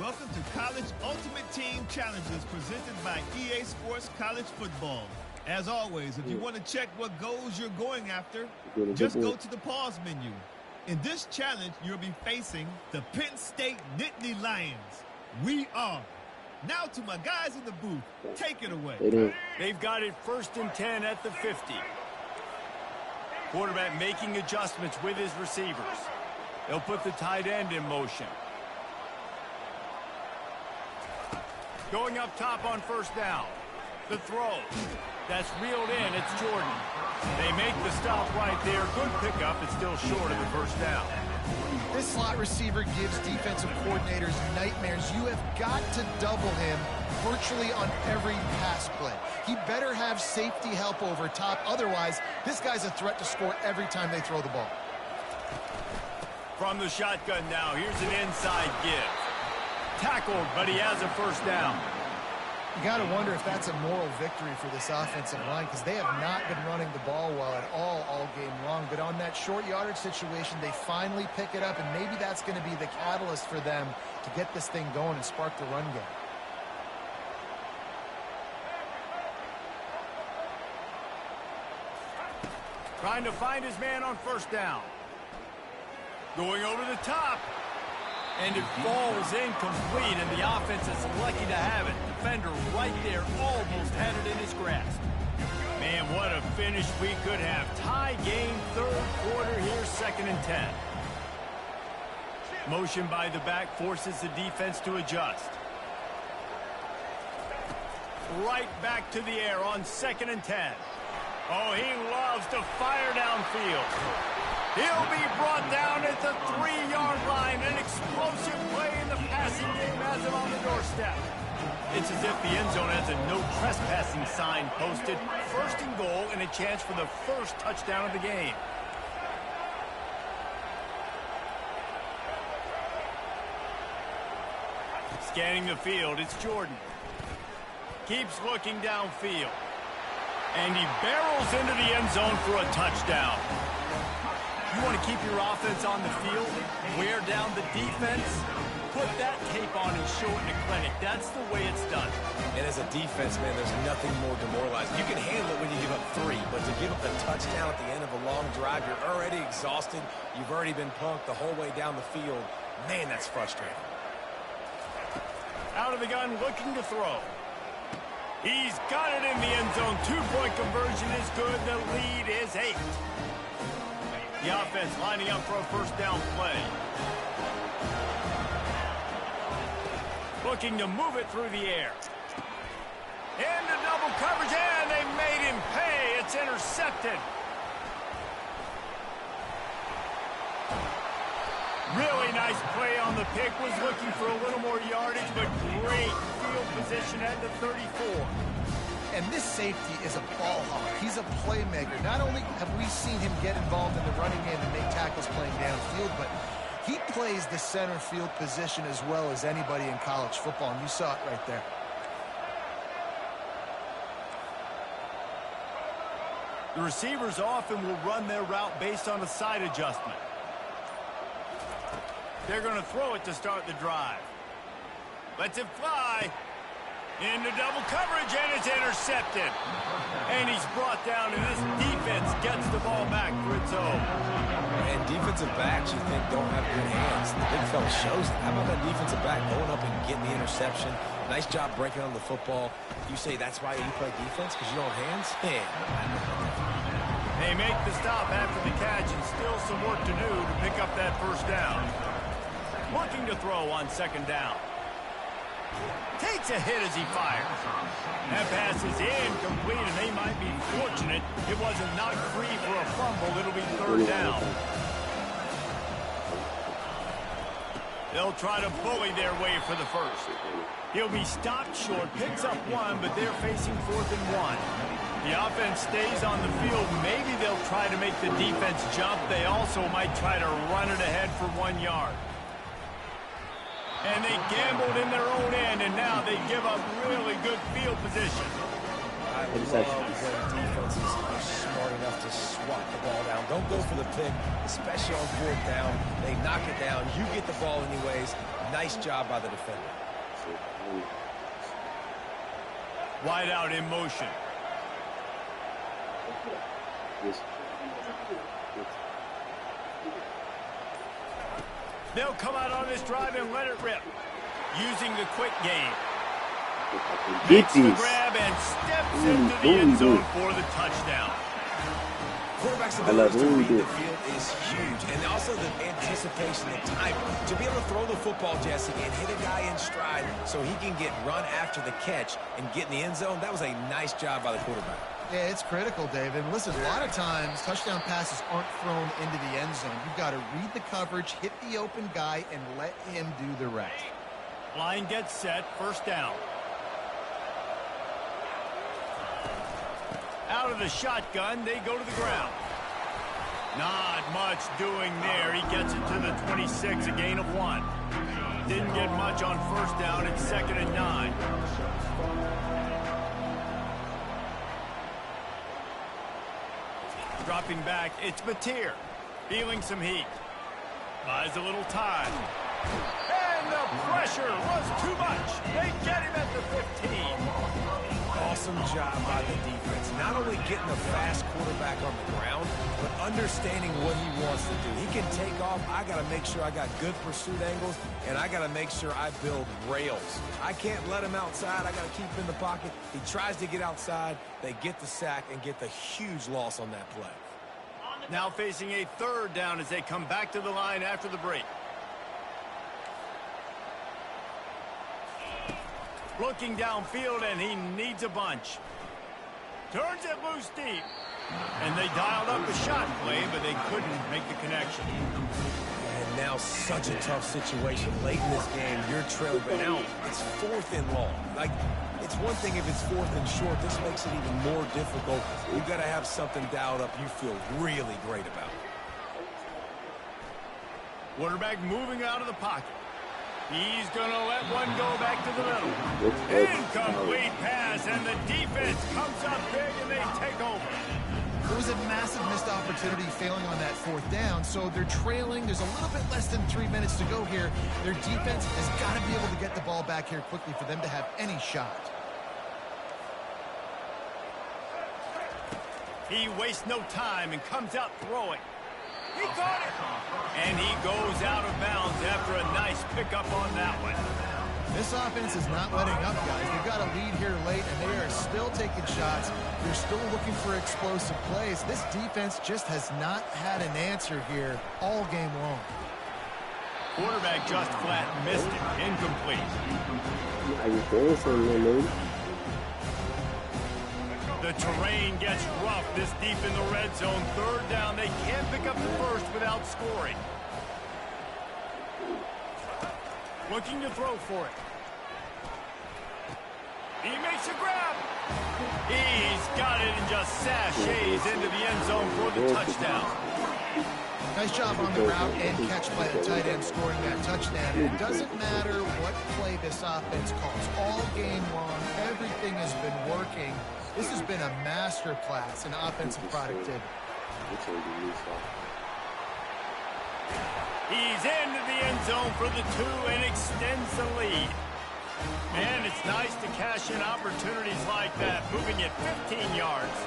Welcome to College Ultimate Team Challenges presented by EA Sports College Football. As always, if you want to check what goals you're going after, just go to the pause menu. In this challenge, you'll be facing the Penn State Nittany Lions. We are. Now to my guys in the booth. Take it away. They've got it 1st and 10 at the 50. Quarterback making adjustments with his receivers. They'll put the tight end in motion. Going up top on 1st down. The throw. That's reeled in. It's Jordan. They make the stop right there. Good pickup. It's still short of the 1st down. This slot receiver gives defensive coordinators nightmares. You have got to double him virtually on every pass play. He better have safety help over top. Otherwise, this guy's a threat to score every time they throw the ball. From the shotgun now, here's an inside give. Tackled, but he has a 1st down. You got to wonder if that's a moral victory for this offensive line, because they have not been running the ball well at all game long. But on that short yardage situation, they finally pick it up, and maybe that's going to be the catalyst for them to get this thing going and spark the run game. Trying to find his man on 1st down. Going over the top. And it falls incomplete, and the offense is lucky to have it. Defender right there almost had it in his grasp. Man, what a finish we could have. Tie game, 3rd quarter here, 2nd and 10. Motion by the back forces the defense to adjust. Right back to the air on 2nd and 10. Oh, he loves to fire downfield. He'll be brought down at the 3-yard line. An explosive play in the passing game has him on the doorstep. It's as if the end zone has a no trespassing sign posted. 1st and goal and a chance for the 1st touchdown of the game. Scanning the field, it's Jordan. Keeps looking downfield. And he barrels into the end zone for a touchdown. You want to keep your offense on the field, wear down the defense, put that tape on and show it in a clinic. That's the way it's done. And as a defense, man, there's nothing more demoralizing. You can handle it when you give up 3, but to give up a touchdown at the end of a long drive, you're already exhausted. You've already been punked the whole way down the field. Man, that's frustrating. Out of the gun, looking to throw. He's got it in the end zone. 2-point conversion is good. The lead is 8. The offense lining up for a 1st down play. Looking to move it through the air. Into double coverage, and they made him pay. It's intercepted. Really nice play on the pick. Was looking for a little more yardage, but great field position at the 34. And this safety is a ball hawk. He's a playmaker. Not only have we seen him get involved in the running game and make tackles playing downfield, but he plays the center field position as well as anybody in college football, and you saw it right there. The receivers often will run their route based on a side adjustment. They're going to throw it to start the drive. Lets it fly. Into double coverage, and it's intercepted. And he's brought down, and this defense gets the ball back for its own. And defensive backs you think don't have good hands. The big fella shows it. How about that defensive back going up and getting the interception? Nice job breaking on the football. You say that's why you play defense, because you don't have hands? Yeah. They make the stop after the catch, and still some work to do to pick up that 1st down. Looking to throw on 2nd down. Takes a hit as he fires. That pass is incomplete, and they might be fortunate it wasn't knocked free for a fumble. It'll be 3rd down. They'll try to bully their way for the 1st. He'll be stopped short, picks up 1, but they're facing 4th and 1. The offense stays on the field. Maybe they'll try to make the defense jump. They also might try to run it ahead for 1 yard. And they gambled in their own end, and now they give up really good field position. I love when defenses are smart enough to swat the ball down. Don't go for the pick, especially on 4th down. They knock it down. You get the ball anyways. Nice job by the defender. Wide out in motion. They'll come out on this drive and let it rip. Using the quick game. Makes the grab and steps into the end zone for the touchdown. Quarterback's ability to read the field is huge. And also the anticipation and time to be able to throw the football, Jesse, and hit a guy in stride so he can get run after the catch and get in the end zone. That was a nice job by the quarterback. Yeah, it's critical, David. Listen, a lot of times touchdown passes aren't thrown into the end zone. You've got to read the coverage, hit the open guy, and let him do the rest. Line gets set, first down. Out of the shotgun, they go to the ground. Not much doing there. He gets it to the 26, a gain of 1. Didn't get much on first down. It's 2nd and 9. Dropping back, it's Mateer. Feeling some heat. Buys a little time. And the pressure was too much. They get him at the 15. Awesome job by the defense. Not only getting a fast quarterback on the ground, but understanding what he wants to do. He can take off. I got to make sure I got good pursuit angles, and I got to make sure I build rails. I can't let him outside. I got to keep him in the pocket. He tries to get outside. They get the sack and get the huge loss on that play. Now facing a 3rd down as they come back to the line after the break. Looking downfield, and he needs a bunch. Turns it loose deep. And they dialed up a shot play, but they couldn't make the connection. And now such a tough situation. Late in this game, you're trailing, but now it's 4th and long. Like, it's one thing if it's 4th and short. This makes it even more difficult. You've got to have something dialed up you feel really great about. Quarterback moving out of the pocket. He's going to let one go back to the middle. Incomplete pass, and the defense comes up big, and they take over. It was a massive missed opportunity failing on that 4th down, so they're trailing. There's a little bit less than 3 minutes to go here. Their defense has got to be able to get the ball back here quickly for them to have any shot. He wastes no time and comes out throwing. He got it! And he goes out of bounds after a nice pickup on that one. This offense is not letting up, guys. They've got a lead here late, and they are still taking shots. They're still looking for explosive plays. This defense just has not had an answer here all game long. Quarterback just flat missed it. Incomplete. The terrain gets rough this deep in the red zone. 3rd down. They can't pick up the first without scoring. Looking to throw for it. He makes a grab. He's got it and just sashays into the end zone for the touchdown. Nice job on the route and catch by the tight end scoring that touchdown. And it doesn't matter what play this offense calls. All game long, everything has been working. This has been a master class in offensive productivity. He's into the end zone for the 2 and extends the lead. Man, it's nice to cash in opportunities like that, moving it 15 yards.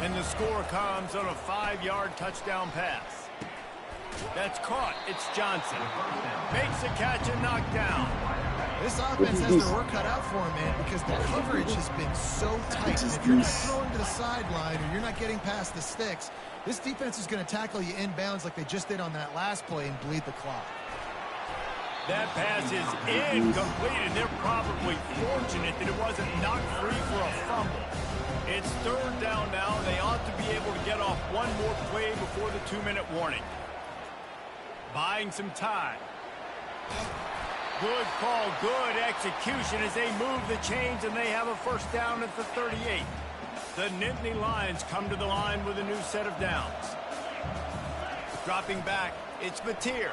And the score comes on a 5-yard touchdown pass. That's caught. It's Johnson. Makes the catch and knocked down. This offense has their work cut out for him, man, because the coverage has been so tight. And if you're not throwing to the sideline or you're not getting past the sticks, this defense is going to tackle you inbounds like they just did on that last play and bleed the clock. That pass is incomplete, and they're probably fortunate that it wasn't knocked free for a fumble. It's 3rd down now, and they ought to be able to get off one more play before the 2-minute warning. Buying some time. Good call, good execution as they move the chains, and they have a first down at the 38. The Nittany Lions come to the line with a new set of downs. Dropping back, it's Mateer.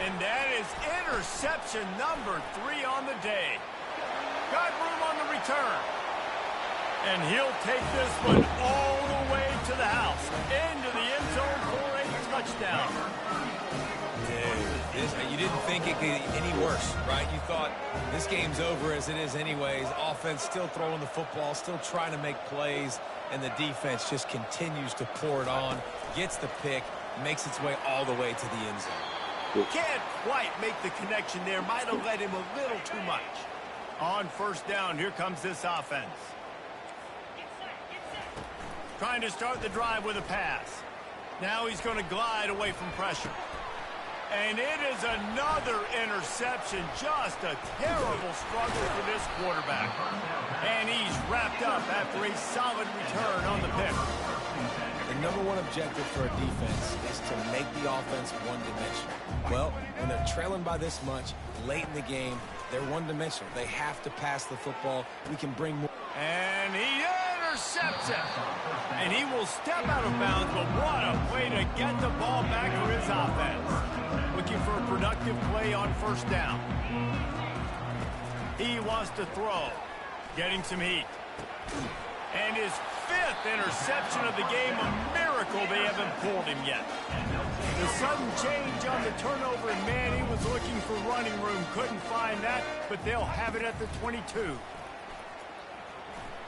And that is interception number 3 on the day. Got room on the return. And he'll take this one all the way to the house. Into the end zone for a touchdown. You didn't think it could get any worse, right? You thought this game's over as it is anyways. Offense still throwing the football, still trying to make plays, and the defense just continues to pour it on, gets the pick, makes its way all the way to the end zone. Can't quite make the connection there. Might have led him a little too much. On first down, here comes this offense. Trying to start the drive with a pass. Now he's going to glide away from pressure. And it is another interception. Just a terrible struggle for this quarterback. And he's wrapped up after a solid return on the pick. The number one objective for a defense is to make the offense one-dimensional. Well, when they're trailing by this much, late in the game, they're one-dimensional. They have to pass the football. We can bring more. And he intercepts it. And he will step out of bounds, but what a way to get the ball back for his offense. Looking for a productive play on first down. He wants to throw. Getting some heat. And his fifth interception of the game, a miracle they haven't pulled him yet. The sudden change on the turnover, and man, he was looking for running room. Couldn't find that, but they'll have it at the 22.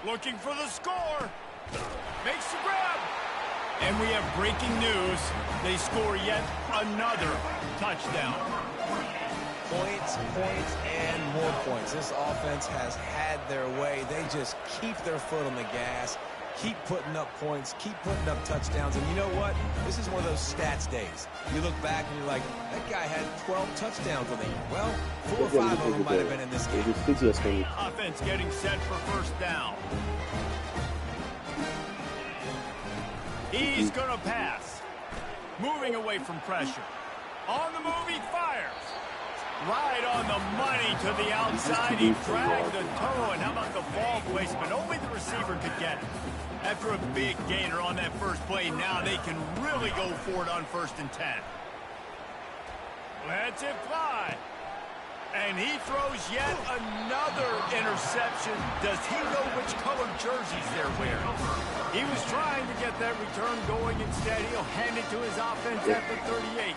Looking for the score. Makes the grab. And we have breaking news. They score yet another touchdown. Points, and more points. This offense has had their way. They just keep their foot on the gas, keep putting up points, keep putting up touchdowns. And you know what? This is one of those stats days. You look back and you're like, that guy had 12 touchdowns on the year. Well, 4 or 5 of them might have been in this game. Offense getting set for first down. He's going to pass. Moving away from pressure. On the move, he fires. Right on the money to the outside. He dragged the toe. And how about the ball placement? Only the receiver could get it. After a big gainer on that first play, now they can really go for it on 1st and 10. Lets it fly. And he throws yet another interception. Does he know which colored jerseys they're wearing? He was trying to get that return going. Instead, he'll hand it to his offense at the 38.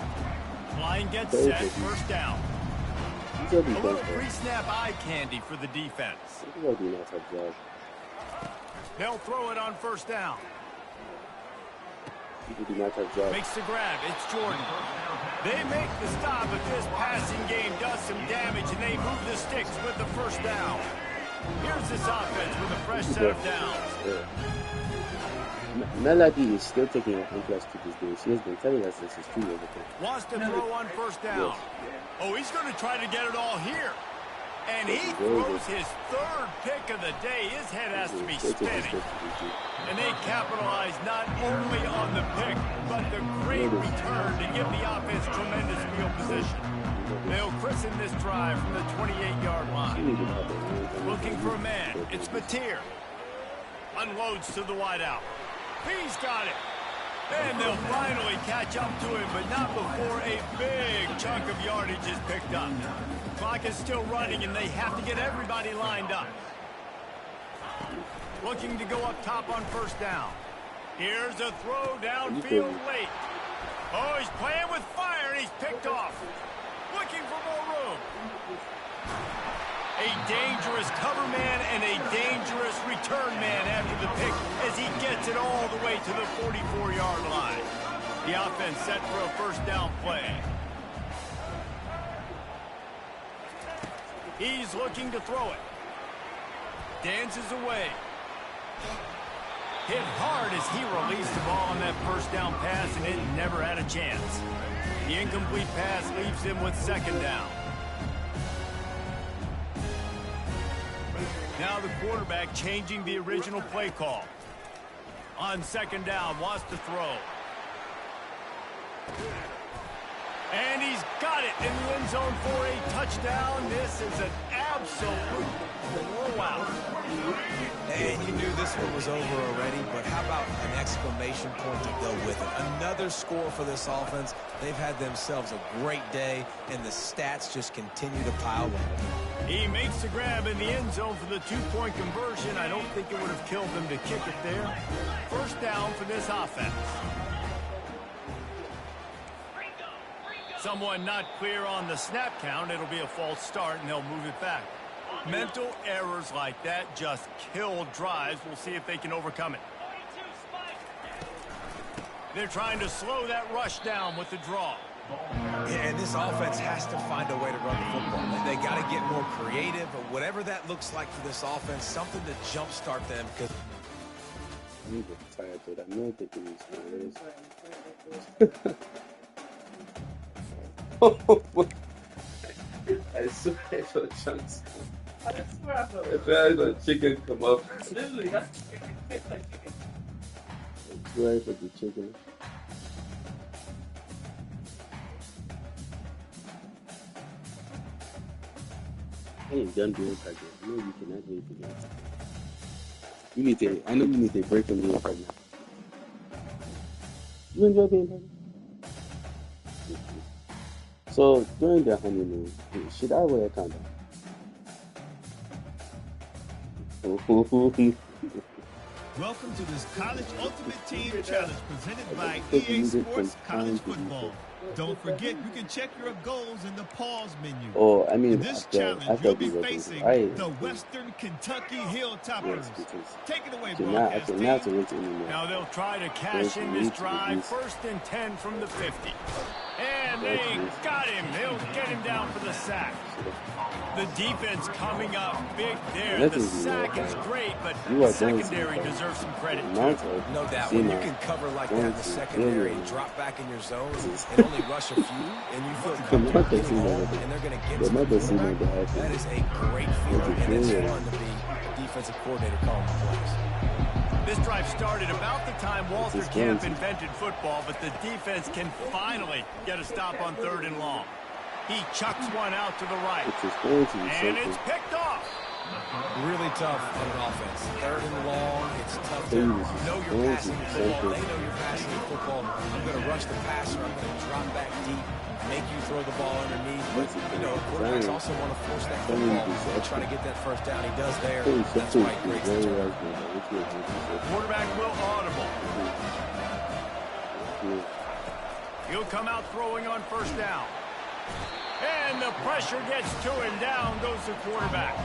Line gets set. First down. A little pre-snap eye candy for the defense. They'll throw it on first down. Makes the grab. It's Jordan. They make the stop, but this passing game does some damage, and they move the sticks with the first down. Here's this offense with a fresh set of downs. Melody is still taking an interest to this game. She has been telling us this is 2 years ago. Wants to throw on first down. Yes. Oh, he's going to try to get it all here. And he throws his 3rd pick of the day. His head has to be spinning. And they capitalize not only on the pick, but the great return to give the offense tremendous field position. They'll christen this drive from the 28-yard line. Looking for a man. It's Mateer. Unloads to the wideout. He's got it. And they'll finally catch up to him, but not before a big chunk of yardage is picked up. Clock is still running, and they have to get everybody lined up. Looking to go up top on first down. Here's a throw downfield late. Oh, he's playing with fire, and he's picked off. Looking for more room. A dangerous cover man and a dangerous return man after the pick as he gets it all the way to the 44-yard line. The offense set for a first down play. He's looking to throw it. Dances away. Hit hard as he released the ball on that first down pass, and it never had a chance. The incomplete pass leaves him with second down. Now the quarterback changing the original play call. On second down, wants to throw. And he's got it in the end zone for a touchdown. This is an absolute blowout. And you knew this one was over already, but how about an exclamation point to go with it? Another score for this offense. They've had themselves a great day, and the stats just continue to pile up. He makes the grab in the end zone for the 2-point conversion. I don't think it would have killed them to kick it there. First down for this offense. Someone not clear on the snap count. It'll be a false start, and they'll move it back. Mental errors like that just kill drives. We'll see if they can overcome it. They're trying to slow that rush down with the draw. Yeah, and this offense has to find a way to run the football. They got to get more creative, but whatever that looks like for this offense, something to jumpstart them. Because I'm tired, dude. I'm not taking these players. Oh my! I swear it's a chance. I swear if I had a chicken come up. Literally, that's I swear for the chicken. Hey, done doing target. No, you cannot wait for that. You need to. I know you need to break from being pregnant. You enjoy being pregnant? So during the honeymoon, should I wear a condom? Welcome to this College Ultimate Team Challenge presented by EA Sports College Football. Don't forget, you can check your goals in the pause menu. Oh, I mean, in this challenge, you'll be facing the Western Kentucky Hilltoppers. Take it away, broadcast team. Now they'll try to cash in this drive. 1st and 10 from the 50. And they got him. They'll get him down for the sack. The defense coming up big there. The sack is great, but the secondary deserves some credit. No doubt. When you can cover like that in the secondary and drop back in your zones and only rush a few, and you feel comfortable getting home, and they're going to get to the quarterback, that is a great feeling, and it's fun to be a defensive coordinator calling the plays. This drive started about the time Walter Camp invented football, but the defense can finally get a stop on 3rd and long. He chucks one out to the right, and it's picked off. Really tough on an offense. 3rd and long, it's tough to know you're passing the football. They know you're passing the football. I'm going to rush the passer. I'm going to drop back deep, make you throw the ball underneath. But, you know, quarterbacks also want to force that football and try to get that 1st down. He does there. That's why he creates the turnover. Quarterback will audible. He'll come out throwing on 1st down. And the pressure gets to him. Down goes the quarterback.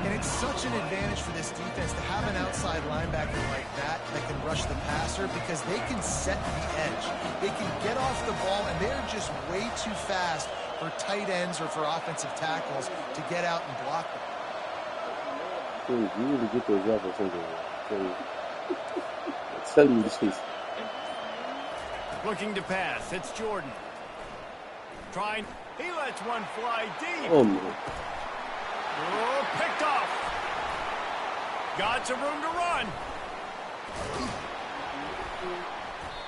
And it's such an advantage for this defense to have an outside linebacker like that can rush the passer because they can set the edge. They can get off the ball, and they're just way too fast for tight ends or for offensive tackles to get out and block them. You need to get those up or something. Tell me this piece. Looking to pass. It's Jordan. Trying. He lets one fly deep. Oh, man. Oh, picked off. Got some room to run.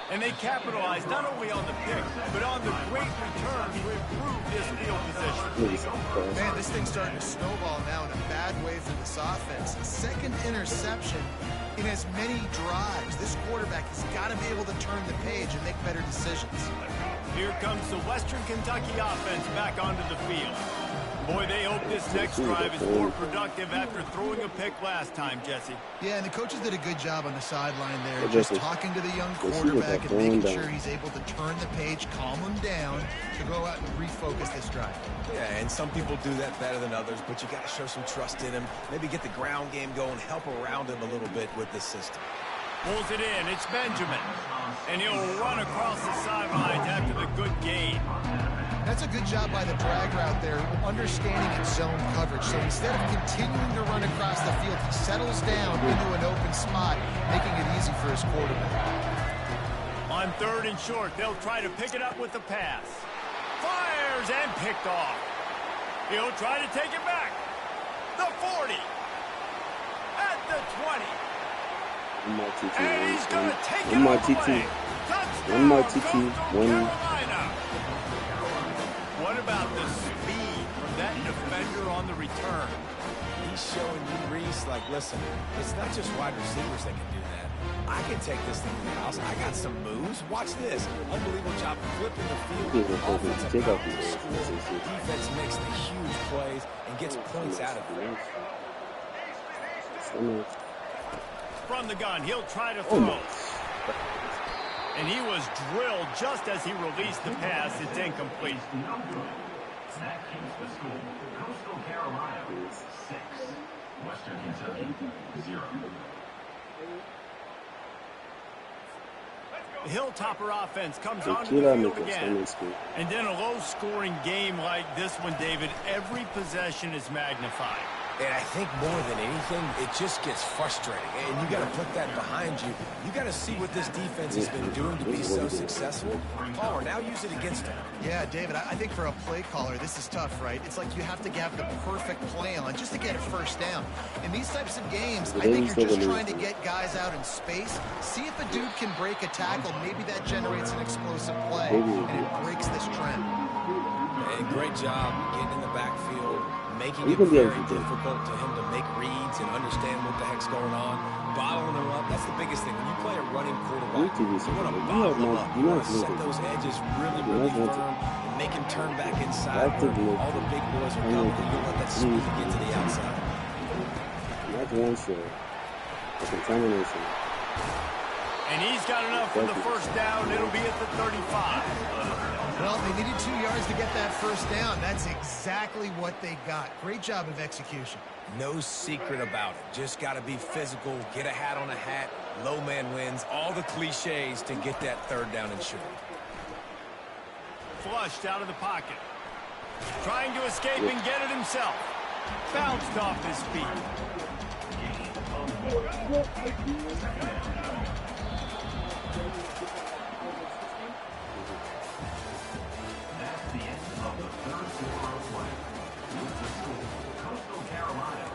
And they capitalized not only on the pick, but on the great return to improve this field position. Man, this thing's starting to snowball now in a bad way for this offense. 2nd interception in as many drives. This quarterback has got to be able to turn the page and make better decisions. Here comes the Western Kentucky offense back onto the field. Boy, they hope this next drive is more productive after throwing a pick last time, Jesse. Yeah, and the coaches did a good job on the sideline there, just talking to the young quarterback and making sure he's able to turn the page, calm him down, to go out and refocus this drive. Yeah, and some people do that better than others, but you got to show some trust in him. Maybe get the ground game going, help around him a little bit with this system. Pulls it in. It's Benjamin. And he'll run across the sidelines after the good gain. That's a good job by the drag route there, understanding its zone coverage. So instead of continuing to run across the field, he settles down into an open spot, making it easy for his quarterback. On 3rd and short, they'll try to pick it up with the pass. Fires and picked off. He'll try to take it back. The 40. At the 20. And he's going to take it all the way. One more TT. What about the speed from that defender on the return? He's showing you, Reese, like, listen, it's not just wide receivers that can do that. I can take this thing to the house. I got some moves. Watch this. Unbelievable job flipping the field. Offensive defense makes the huge plays and gets points out of it. From the gun, he'll try to throw. And he was drilled just as he released the pass. It's incomplete. That keeps the score. Coastal Carolina 6, Western Kentucky 0. The Hilltopper offense comes onto the field again. And then a low-scoring game like this one, David, every possession is magnified. And I think more than anything, it just gets frustrating. And you got to put that behind you. You got to see what this defense has been doing to be so successful. Oh, now use it against them. Yeah, David, I think for a play caller, this is tough, right? It's like you have to have the perfect play on just to get a first down. In these types of games, I think you're just trying to get guys out in space, see if a dude can break a tackle. Maybe that generates an explosive play, and it breaks this trend. And great job getting in the backfield, making it very difficult to him to make reads and understand what the heck's going on, bottling him up. That's the biggest thing. When you play a running quarterback, you want to bottle him up. You want to set those edges really, really firm and make him turn back inside where all the big boys are coming, and you let that speed get to the outside. That's one shot. A contamination. And he's got enough for the first down. It'll be at the 35. Well, they needed 2 yards to get that first down. That's exactly what they got. Great job of execution. No secret about it. Just got to be physical, get a hat on a hat, low man wins, all the cliches to get that third down and short. Flushed out of the pocket. Trying to escape and get it himself. Bounced off his feet. Coastal Carolina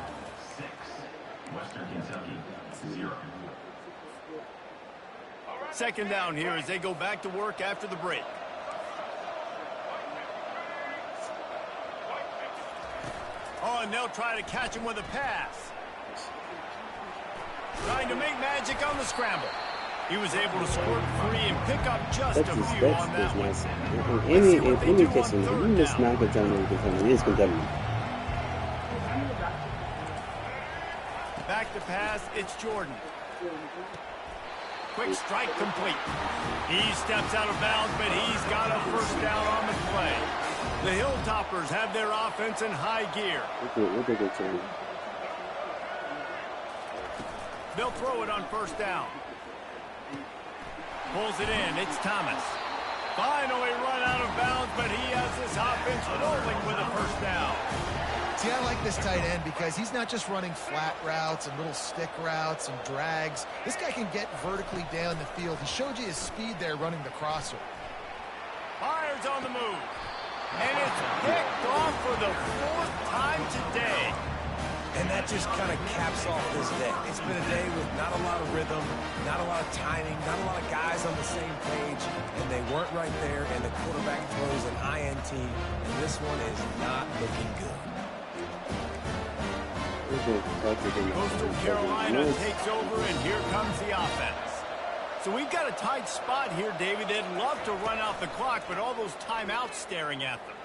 6, Western Kentucky 0. Second down here as they go back to work after the break. Oh, and they'll try to catch him with a pass. Trying to make magic on the scramble. He was able to squirt free and pick up just a few on that one. If any catching, you must not contaminate the family. It is contaminated. Back to pass, it's Jordan. Quick strike complete. He steps out of bounds, but he's got a first down on the play. The Hilltoppers have their offense in high gear. They'll throw it on first down. Pulls it in. It's Thomas. Finally run out of bounds, but he has this offense rolling with a first down. See, I like this tight end because he's not just running flat routes and little stick routes and drags. This guy can get vertically down the field. He showed you his speed there running the crosser. Fires on the move. And it's picked off for the fourth time today. And that just kind of caps off this day. It's been a day with not a lot of rhythm, not a lot of timing, not a lot of guys on the same page, and they weren't right there, and the quarterback throws an INT, and this one is not looking good. Coastal Carolina takes over, and here comes the offense. So we've got a tight spot here, David. They'd love to run out the clock, but all those timeouts staring at them.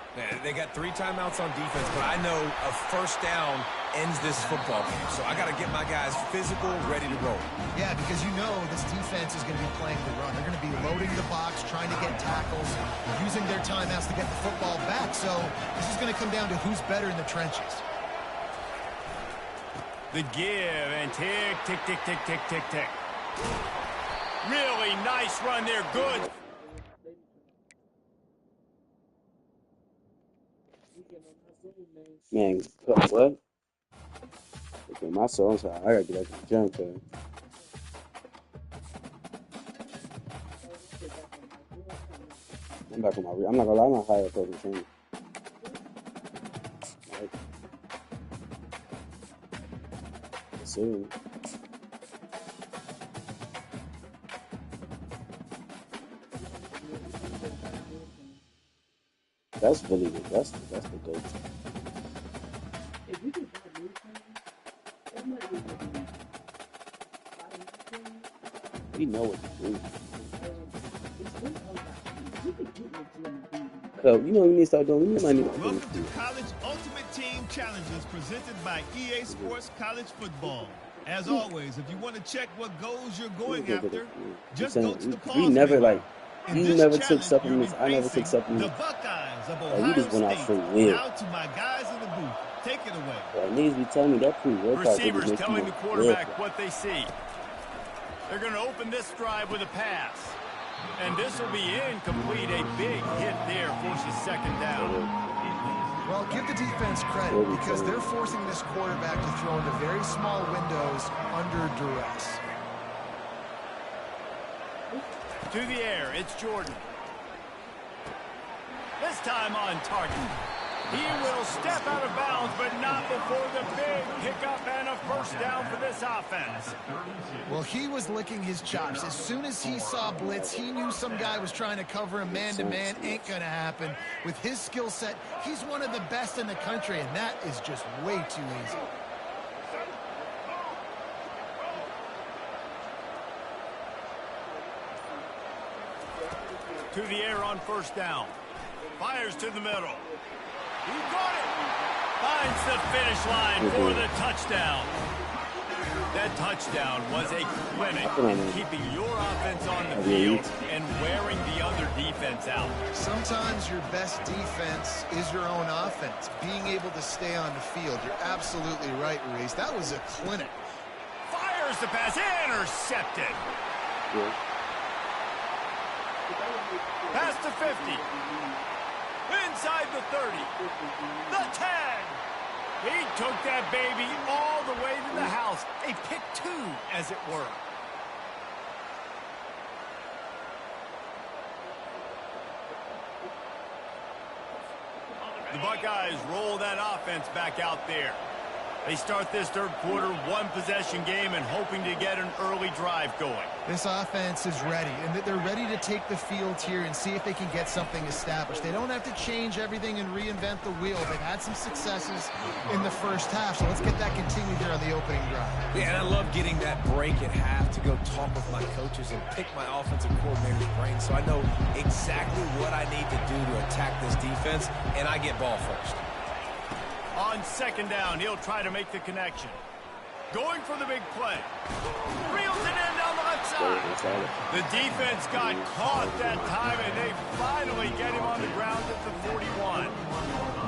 They got 3 timeouts on defense, but I know a first down ends this football game. So I got to get my guys physical, ready to roll. Yeah, because you know this defense is going to be playing the run. They're going to be loading the box, trying to get tackles, using their timeouts to get the football back. So this is going to come down to who's better in the trenches. The give and tick, tick, tick, tick, tick, tick, tick. Really nice run there. Good. Man, what? Okay, my soul's high. I gotta get out to the gym, cuz. I'm back on my I'm not gonna lie, I'm not high up over the team. Soon. That's really good. That's the goat. We know what to do. So, you know what we need to start doing? Welcome to College Ultimate Team Challenges presented by EA Sports College Football. As always, if you want to check what goals you're going after, just go to the pause We never, menu. like, In you this never took challenge, supplements. you'll be I never took facing supplements. The Buckeyes of Like, we Ohio just went out State. straight weird. Now to my guys in the booth. Take it away. Like, niggas be telling me that pre-workout they Receivers just make telling you the more quarterback lift. what they see. They're going to open this drive with a pass. And this will be incomplete. A big hit there forces second down. Well, give the defense credit because they're forcing this quarterback to throw into very small windows under duress. To the air, it's Jordan. This time on target. He will step out of bounds, but not before the big pickup and a first down for this offense. Well, he was licking his chops. As soon as he saw blitz, he knew some guy was trying to cover him man-to-man. Ain't going to happen. With his skill set, he's one of the best in the country, and that is just way too easy. To the air on first down. Fires to the middle. He got it. Finds the finish line for the touchdown. That touchdown was a clinic in keeping your offense on the field and wearing the other defense out. Sometimes your best defense is your own offense. Being able to stay on the field. You're absolutely right, Ruiz. That was a clinic. Fires the pass. Intercepted. Yeah. Pass to 50. Inside the 30. The 10. He took that baby all the way to the house. A pick two, as it were. The Buckeyes roll that offense back out there. They start this third quarter, one-possession game, and hoping to get an early drive going. This offense is ready, and they're ready to take the field here and see if they can get something established. They don't have to change everything and reinvent the wheel. They've had some successes in the first half, so let's get that continued here on the opening drive. Yeah, and I love getting that break at half to go talk with my coaches and pick my offensive coordinator's brain so I know exactly what I need to do to attack this defense, and I get ball first. On second down, he'll try to make the connection. Going for the big play. Reels it in down the left side. The defense got caught that time, and they finally get him on the ground at the 41.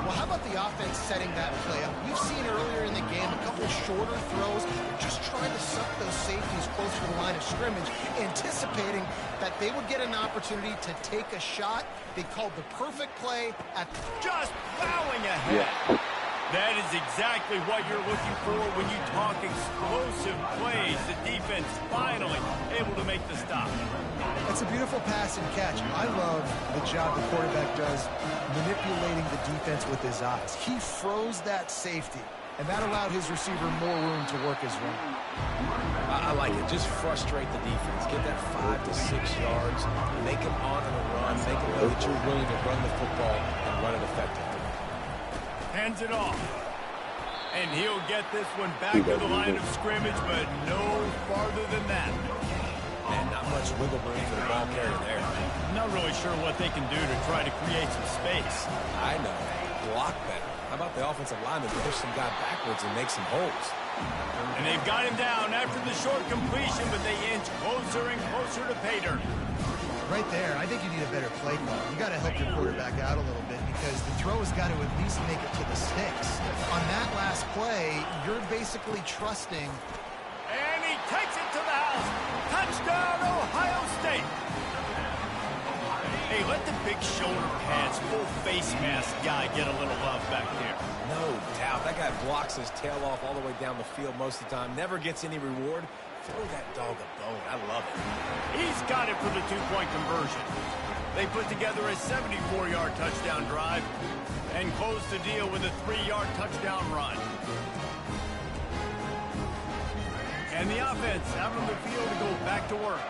Well, how about the offense setting that play up? We've seen earlier in the game a couple shorter throws, just trying to suck those safeties closer to the line of scrimmage, anticipating that they would get an opportunity to take a shot. They called the perfect play at just plowing ahead. Yeah. That is exactly what you're looking for when you talk explosive plays. The defense finally able to make the stop. It's a beautiful pass and catch. I love the job the quarterback does manipulating the defense with his eyes. He froze that safety, and that allowed his receiver more room to work his run. I like it. Just frustrate the defense. Get that 5 to 6 yards. Make them honor the run. Make them know that you're willing to run the football and run it effectively. Hands it off. And he'll get this one back to the line of scrimmage, but no farther than that. And not much wiggle room for the ball carrier there. I'm not really sure what they can do to try to create some space. I know. Block better. How about the offensive line that push some guy backwards and make some holes? And they've got him down after the short completion, but they inch closer and closer to pay dirt. Right there, I think you need a better play call. You got to help your quarterback out a little bit because the throw has got to at least make it to the sticks. On that last play, you're basically trusting. And he takes it to the house. Touchdown, Ohio State. Hey, let the big shoulder pads, full face mask guy get a little love back there. No doubt. That guy blocks his tail off all the way down the field most of the time. Never gets any reward. Throw that dog a bone. I love it. He's got it for the two-point conversion. They put together a 74-yard touchdown drive and close the deal with a 3-yard touchdown run. And the offense out on the field to go back to work.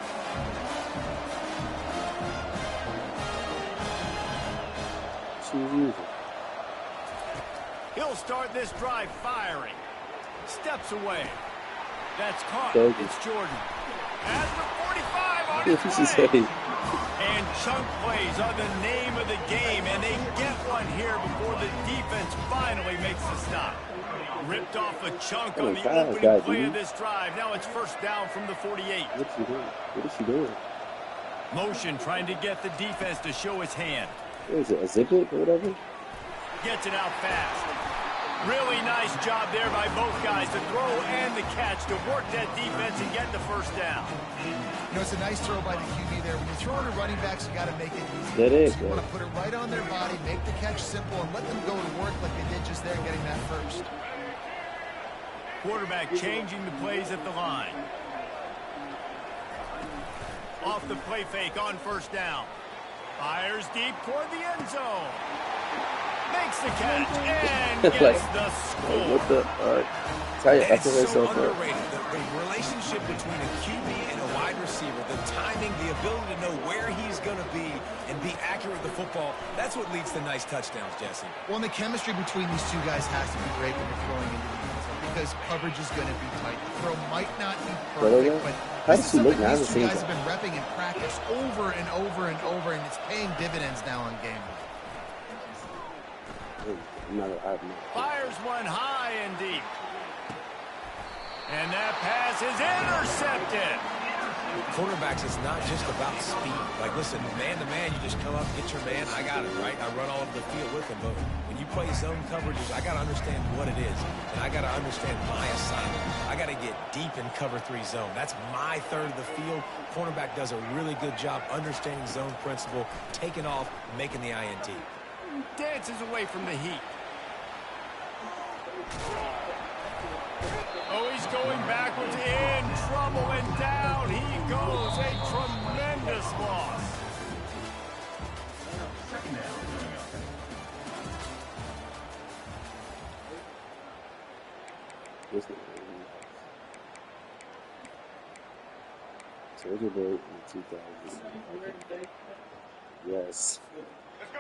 He'll start this drive firing. Steps away. That's caught. It's Jordan. At the 45 on What its did she way. say? And chunk plays are the name of the game, and they get one here before the defense finally makes the stop. Ripped off a chunk on the opening play of this drive. Now it's first down from the 48. What's she doing? What is she doing? Motion trying to get the defense to show his hand. What is it, a zip it or whatever? Gets it out fast. Really nice job there by both guys, the throw and the catch, to work that defense and get the first down. You know, it's a nice throw by the QB there. When you're throwing to running backs, you got to make it easy. That is, so you want to put it right on their body, make the catch simple, and let them go to work like they did just there, getting that first. Quarterback changing the plays at the line. Off the play fake on first down. Fires deep toward the end zone. Makes the catch and gets the score. What the? It's so underrated. The relationship between a QB and a wide receiver, the timing, the ability to know where he's going to be and be accurate with the football, that's what leads to nice touchdowns, Jesse. Well, and the chemistry between these two guys has to be great when you're throwing into the end zone because coverage is going to be tight. The throw might not be perfect, but this is something these two guys have been repping in practice over and over and over, and it's paying dividends now on game day. Fires one high and deep. And that pass is intercepted. Quarterbacks, it's not just about speed. Like, listen, man-to-man, you just come up, get your man, I got it, right? I run all over the field with him. But when you play zone coverages, I got to understand what it is. And I got to understand my assignment. I got to get deep in cover 3 zone. That's my third of the field. Cornerback does a really good job understanding zone principle, taking off, making the INT. Dances away from the heat. Oh, he's going backwards, in trouble, and down he goes. A tremendous loss. Yes.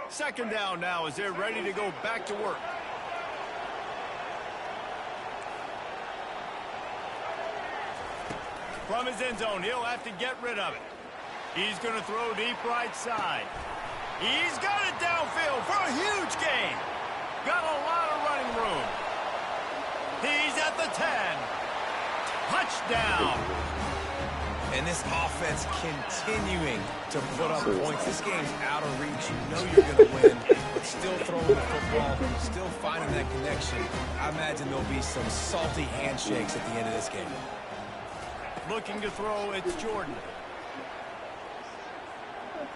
Second down now as they're ready to go back to work. From his end zone, he'll have to get rid of it. He's going to throw deep right side. He's got it downfield for a huge gain. Got a lot of running room. He's at the 10. Touchdown. And this offense continuing to put up points. This game's out of reach. You know you're going to win, but still throwing the football, still finding that connection. I imagine there'll be some salty handshakes at the end of this game. Looking to throw, it's Jordan.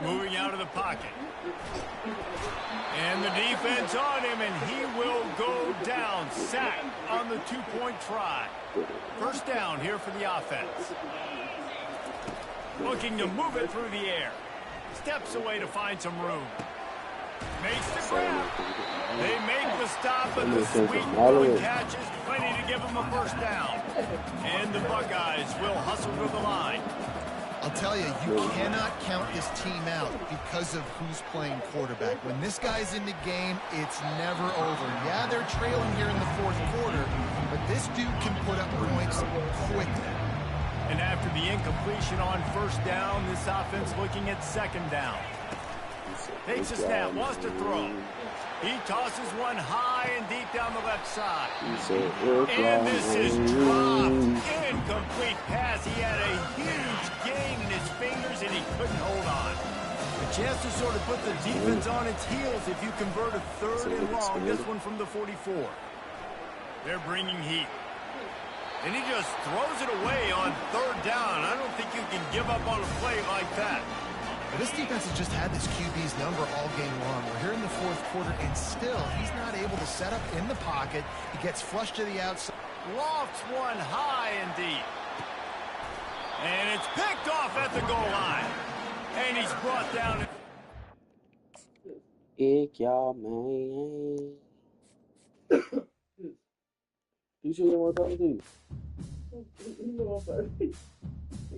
Moving out of the pocket. And the defense on him, and he will go down. Sack on the 2-point try. First down here for the offense. Looking to move it through the air. Steps away to find some room. Makes the grab. They make the stop, but the sweet throwing catch is plenty to give them a first down. And the Buckeyes will hustle to the line. I'll tell you, you cannot count this team out because of who's playing quarterback. When this guy's in the game, it's never over. Yeah, they're trailing here in the fourth quarter, but this dude can put up points quickly. And after the incompletion on first down, this offense looking at second down. Takes a snap, wants to throw. He tosses one high and deep down the left side. And this is dropped. Incomplete pass. He had a huge gain in his fingers, and he couldn't hold on. A chance to sort of put the defense on its heels if you convert a third and long. This one from the 44. They're bringing heat. And he just throws it away on third down. I don't think you can give up on a play like that. But this defense has just had this QB's number all game long. We're here in the fourth quarter, and still he's not able to set up in the pocket. He gets flushed to the outside. Lofts one high and deep. And it's picked off at the goal line. And he's brought down. Y'all, man. You sure you want to talk to you? You know what I'm saying?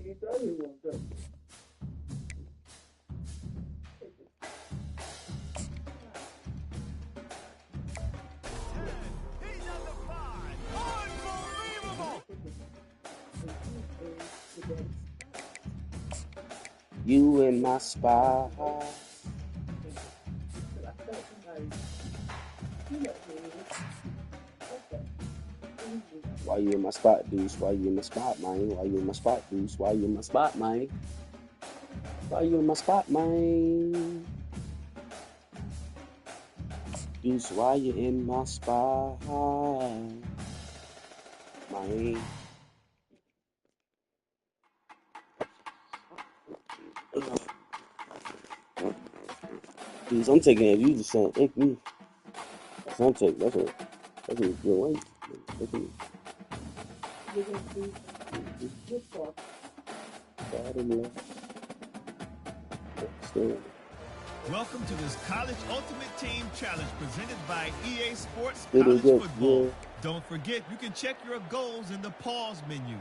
You tell me what I'm saying. He's on the 5. Unbelievable! You in my spot. Why you in my spot, Deuce? Why you in my spot, man? Why you in my spot, Deuce? Why you in my spot, man? Why you in my spot, man? Deuce, why you in my spot, man? Deuce, I'm taking it. You just saying, ick me. I'm taking that's a good way. Welcome to this College Ultimate Team Challenge presented by EA Sports College Football. Don't forget, you can check your goals in the pause menu.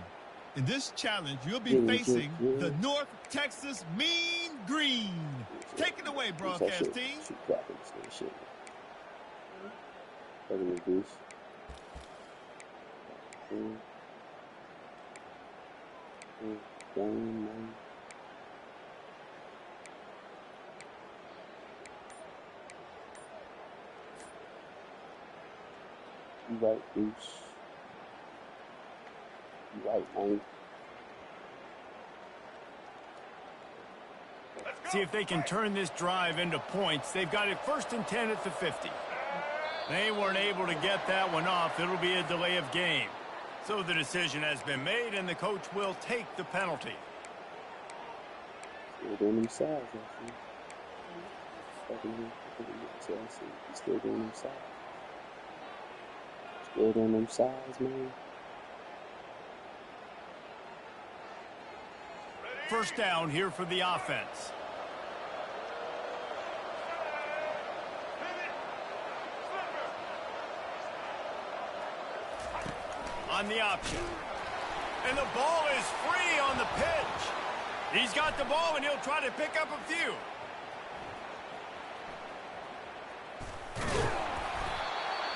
In this challenge, you'll be facing the North Texas Mean Green. Take it away, broadcast team. You right, Deuce. You right, man. See if they can turn this drive into points. They've got it 1st and 10 at the 50. They weren't able to get that one off. It'll be a delay of game. So the decision has been made, and the coach will take the penalty. Still doing them sides, Still doing them sides. Still doing them sides, man. First down here for the offense. On the option. And the ball is free on the pitch. He's got the ball, and he'll try to pick up a few.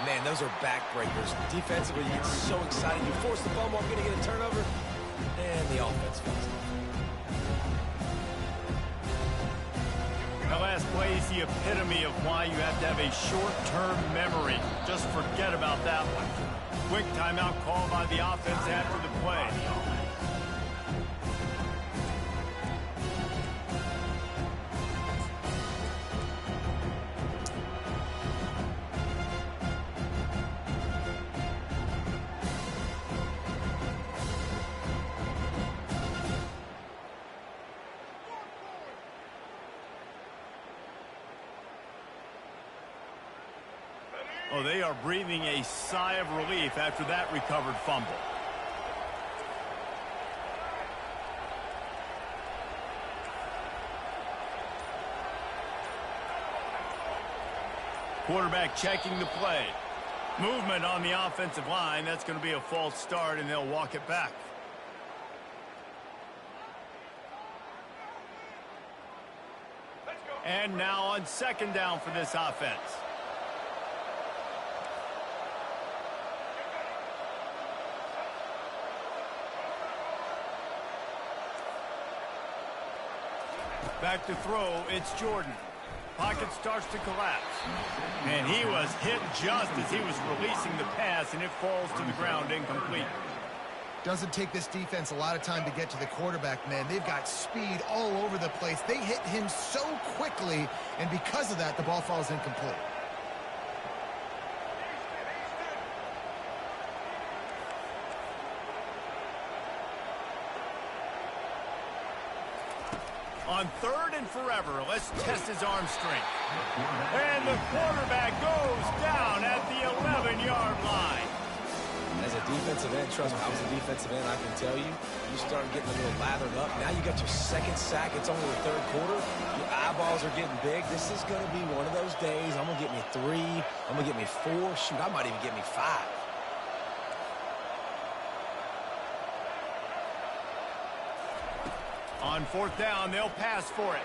Man, those are backbreakers. Defensively, you get so excited. You force the fumble, I'm going to get a turnover, and the offense falls. The last play is the epitome of why you have to have a short-term memory. Just forget about that one. Quick timeout call by the offense after the play. Oh, they are breathing a sigh of relief after that recovered fumble. Quarterback checking the play. Movement on the offensive line. That's going to be a false start, and they'll walk it back. And now on 2nd down for this offense. Back to throw, it's Jordan. Pocket starts to collapse. And he was hit just as he was releasing the pass, and it falls to the ground incomplete. Doesn't take this defense a lot of time to get to the quarterback, man. They've got speed all over the place. They hit him so quickly, and because of that, the ball falls incomplete. On 3rd and forever, let's test his arm strength. And the quarterback goes down at the 11-yard line. As a defensive end, trust me, I was a defensive end, I can tell you, you start getting a little lathered up. Now you got your 2nd sack. It's only the 3rd quarter. Your eyeballs are getting big. This is going to be one of those days. I'm going to get me 3. I'm going to get me 4. Shoot, I might even get me 5. On 4th down, they'll pass for it.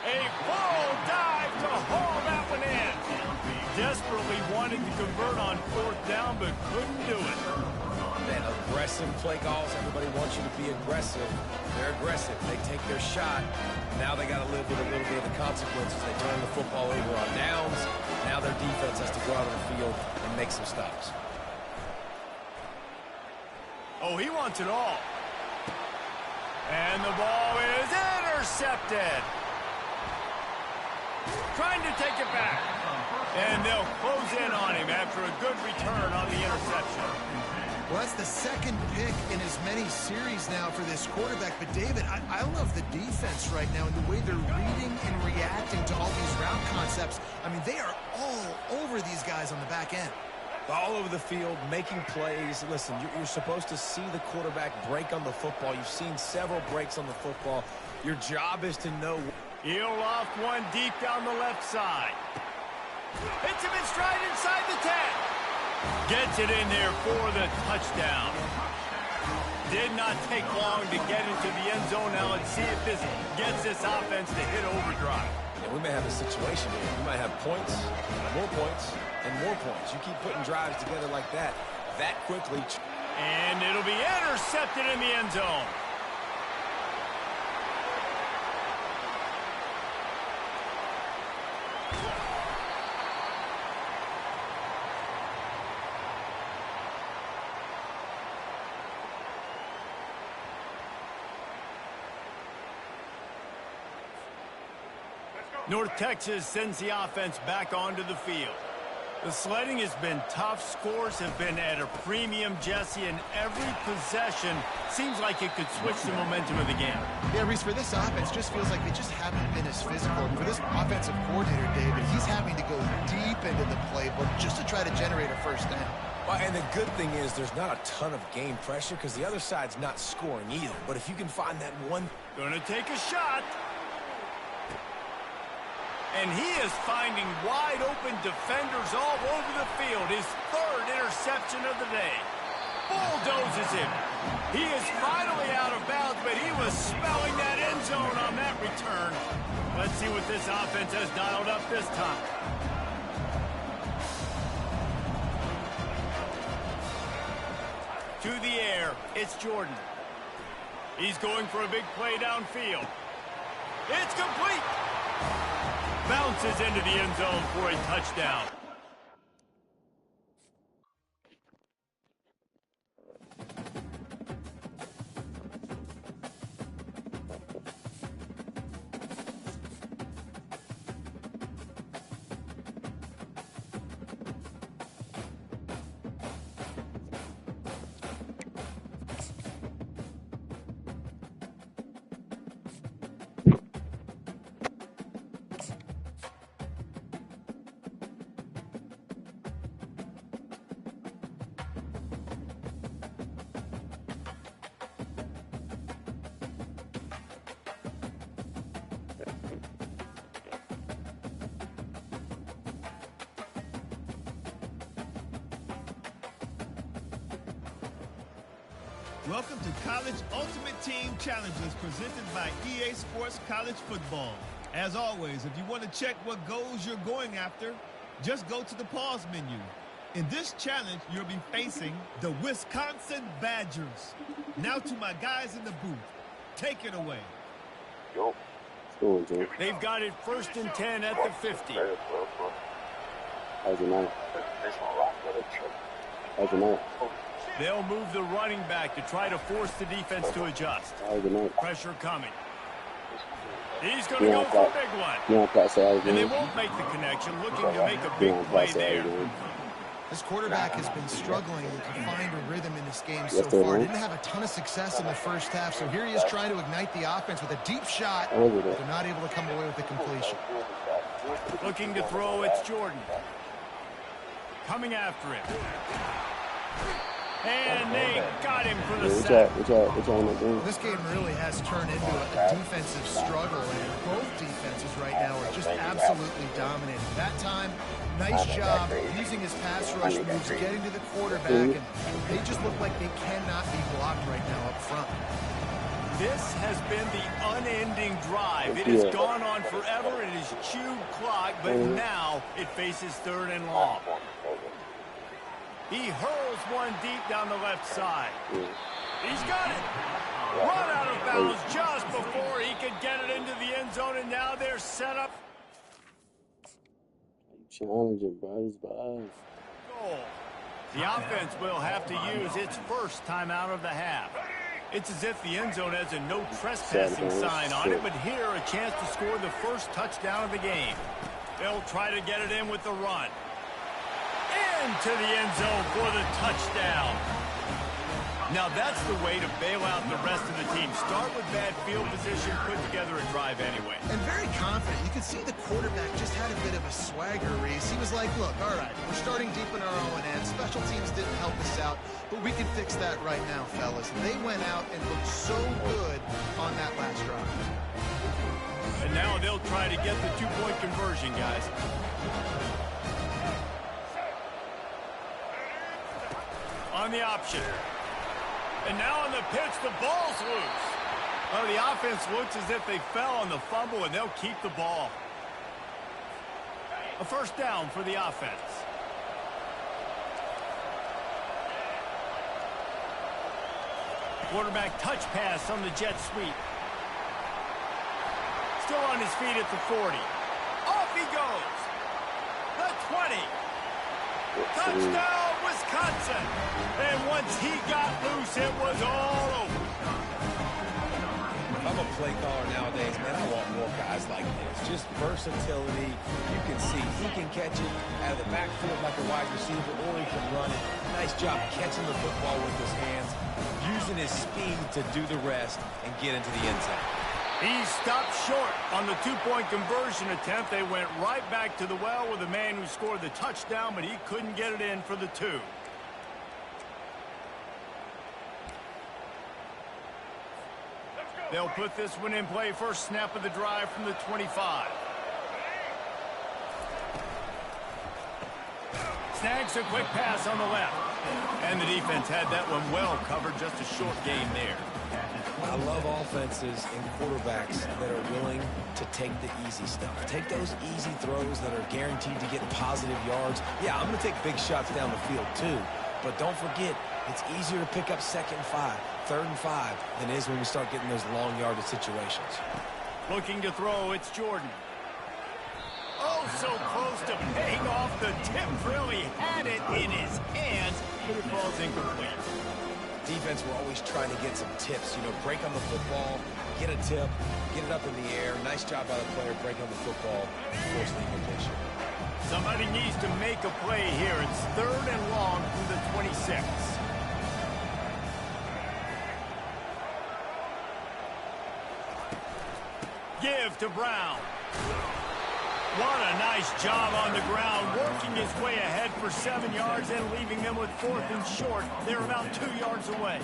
A full dive to haul that one in. Desperately wanted to convert on 4th down, but couldn't do it. Man, Aggressive play calls. Everybody wants you to be aggressive. They're aggressive. They take their shot. Now they got to live with a little bit of the consequences. They turn the football over on downs. Now their defense has to go out on the field and make some stops. Oh, he wants it all. And the ball is intercepted. Trying to take it back. And they'll close in on him after a good return on the interception. Well, that's the second pick in as many series now for this quarterback. But, David, I love the defense right now and the way they're reading and reacting to all these route concepts. I mean, they are all over these guys on the back end. All over the field, making plays. Listen, you're supposed to see the quarterback break on the football. You've seen several breaks on the football. Your job is to know. He'll loft one deep down the left side. Hits him in stride inside the 10. Gets it in there for the touchdown. Did not take long to get into the end zone. Now let's see if this gets this offense to hit overdrive. Yeah, we may have a situation here. We might have points, more points, and more points. You keep putting drives together like that quickly. And it'll be intercepted in the end zone. North Texas sends the offense back onto the field. The sledding has been tough. Scores have been at a premium, Jesse, and every possession seems like it could switch the momentum of the game. Yeah, Reese, for this offense, just feels like they just haven't been as physical. For this offensive coordinator, David, he's having to go deep into the playbook just to try to generate a first down. Well, and the good thing is there's not a ton of game pressure because the other side's not scoring either. But if you can find that one... Gonna take a shot. And he is finding wide-open defenders all over the field. His third interception of the day. Bulldozes him. He is finally out of bounds, but he was spelling that end zone on that return. Let's see what this offense has dialed up this time. To the air, it's Jordan. He's going for a big play downfield. It's complete. Bounces into the end zone for a touchdown. Welcome to College Ultimate Team Challenges presented by EA Sports College Football. As always, if you want to check what goals you're going after, just go to the pause menu. In this challenge, you'll be facing the Wisconsin Badgers. Now to my guys in the booth. Take it away. Yo. What's going on, They've got it 1st and 10 at the 50. How's your night? How's your night? They'll move the running back to try to force the defense to adjust. How's your night? Pressure coming. He's going to go for a big one. And they won't make the connection, looking to make a big play there. This quarterback has been struggling to find a rhythm in this game so far. Didn't have a ton of success in the first half, so here he is trying to ignite the offense with a deep shot. But they're not able to come away with the completion. Looking to throw, it's Jordan. Coming after him. And they got him for the sack. This game really has turned into a defensive struggle, and both defenses right now are just absolutely dominating. That time, nice job using his pass rush moves, getting to the quarterback, and they just look like they cannot be blocked right now up front. This has been the unending drive. It has gone on forever. It has chewed clock, but now it faces 3rd and long. He hurls one deep down the left side. He's got it. Run out of bounds just before he could get it into the end zone, and now they're set up. Challenging, bro. He's biased. Goal. The offense will have to use its first time out of the half. It's as if the end zone has a no trespassing sign on it, but here a chance to score the first touchdown of the game. They'll try to get it in with the run. Into the end zone for the touchdown. Now that's the way to bail out the rest of the team. Start with bad field position, put together a drive anyway. And very confident. You could see the quarterback just had a bit of a swagger, Reese. He was like, look, all right, we're starting deep in our own end. Special teams didn't help us out, but we can fix that right now, fellas. And they went out and looked so good on that last drive. And now they'll try to get the two-point conversion, guys. On the option. And now on the pitch, the ball's loose. Oh, the offense looks as if they fell on the fumble, and they'll keep the ball. A first down for the offense. Quarterback touch pass on the jet sweep. Still on his feet at the 40. Off he goes. The 20. Touchdown, Wisconsin. And once he got loose, it was all over. If I'm a play caller nowadays, man, I want more guys like this. Just versatility. You can see he can catch it out of the backfield like a wide receiver, or he can run it. Nice job catching the football with his hands, using his speed to do the rest and get into the end zone. He stopped short on the two-point conversion attempt. They went right back to the well with the man who scored the touchdown, but he couldn't get it in for the two. They'll put this one in play first snap of the drive from the 25. Snags a quick pass on the left. And the defense had that one well covered, just a short gain there. I love offenses and quarterbacks that are willing to take the easy stuff. Take those easy throws that are guaranteed to get positive yards. Yeah, I'm going to take big shots down the field too. But don't forget, it's easier to pick up 2nd and 5, 3rd and 5 than it is when we start getting those long yardage situations. Looking to throw, it's Jordan. Oh, so close to paying off the tip drill. He had it in his hands, but it falls incomplete. Defense, we're always trying to get some tips. You know, break on the football, get a tip, get it up in the air. Nice job by the player breaking on the football, force the incompletion. Somebody needs to make a play here. It's 3rd and long from the 26. Give to Brown. What a nice job on the ground, working his way ahead for 7 yards and leaving them with 4th and short. They're about 2 yards away.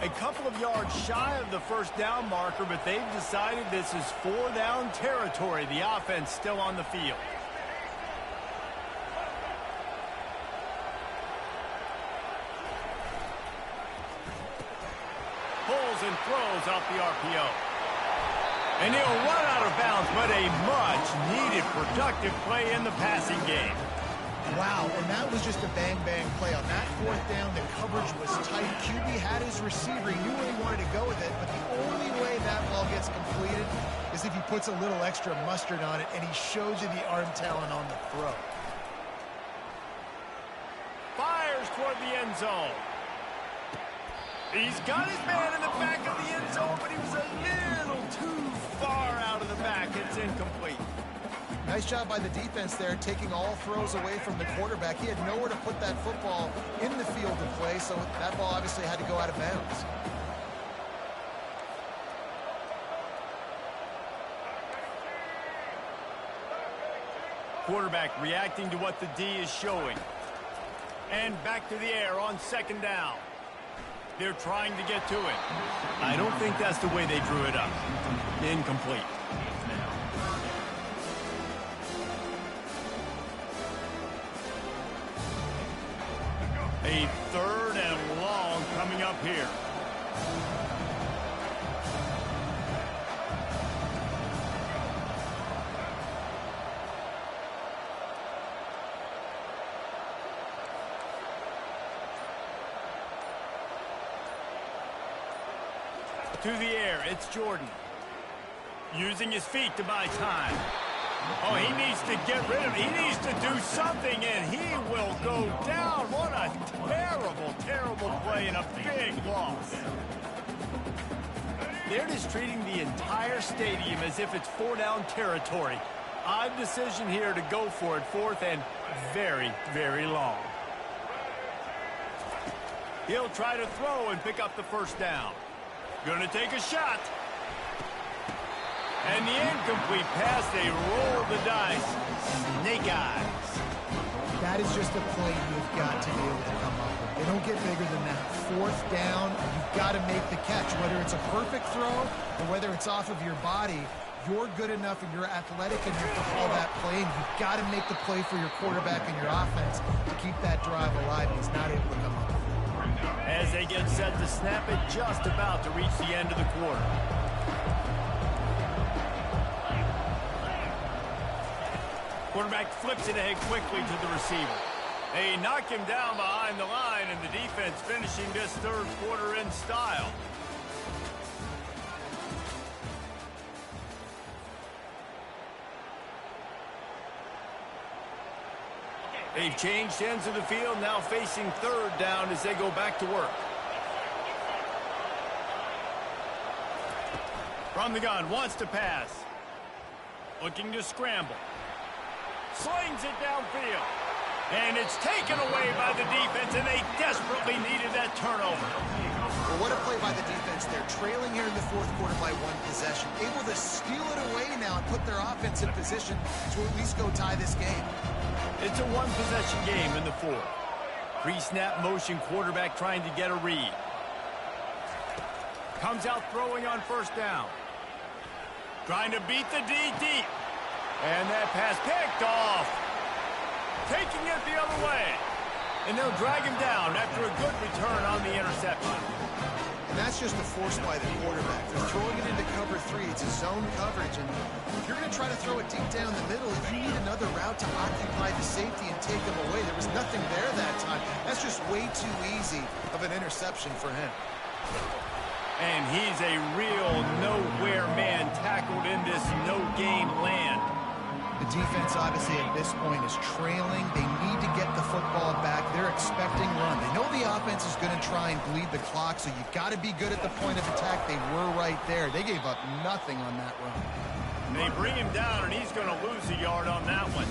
A couple of yards shy of the first down marker, but they've decided this is 4-down territory. The offense still on the field. Pulls and throws off the RPO. And he'll run out of bounds, but a much-needed productive play in the passing game. Wow, and that was just a bang-bang play. On that 4th down, the coverage was tight. QB had his receiver. He knew where he wanted to go with it, but the only way that ball gets completed is if he puts a little extra mustard on it, and he shows you the arm talent on the throw. Fires toward the end zone. He's got his man in the back of the end zone, but he was a little too far out of the back. It's incomplete. Nice job by the defense there, taking all throws away from the quarterback. He had nowhere to put that football in the field to play, so that ball obviously had to go out of bounds. Quarterback reacting to what the D is showing. And back to the air on 2nd down. They're trying to get to it. I don't think that's the way they drew it up. Incomplete. A 3rd and long coming up here. To the air, it's Jordan. Using his feet to buy time. Oh, he needs to get rid of it. He needs to do something, and he will go down. What a terrible, terrible play and a big loss. They're just treating the entire stadium as if it's four-down territory. Odd decision here to go for it, fourth and very, very long. He'll try to throw and pick up the first down. Gonna take a shot. And the incomplete pass, they roll the dice. Snake eyes. That is just a play you've got to be able to come up with. They don't get bigger than that. Fourth down, you've got to make the catch. Whether it's a perfect throw or whether it's off of your body, you're good enough and you're athletic enough to call that play, and you've got to make the play for your quarterback and your offense to keep that drive alive, and he's not able to come up with it. As they get set to snap it, just about to reach the end of the quarter. Quarterback flips it ahead quickly to the receiver. They knock him down behind the line, and the defense finishing this third quarter in style. They've changed ends of the field, now facing third down as they go back to work. From the gun, wants to pass. Looking to scramble. Slings it downfield. And it's taken away by the defense, and they desperately needed that turnover. Well, what a play by the defense. They're trailing here in the fourth quarter by one possession. Able to steal it away now and put their offense in position to at least go tie this game. It's a one-possession game in the fourth. Pre-snap motion, quarterback trying to get a read. Comes out throwing on first down. Trying to beat the D deep. And that pass picked off. Taking it the other way. And they'll drag him down after a good return on the interception. And that's just a force by the quarterback. They're throwing it into cover three. It's a zone coverage. And if you're going to try to throw it deep down the middle, you need another route to occupy the safety and take him away. There was nothing there that time. That's just way too easy of an interception for him. And he's a real nowhere man tackled in this no-game land. The defense, obviously, at this point is trailing. They need to get the football back. They're expecting run. They know the offense is going to try and bleed the clock, so you've got to be good at the point of attack. They were right there. They gave up nothing on that run. And they bring him down, and he's going to lose a yard on that one.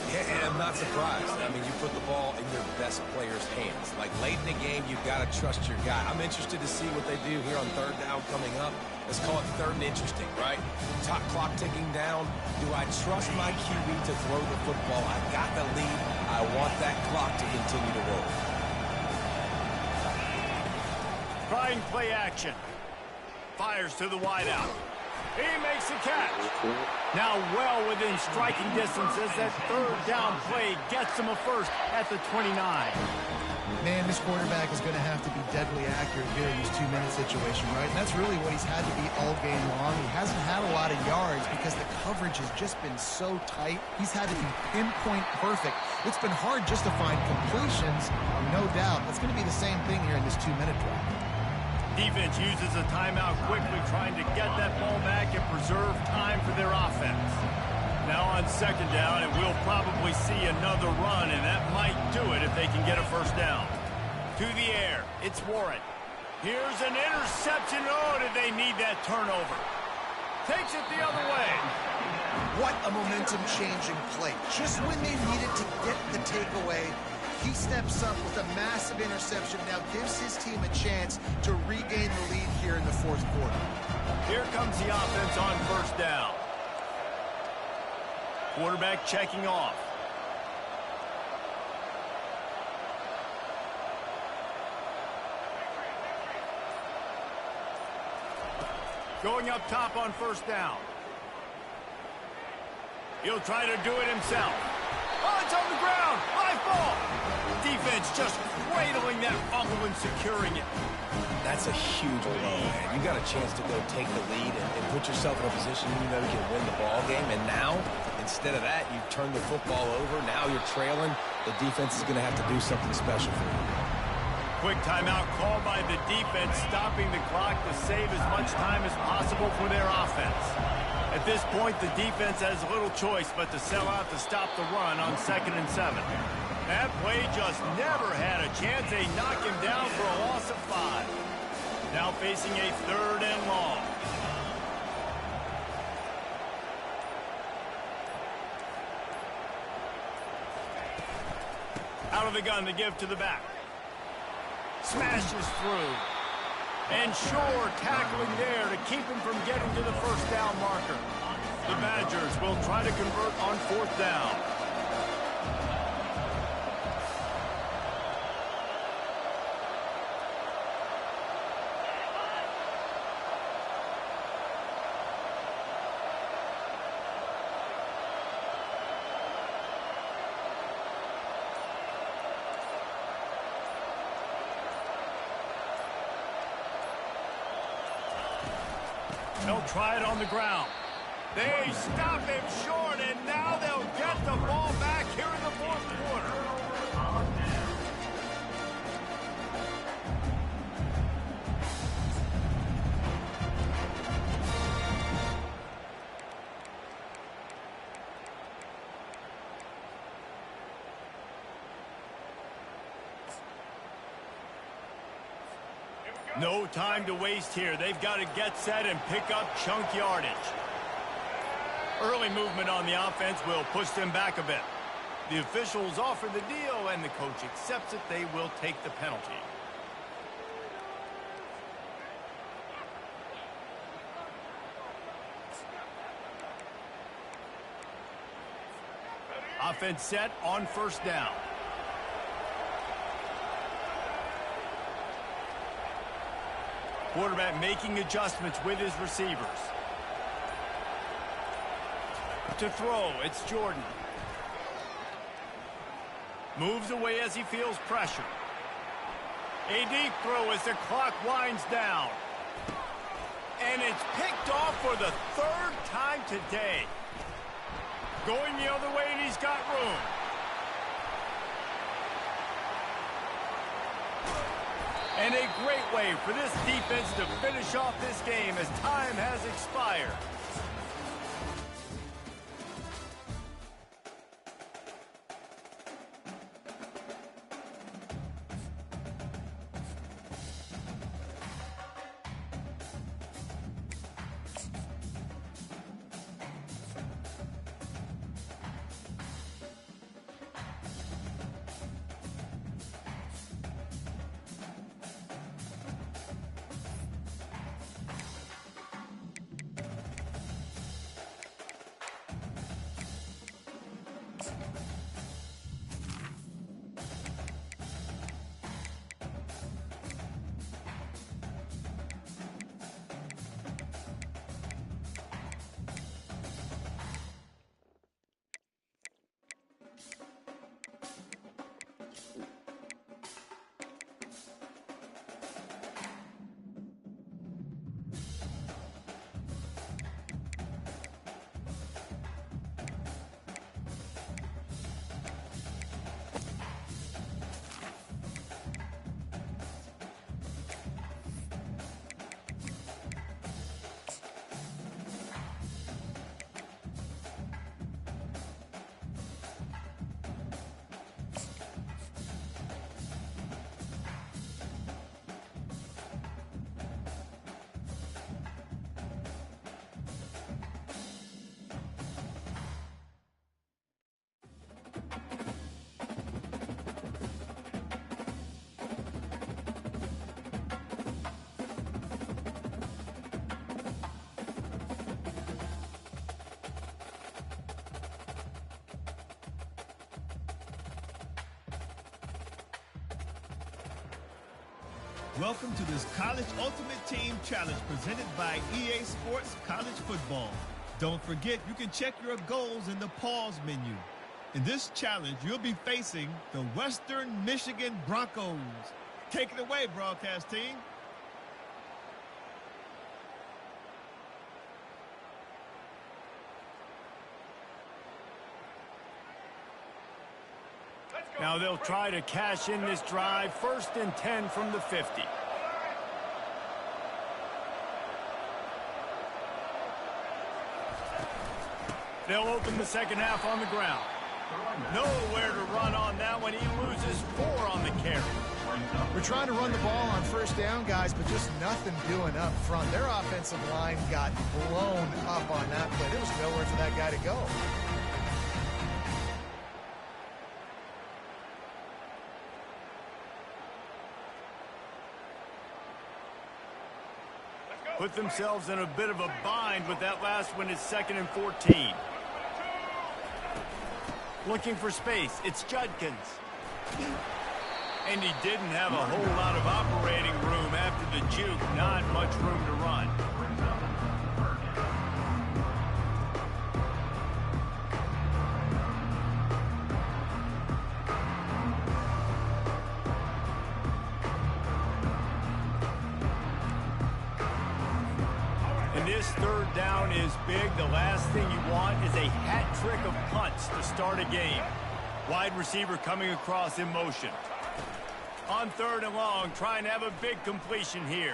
Yeah, I'm not surprised. I mean, you put the ball in your best player's hands. Like, late in the game, you've got to trust your guy. I'm interested to see what they do here on third down coming up. Let's call it third and interesting, right? Top clock ticking down. Do I trust my QB to throw the football? I've got the lead. I want that clock to continue to roll. Trying play action. Fires to the wideout. He makes the catch. Now well within striking distance as that third down play gets him a first at the 29. Man, this quarterback is going to have to be deadly accurate here in this two-minute situation, right? And that's really what he's had to be all game long. He hasn't had a lot of yards because the coverage has just been so tight. He's had to be pinpoint perfect. It's been hard just to find completions, no doubt. That's going to be the same thing here in this two-minute drive. Defense uses a timeout quickly, trying to get that ball back and preserve time for their offense. Now on second down, and we'll probably see another run, and that might do it if they can get a first down. To the air, it's Warren. Here's an interception. Oh, did they need that turnover? Takes it the other way. What a momentum-changing play. Just when they needed to get the takeaway, he steps up with a massive interception, now gives his team a chance to regain the lead here in the fourth quarter. Here comes the offense on first down. Quarterback checking off. Going up top on first down. He'll try to do it himself. Oh, it's on the ground. High ball. Defense just cradling that fumble and securing it. That's a huge blow, man. You got a chance to go take the lead and put yourself in a position you know you can win the ball game. And now, instead of that, you turn the football over. Now you're trailing. The defense is going to have to do something special for you. quick timeout called by the defense, stopping the clock to save as much time as possible for their offense. At this point, the defense has little choice but to sell out to stop the run on 2nd and 7. That play just never had a chance. They knock him down for a loss of 5. Now facing a 3rd and long. Out of the gun, the give to the back. Smashes through. And Shore tackling there to keep him from getting to the first down marker. The Badgers will try to convert on 4th down. They'll try it on the ground. They stop him short, and now they'll get the ball back here in the 4th quarter. No time to waste here. They've got to get set and pick up chunk yardage. Early movement on the offense will push them back a bit. The officials offer the deal, and the coach accepts it. They will take the penalty. Offense set on 1st down. Quarterback making adjustments with his receivers. To throw, it's Jordan. Moves away as he feels pressure. A deep throw as the clock winds down. And it's picked off for the 3rd time today. Going the other way, and he's got room. And a great way for this defense to finish off this game as time has expired. Welcome to this College Ultimate Team Challenge presented by EA Sports College Football. Don't forget, you can check your goals in the pause menu. In this challenge, you'll be facing the Western Michigan Broncos. Take it away, broadcast team. Let's Now they'll try to cash in this drive. 1st and 10 from the 50. They'll open the second half on the ground. Nowhere to run on that one. He loses 4 on the carry. We're trying to run the ball on 1st down, guys, but just nothing doing up front. Their offensive line got blown up on that play. There was nowhere for that guy to go. Put themselves in a bit of a bind with that last one. Is 2nd and 14. Looking for space. It's Judkins. And he didn't have a whole lot of operating room after the juke. Not much room to run. And this 3rd down is big. The last thing you want is a hat trick of punts to start a game. Wide receiver coming across in motion. On 3rd and long, trying to have a big completion here.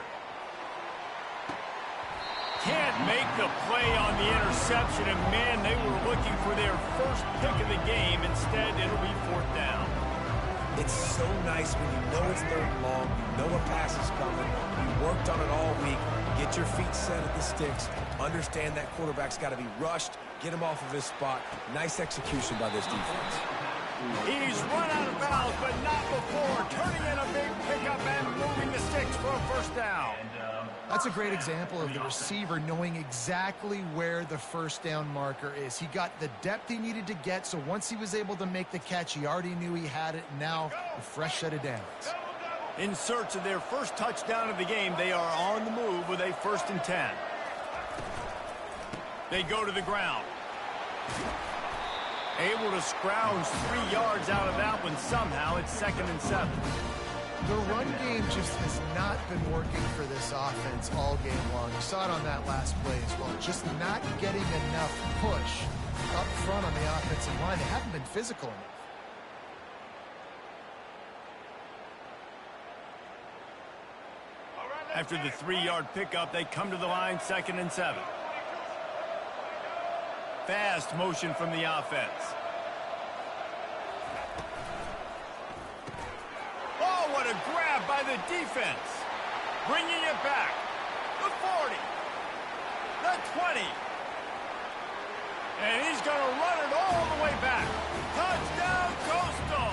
Can't make the play on the interception, and man, they were looking for their first pick of the game. Instead, it'll be 4th down. It's so nice when you know it's 3rd and long, you know a pass is coming, you worked on it all week, get your feet set at the sticks, understand that quarterback's got to be rushed, get him off of his spot. Nice execution by this defense. He's run out of bounds, but not before turning in a big pickup and moving the sticks for a 1st down. That's a great example of the receiver knowing exactly where the 1st down marker is. He got the depth he needed to get, so once he was able to make the catch, he already knew he had it. Now, a fresh set of downs. In search of their first touchdown of the game, they are on the move with a 1st and 10. They go to the ground. Able to scrounge 3 yards out of that one somehow. It's 2nd and 7. The run game just has not been working for this offense all game long. You saw it on that last play as well. Just not getting enough push up front on the offensive line. They haven't been physical enough. After the 3-yard pickup, they come to the line, 2nd and 7. Fast motion from the offense. Oh, what a grab by the defense. Bringing it back. The 40. The 20. And he's going to run it all the way back. Touchdown, Coastal.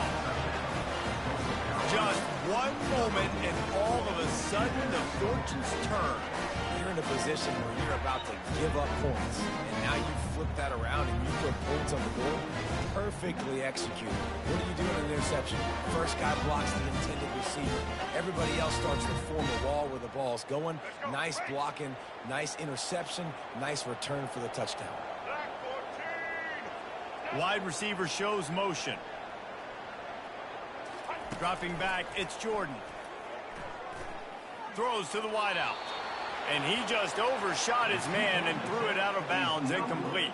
Just one moment, and all of a sudden, the fortunes turn. You're in a position where you're about to give up points, and now you flip that around and you put points on the board. Perfectly executed. What do you do in an interception? First guy blocks the intended receiver. Everybody else starts to form a wall where the ball's going. Nice blocking, nice interception, nice return for the touchdown. Wide receiver shows motion. Dropping back, it's Jordan. Throws to the wideout. And he just overshot his man and threw it out of bounds, incomplete.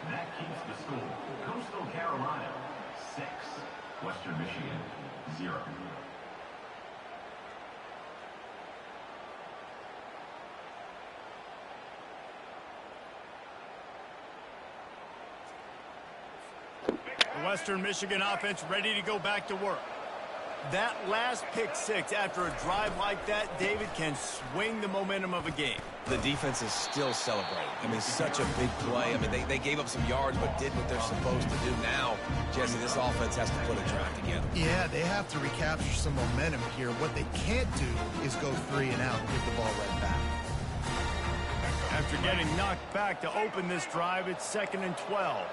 That keeps the score. Coastal Carolina, 6. Western Michigan, 0. The Western Michigan offense ready to go back to work. That last pick 6 after a drive like that, David, can swing the momentum of a game. The defense is still celebrating. I mean, such a big play. I mean, they gave up some yards but did what they're supposed to do. Now, Jesse, this offense has to put a drive together. Yeah, they have to recapture some momentum here. What they can't do is go 3 and out and give the ball right back. After getting knocked back to open this drive, it's 2nd and 12.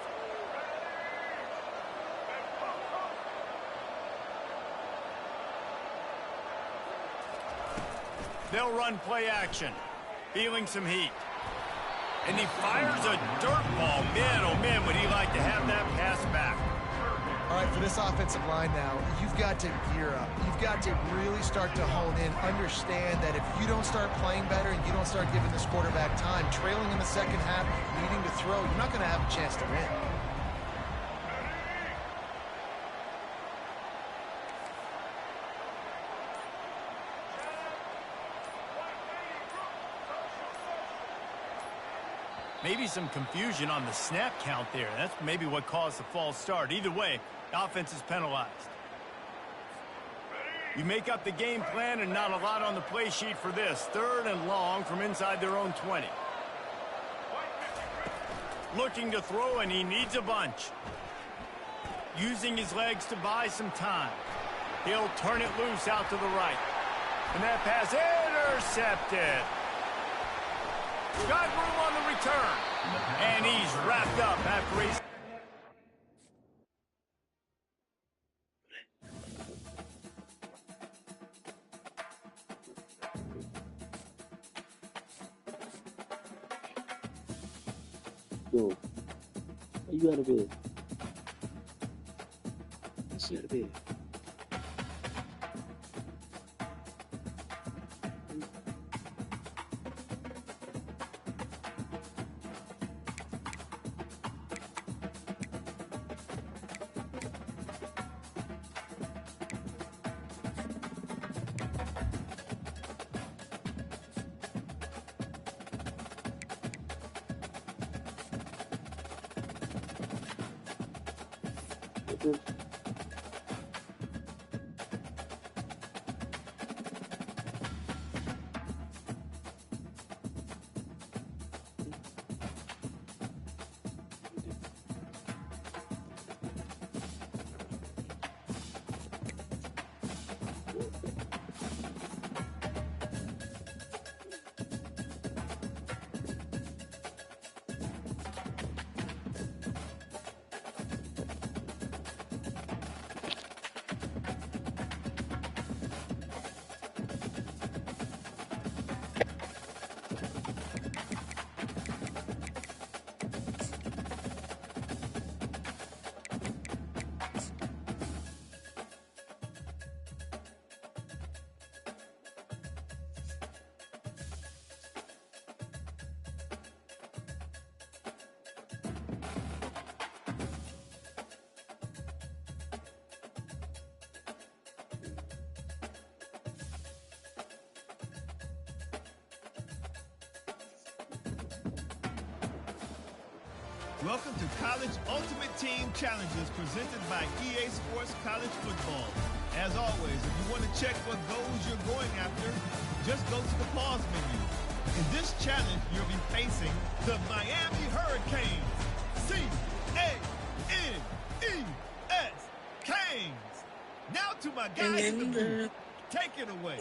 They'll run play action. Feeling some heat. And he fires a dirt ball. Man, oh man, would he like to have that pass back. All right, for this offensive line now, you've got to gear up. You've got to really start to hone in. Understand that if you don't start playing better and you don't start giving this quarterback time, trailing in the second half, needing to throw, you're not going to have a chance to win. Maybe some confusion on the snap count there. That's maybe what caused the false start. Either way, the offense is penalized. You make up the game plan and not a lot on the play sheet for this. 3rd and long from inside their own 20. Looking to throw, and he needs a bunch. Using his legs to buy some time. He'll turn it loose out to the right. And that pass intercepted. Got room on the return. And he's wrapped up after he's... Yo, you out of bed? She out of bed. Welcome to College Ultimate Team Challenges presented by EA Sports College Football. As always, if you want to check what goals you're going after, just go to the pause menu. In this challenge, you'll be facing the Miami Hurricanes. C-A-N-E-S, Canes. Now to my guys in the booth. Take it away.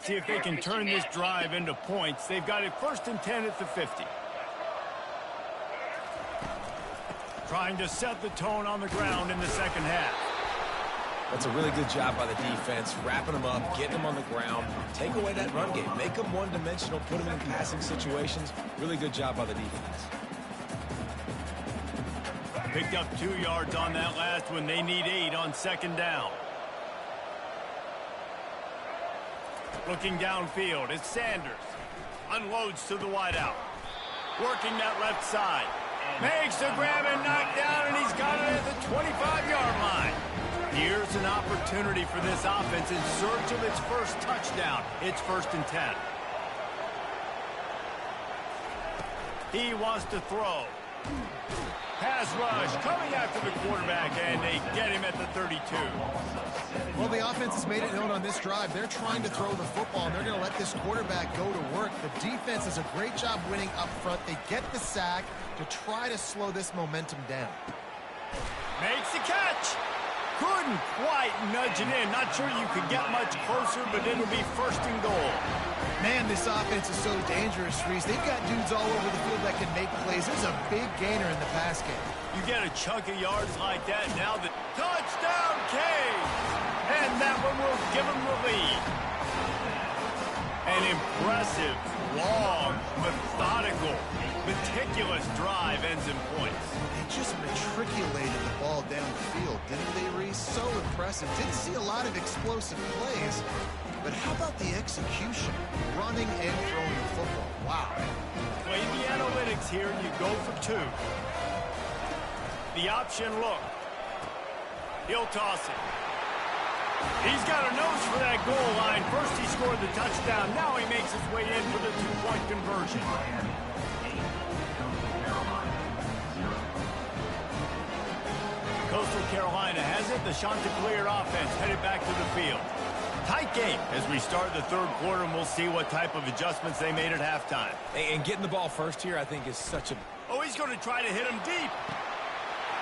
See if they can turn this drive into points. They've got it 1st and 10 at the 50. Trying to set the tone on the ground in the second half. That's a really good job by the defense, wrapping them up, getting them on the ground. Take away that run game. Make them one-dimensional, put them in passing situations. Really good job by the defense. Picked up 2 yards on that last one. They need 8 on 2nd down. Looking downfield, it's Sanders. Unloads to the wideout. Working that left side. Makes the grab and knock down, and he's got it at the 25-yard line. Here's an opportunity for this offense in search of its first touchdown. It's 1st and 10. He wants to throw. Pass rush coming after the quarterback, and they get him at the 32. Well, the offense has made it known on this drive. They're trying to throw the football, and they're going to let this quarterback go to work. The defense does a great job winning up front. They get the sack to try to slow this momentum down. Makes the catch. Couldn't quite nudge it in. Not sure you could get much closer, but it'll be 1st and goal. Man, this offense is so dangerous, Reese. They've got dudes all over the field that can make plays. There's a big gainer in the pass game. You get a chunk of yards like that, now the touchdown Canes! And that one will give them the lead. An impressive, long, methodical, meticulous drive ends in points. They just matriculated the ball downfield, didn't they, Reese? So impressive. Didn't see a lot of explosive plays, But how about the execution? Running and throwing the football. Wow. Play the analytics here, and you go for 2. The option look. He'll toss it. He's got a nose for that goal line. First he scored the touchdown. Now he makes his way in for the 2-point conversion. Coastal Carolina has it. The Chanticleer offense headed back to the field. Tight game as we start the third quarter, and we'll see what type of adjustments they made at halftime. And getting the ball first here, I think, is such a... Oh, he's going to try to hit him deep.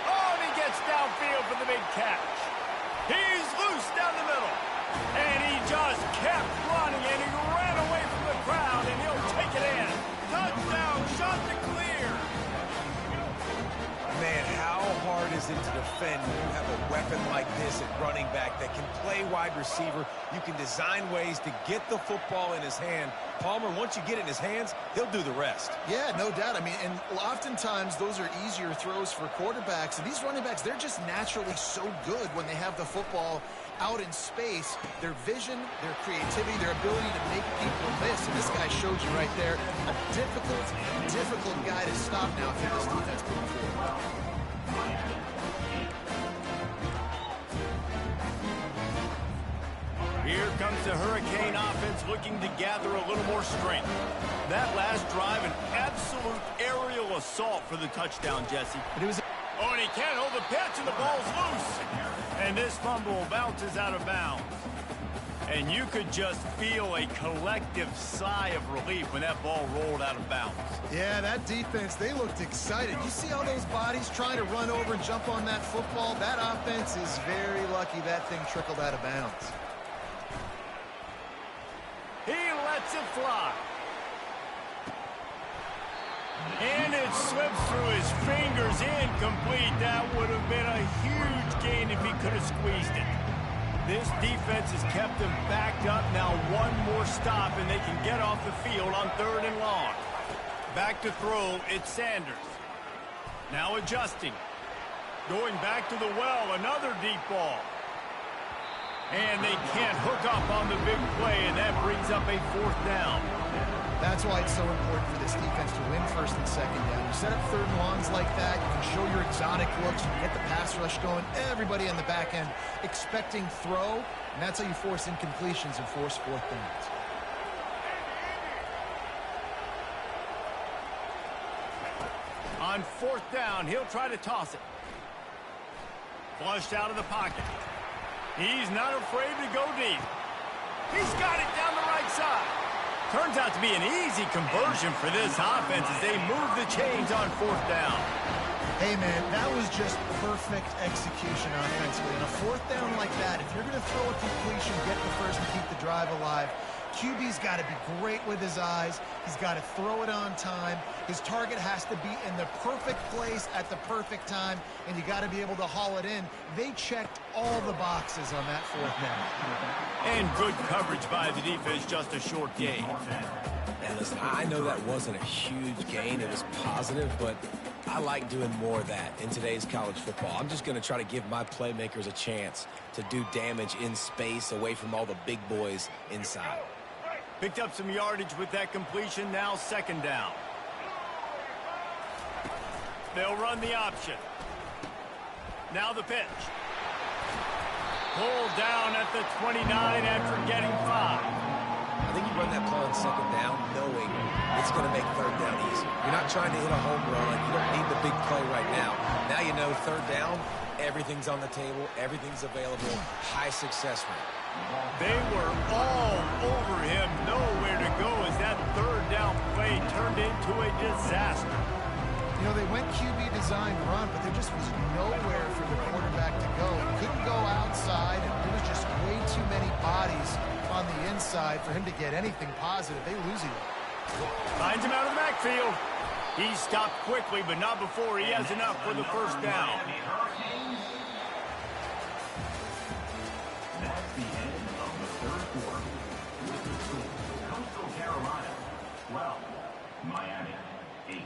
Oh, and he gets downfield for the big catch. He's loose down the middle. And he just kept running, and he ran away from the crowd, and he'll take it in. Touchdown, Chanticleer. Man, how hard is it to defend when you have a weapon like this at running back that can play wide receiver? You can design ways to get the football in his hand. Palmer, once you get it in his hands, he'll do the rest. Yeah, no doubt. I mean, and oftentimes those are easier throws for quarterbacks. And these running backs, they're just naturally so good when they have the football out in space. Their vision, their creativity, their ability to make people miss. And this guy shows you right there a difficult guy to stop now for this defense moving forward. Here comes the Hurricane offense looking to gather a little more strength. That last drive, an absolute aerial assault for the touchdown, Jesse. Oh, and he can't hold the pitch, and the ball's loose. And this fumble bounces out of bounds. And you could just feel a collective sigh of relief when that ball rolled out of bounds. Yeah, that defense, they looked excited. You see all those bodies trying to run over and jump on that football? That offense is very lucky that thing trickled out of bounds. He lets it fly. And it slips through his fingers, incomplete. That would have been a huge gain if he could have squeezed it. This defense has kept them backed up. Now one more stop, and they can get off the field on 3rd and long. Back to throw, it's Sanders. Now adjusting. Going back to the well, another deep ball. And they can't hook up on the big play, and that brings up a 4th down. That's why it's so important for this defense to win 1st and 2nd down. You set up 3rd and longs like that, you can show your exotic looks, you can get the pass rush going, everybody on the back end expecting throw, and that's how you force incompletions and force 4th downs. On 4th down, he'll try to toss it. Flushed out of the pocket. He's not afraid to go deep. He's got it down the right side. Turns out to be an easy conversion for this offense as they move the chains on 4th down. Hey, man, that was just perfect execution offensively. On a 4th down like that, if you're going to throw a completion, get the first and keep the drive alive, QB's got to be great with his eyes. He's got to throw it on time. His target has to be in the perfect place at the perfect time, and you got to be able to haul it in. They checked all the boxes on that 4th down. And good coverage by the defense, just a short gain. And listen, I know that wasn't a huge gain. It was positive, but I like doing more of that in today's college football. I'm just going to try to give my playmakers a chance to do damage in space away from all the big boys inside. Picked up some yardage with that completion, now 2nd down. They'll run the option. Now the pitch. Pulled down at the 29 after getting 5. I think you run that play on 2nd down knowing it's going to make 3rd down easy. You're not trying to hit a home run. You don't need the big play right now. Now you know 3rd down, everything's on the table, everything's available, high success rate. They were all over him, nowhere to go as that 3rd down play turned into a disaster. You know, they went QB design run, but there just was nowhere for the quarterback to go. He couldn't go outside, and there was just way too many bodies on the inside for him to get anything positive. They lose him. Finds him out of the backfield. He stopped quickly, but not before he has enough for the 1st down. That's the end of the 3rd quarter. With the score, Coastal Carolina 12, Miami 8.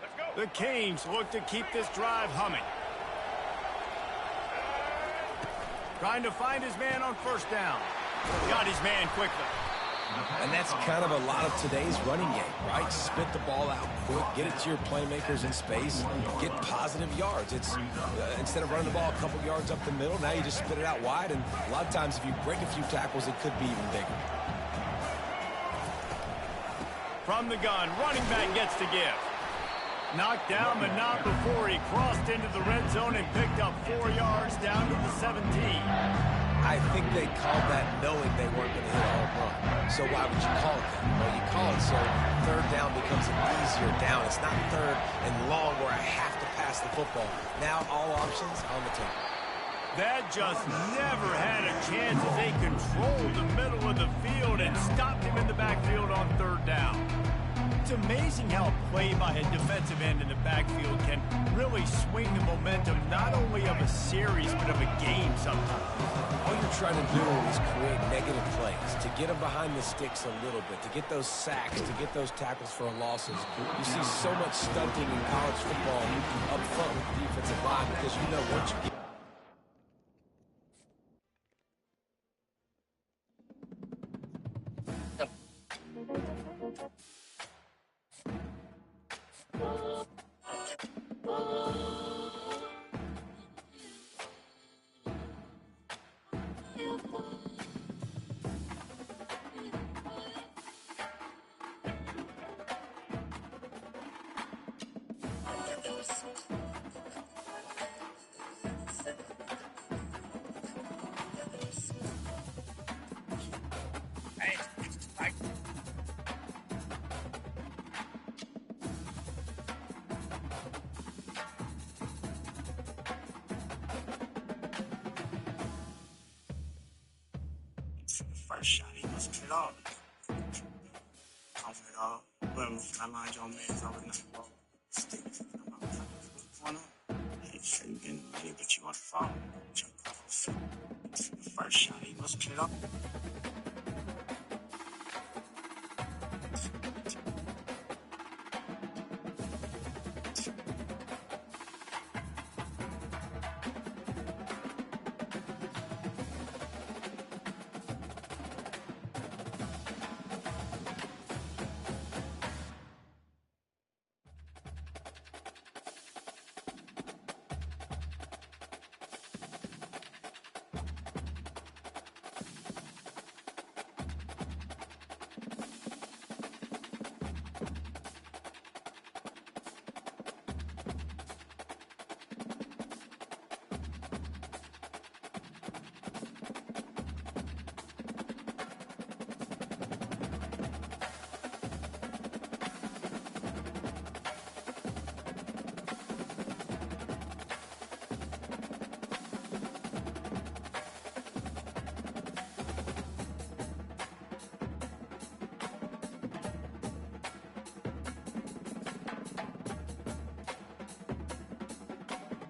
Let's go. The Canes look to keep this drive humming. Trying to find his man on first down. Got his man quickly. And that's kind of a lot of today's running game, right? Spit the ball out quick, get it to your playmakers in space, get positive yards. It's instead of running the ball a couple yards up the middle, now you just spit it out wide, and a lot of times if you break a few tackles, it could be even bigger. From the gun, running back gets to give. Knocked down, but not before he crossed into the red zone and picked up 4 yards down to the 17. I think they called that knowing they weren't going to hit a home run. So why would you call it that? Well, you call it so third down becomes an easier down. It's not third and long where I have to pass the football. Now all options on the table. That just never had a chance as they controlled the middle of the field and stopped him in the backfield on third down. It's amazing how a play by a defensive end in the backfield can really swing the momentum not only of a series but of a game sometimes. All you're trying to do is create negative plays, to get them behind the sticks a little bit, to get those sacks, to get those tackles for losses. You see so much stunting in college football up front with the defensive line because you know once you get first shot, he must get it off. Off it all. Whoever flatlined your man's over night. Stick to them. What's going on? Hey, sure you getting ready, but you want to fall. Jump off. The first shot, he must get it off.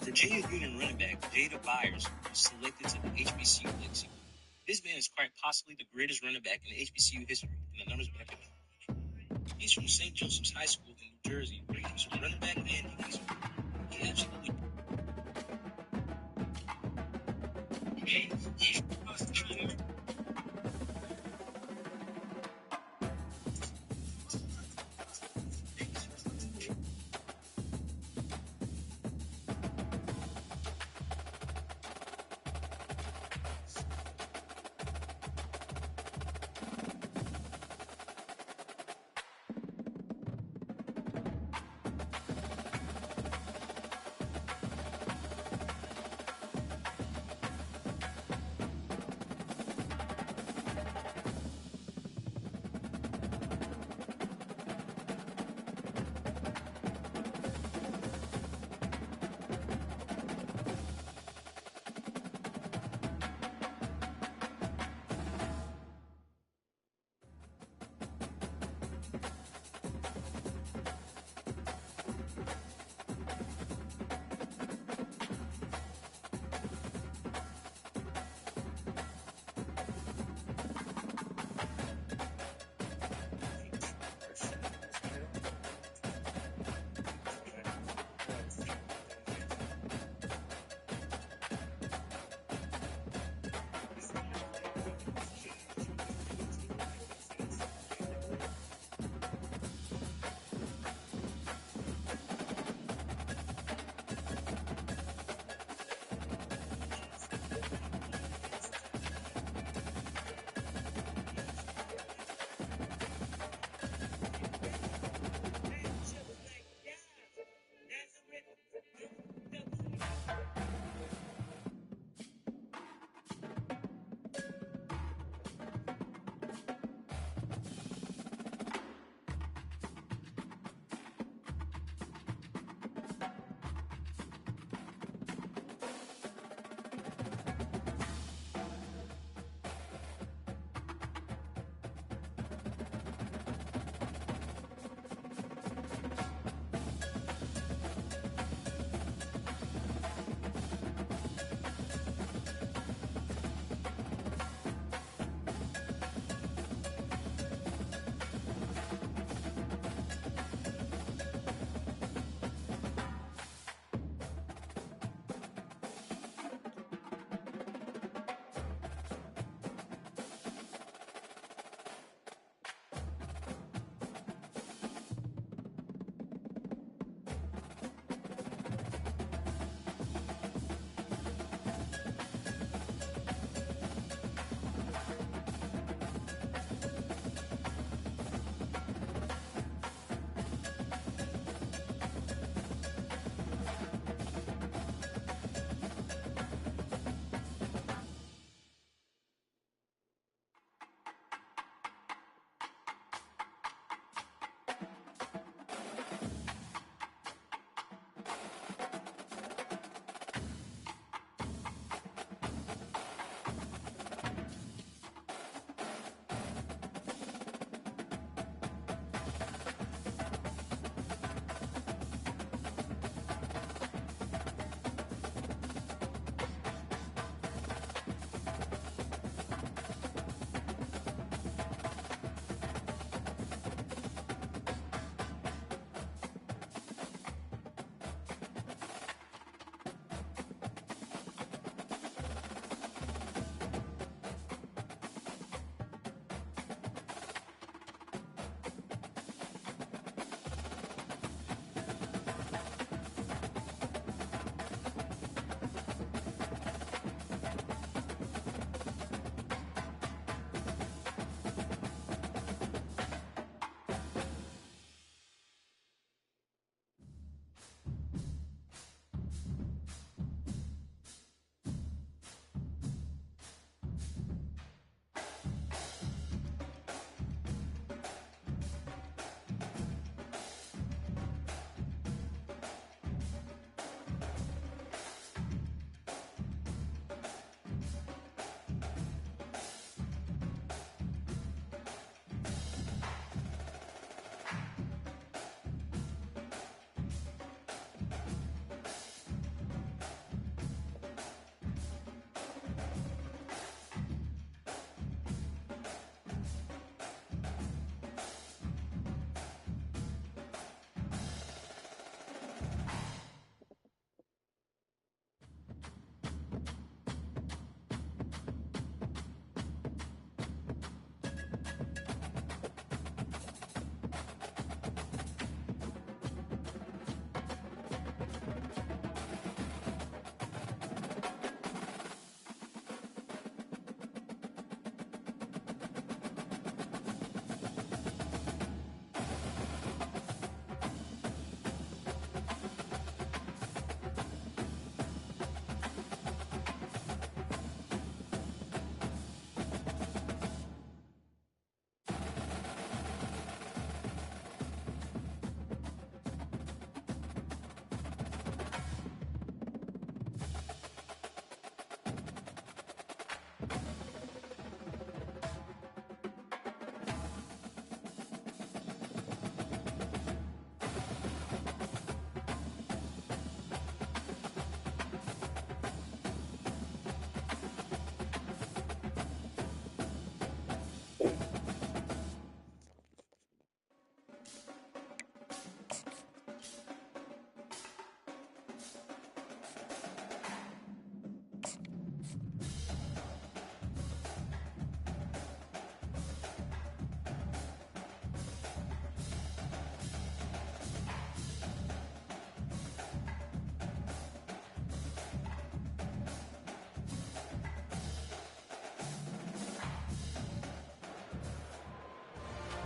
The JU Union running back, Jada Byers, was selected to the HBCU Legacy. This man is quite possibly the greatest running back in HBCU history, and the numbers back it up. He's from St. Joseph's High School in New Jersey, where he was a running back and defensive. He absolutely...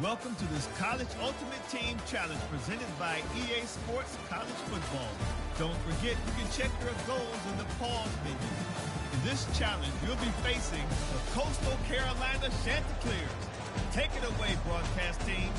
Welcome to this College Ultimate Team Challenge presented by EA Sports College Football. Don't forget, you can check your goals in the pause menu. In this challenge, you'll be facing the Coastal Carolina Chanticleers. Take it away, broadcast team.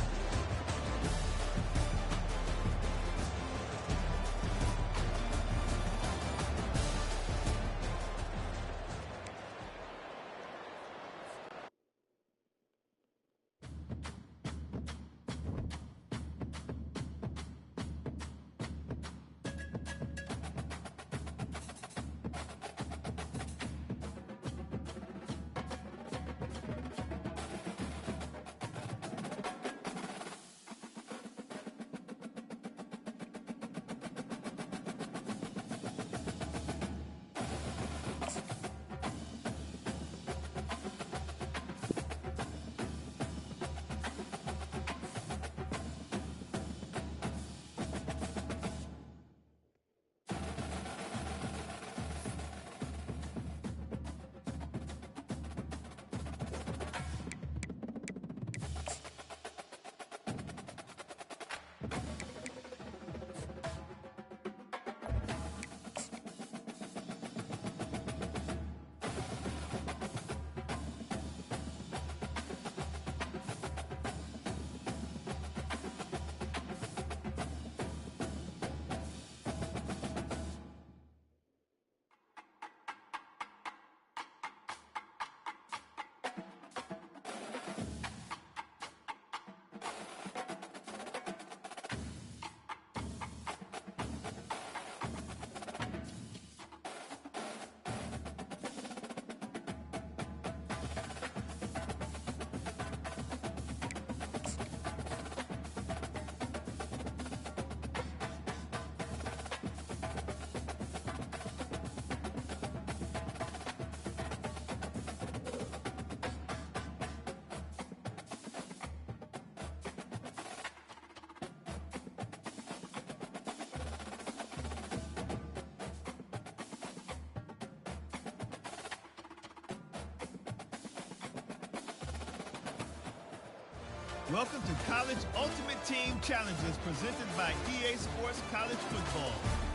Welcome to College Ultimate Team Challenges presented by EA Sports College Football.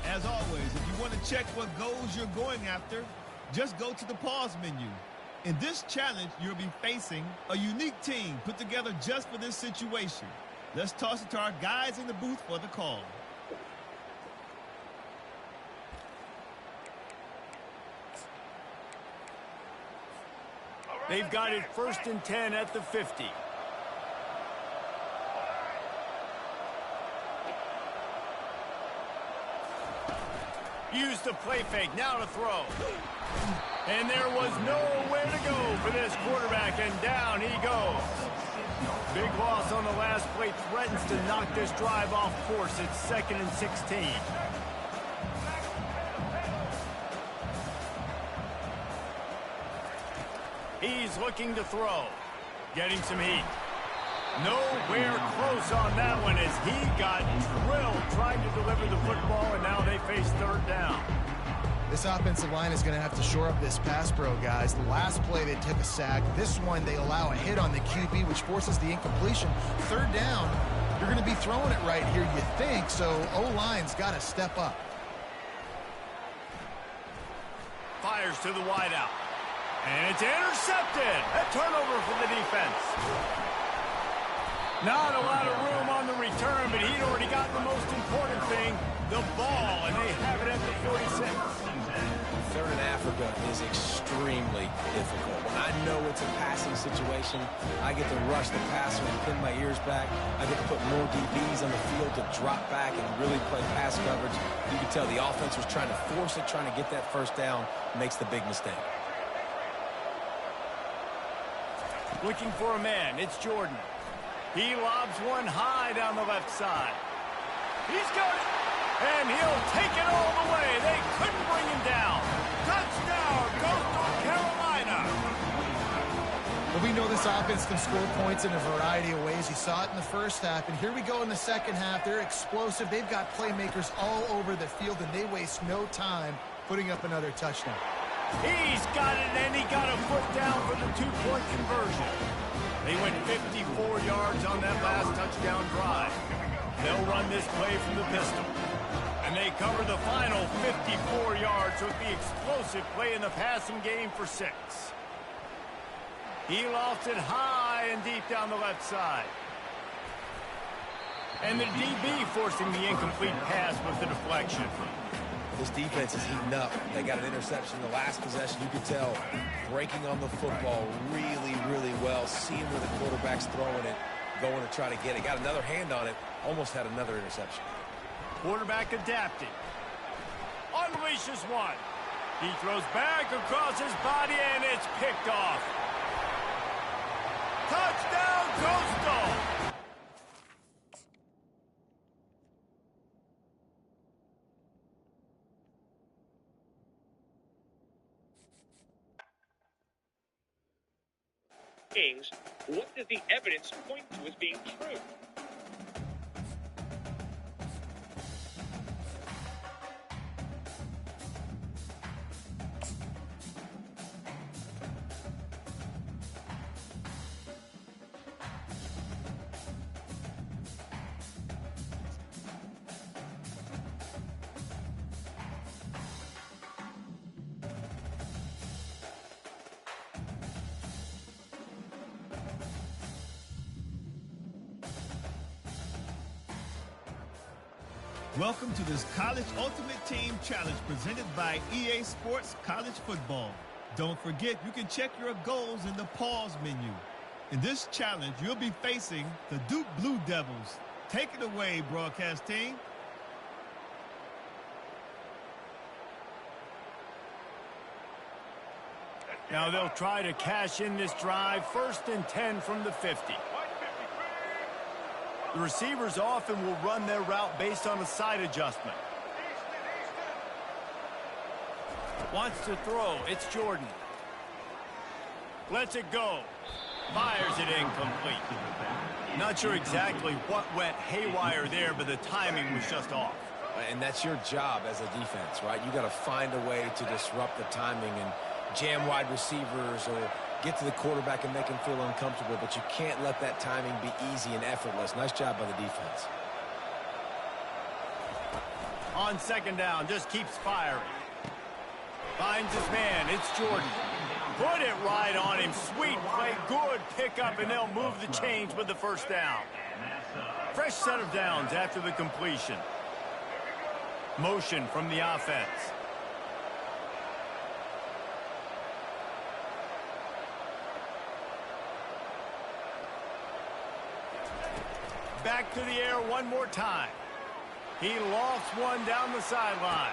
As always, if you want to check what goals you're going after, just go to the pause menu. In this challenge, you'll be facing a unique team put together just for this situation. Let's toss it to our guys in the booth for the call. They've got it 1st and 10 at the 50. Use the play fake, now to throw. And there was nowhere to go for this quarterback, and down he goes. Big loss on the last play, threatens to knock this drive off course. It's 2nd and 16. He's looking to throw. Getting some heat. Nowhere close on that one as he got drilled trying to deliver the football, and now they face 3rd down. This offensive line is going to have to shore up this pass pro, guys. The last play they took a sack. This one they allow a hit on the QB, which forces the incompletion. 3rd down, you're going to be throwing it right here, you think, so O-line's got to step up. Fires to the wideout. And it's intercepted. A turnover for the defense. Not a lot of room on the return, but he'd already got the most important thing, the ball, and they have it at the 46. 3rd and Africa is extremely difficult. When I know it's a passing situation, I get to rush the passer and pin my ears back. I get to put more DBs on the field to drop back and really play pass coverage. You can tell the offense was trying to force it, trying to get that 1st down, makes the big mistake. Looking for a man, it's Jordan. He lobs one high down the left side. He's got it, and he'll take it all the way. They couldn't bring him down. Touchdown, Coastal Carolina. Well, we know this offense can score points in a variety of ways. You saw it in the 1st half, and here we go in the 2nd half. They're explosive. They've got playmakers all over the field, and they waste no time putting up another touchdown. He's got it, and he got a foot down for the 2-point conversion. They went 54 yards on that last touchdown drive. They'll run this play from the pistol. And they cover the final 54 yards with the explosive play in the passing game for 6. He lofts it high and deep down the left side. And the DB forcing the incomplete pass with the deflection. This defense is heating up. They got an interception in the last possession. You could tell breaking on the football really, really well. Seeing where the quarterback's throwing it, going to try to get it. Got another hand on it. Almost had another interception. Quarterback adapting. Unleashes one. He throws back across his body, and it's picked off. Touchdown, Coastal! What does the evidence point to as being true? Welcome to this College Ultimate Team Challenge presented by EA Sports College Football. Don't forget, you can check your goals in the pause menu. In this challenge, you'll be facing the Duke Blue Devils. Take it away, broadcast team. Now they'll try to cash in this drive. 1st and 10 from the 50. The receivers often will run their route based on a side adjustment. Wants to throw. It's Jordan. Lets it go. Fires it incomplete. Not sure exactly what went haywire there, but the timing was just off. And that's your job as a defense, right? You got to find a way to disrupt the timing and jam wide receivers or get to the quarterback and make him feel uncomfortable, but you can't let that timing be easy and effortless. Nice job by the defense. On 2nd down, just keeps firing. Finds his man. It's Jordan. Put it right on him. Sweet play. Good pickup, and they'll move the chains with the 1st down. Fresh set of downs after the completion. Motion from the offense. Back to the air one more time. He lofts one down the sideline.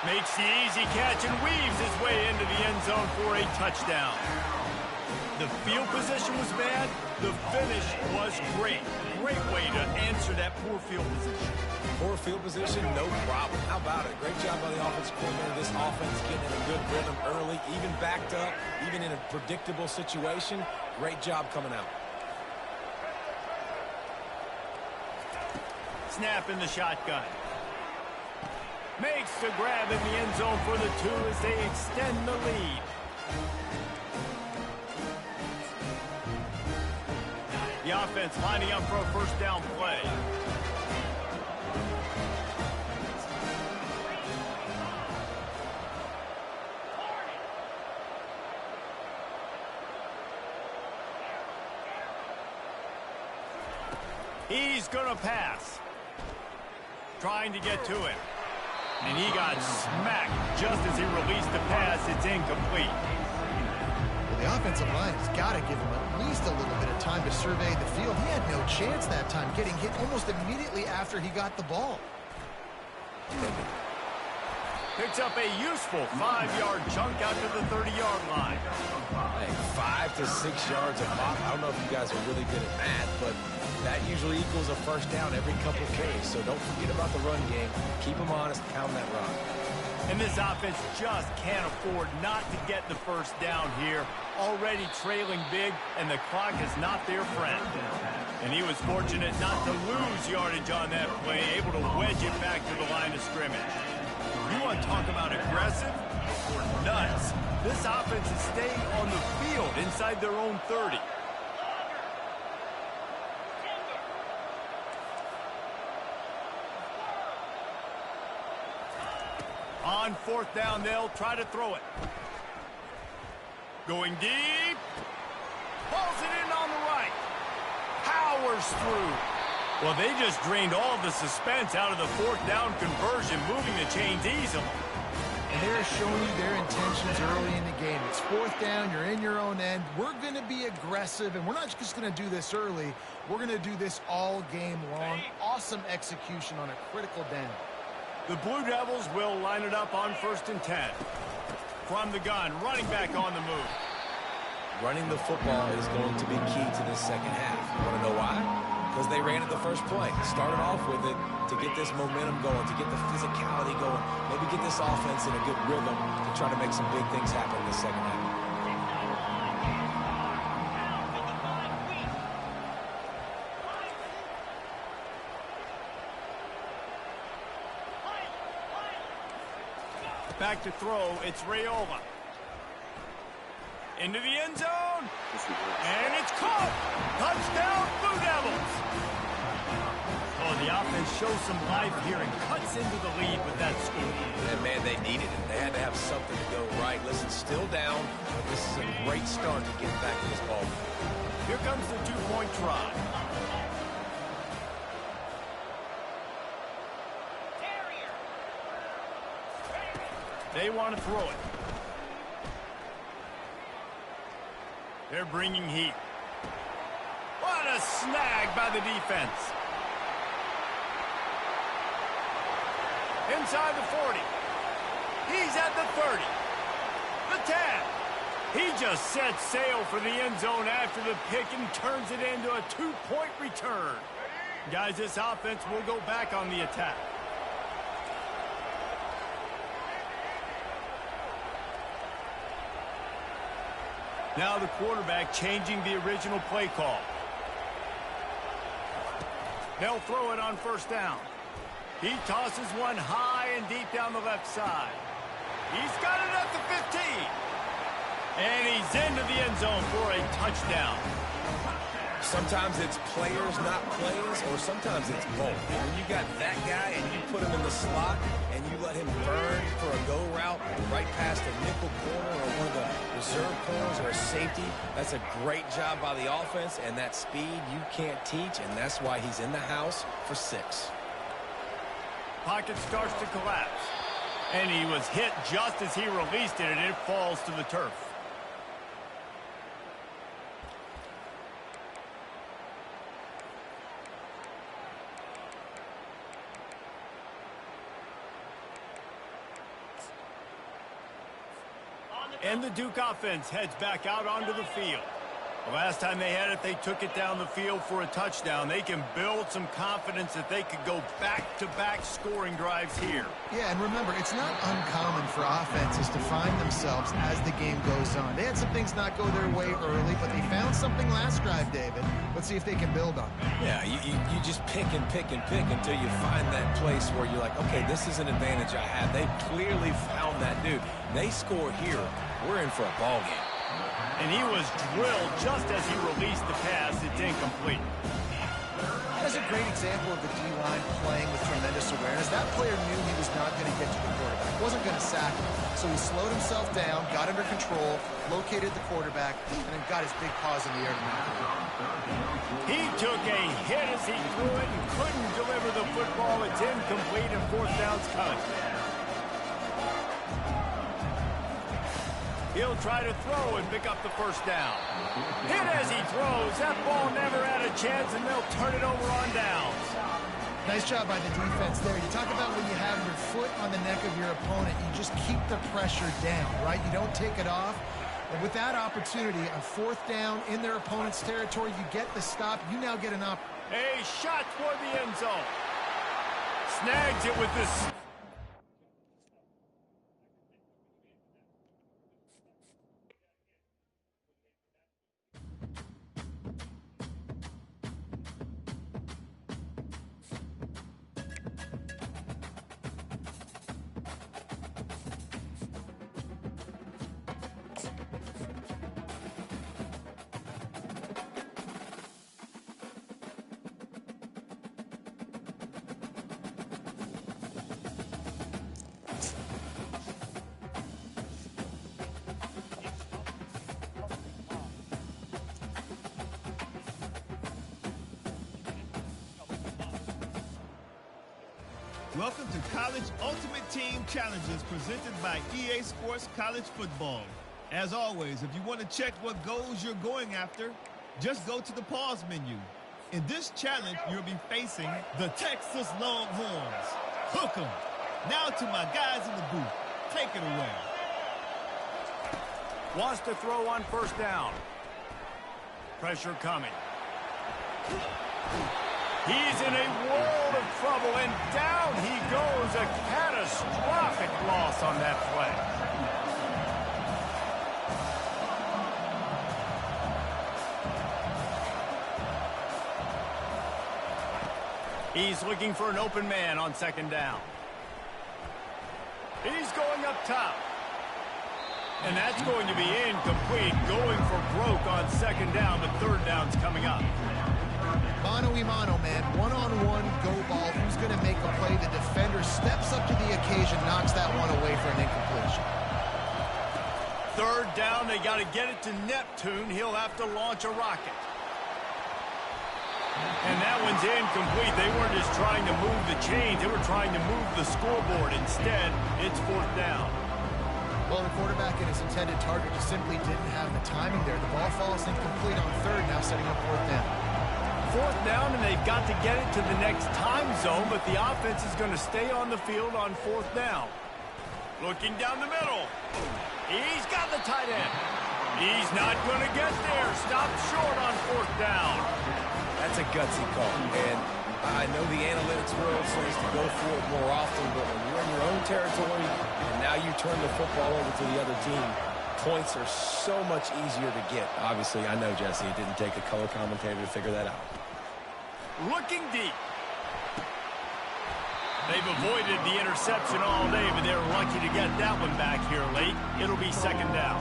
Makes the easy catch and weaves his way into the end zone for a touchdown. The field position was bad. The finish was great. Great way to answer that poor field position. Poor field position, no problem. How about it? Great job by the offensive coordinator. This offense getting in a good rhythm early, even backed up, even in a predictable situation. Great job coming out. Snap in the shotgun. Makes the grab in the end zone for the 2 as they extend the lead. The offense lining up for a 1st down play. He's going to pass. Trying to get to it. And he got smacked just as he released the pass. It's incomplete. Well, the offensive line has got to give him at least a little bit of time to survey the field. He had no chance that time, getting hit almost immediately after he got the ball. Picks up a useful 5-yard chunk out to the 30-yard line. Hey, 5 to 6 yards a pop. I don't know if you guys are really good at math, but that usually equals a 1st down every couple carries. So don't forget about the run game. Keep them honest, pound that rock. And this offense just can't afford not to get the 1st down here. Already trailing big, and the clock is not their friend. And he was fortunate not to lose yardage on that play, able to wedge it back to the line of scrimmage. You want to talk about aggressive or nuts? This offense is staying on the field inside their own 30. On fourth down, they'll try to throw it. Going deep. Pulls it in on the right. Powers through. Well, they just drained all the suspense out of the fourth down conversion, moving the chains easily. And they're showing you their intentions early in the game. It's fourth down. You're in your own end. We're going to be aggressive, and we're not just going to do this early. We're going to do this all game long. Awesome execution on a critical down. The Blue Devils will line it up on 1st and 10. From the gun, running back on the move. Running the football is going to be key to this second half. You want to know why? Because they ran it the first play. Started off with it to get this momentum going, to get the physicality going, maybe get this offense in a good rhythm to try to make some big things happen in the second half. Back to throw, it's Raiola. Into the end zone, and it's caught. Touchdown, Blue Devils. Oh, the offense shows some life here and cuts into the lead with that score. And, man, they needed it. They had to have something to go right. Listen, still down, but this is a great start to get back to this ball. Here comes the two-point try. They want to throw it. They're bringing heat. What a snag by the defense. Inside the 40. He's at the 30. The 10. He just sets sail for the end zone after the pick and turns it into a two-point return. Guys, this offense will go back on the attack. Now the quarterback changing the original play call. They'll throw it on 1st down. He tosses one high and deep down the left side. He's got it at the 15. And he's into the end zone for a touchdown. Sometimes it's players, not plays, or sometimes it's both. And when you got that guy and you put him in the slot and you let him burn for a go route right past a nickel corner or one of the reserve corners or a safety, that's a great job by the offense, and that speed you can't teach, and that's why he's in the house for 6. Pocket starts to collapse. And he was hit just as he released it, and it falls to the turf. And the Duke offense heads back out onto the field. The last time they had it, they took it down the field for a touchdown. They can build some confidence that they could go back-to-back scoring drives here. Yeah, and remember, it's not uncommon for offenses to find themselves as the game goes on. They had some things not go their way early, but they found something last drive, David. Let's see if they can build on it. Yeah, you just pick and pick and pick until you find that place where you're like, okay, this is an advantage I have. They clearly found that dude. They score here, we're in for a ball game. And he was drilled just as he released the pass. It's incomplete. That's a great example of the D-line playing with tremendous awareness. That player knew he was not going to get to the quarterback. Wasn't going to sack him. So he slowed himself down, got under control, located the quarterback, and then got his big paws in the air to knock it down. He took a hit as he threw it and couldn't deliver the football. It's incomplete and 4th down's coming. He'll try to throw and pick up the 1st down. Hit as he throws. That ball never had a chance, and they'll turn it over on downs. Nice job by the defense there. You talk about when you have your foot on the neck of your opponent, you just keep the pressure down, right? You don't take it off. And with that opportunity on 4th down in their opponent's territory, you get the stop. You now get an opportunity. A shot toward the end zone. Snags it with this. Welcome to College Ultimate Team Challenges presented by EA Sports College Football. As always, if you want to check what goals you're going after, just go to the pause menu. In this challenge, you'll be facing the Texas Longhorns. Hook 'em. Now to my guys in the booth. Take it away. Wants to throw on first down. Pressure coming. He's in a world of trouble, and down he goes. A catastrophic loss on that play. He's looking for an open man on second down. He's going up top. And that's going to be incomplete, going for broke on second down, but third down's coming up. Mano-a-mano, man. One-on-one go ball. Who's going to make a play? The defender steps up to the occasion, knocks that one away for an incompletion. Third down, they got to get it to Neptune. He'll have to launch a rocket. And that one's incomplete. They weren't just trying to move the chains. They were trying to move the scoreboard. Instead, it's fourth down. Well, the quarterback and his intended target just simply didn't have the timing there. The ball falls incomplete on third, now setting up fourth down. Fourth down, and they've got to get it to the next time zone, but the offense is going to stay on the field on fourth down. Looking down the middle. He's got the tight end. He's not going to get there. Stopped short on fourth down. That's a gutsy call, and I know the analytics world says to go for it more often, but when you're in your own territory and now you turn the football over to the other team, points are so much easier to get. Obviously, I know, Jesse, it didn't take a color commentator to figure that out. Looking deep. They've avoided the interception all day, but they're lucky to get that one back here late. It'll be second down.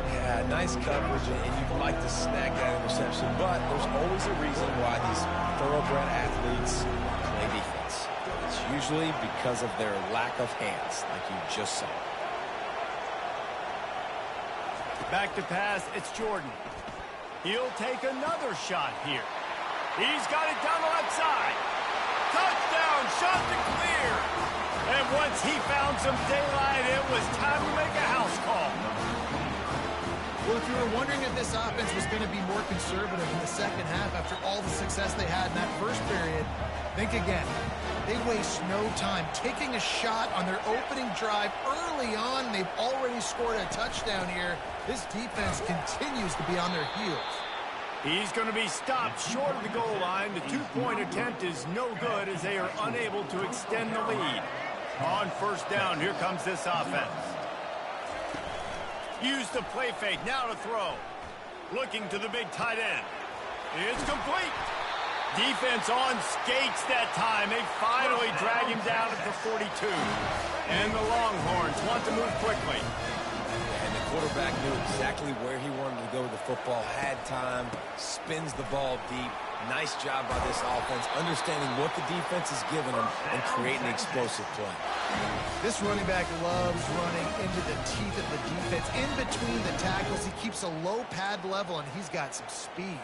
Yeah, nice coverage, and you'd like to snag that interception, but there's always a reason why these thoroughbred athletes play defense. It's usually because of their lack of hands, like you just saw. Back to pass, it's Jordan. He'll take another shot here. He's got it down the left side. Touchdown, shot to clear. And once he found some daylight, it was time to make a house call. Well, if you were wondering if this offense was going to be more conservative in the second half after all the success they had in that first period, think again. They waste no time taking a shot on their opening drive early on. They've already scored a touchdown here. This defense continues to be on their heels. He's going to be stopped short of the goal line. The two-point attempt is no good as they are unable to extend the lead. On first down, here comes this offense. Use the play fake, now to throw. Looking to the big tight end. It's complete. Defense on skates that time. They finally drag him down at the 42. And the Longhorns want to move quickly. And the quarterback knew exactly where he wanted to go with the football, had time, spins the ball deep. Nice job by this offense, understanding what the defense is giving them and creating an explosive play. This running back loves running into the teeth of the defense. In between the tackles, he keeps a low pad level, and he's got some speed.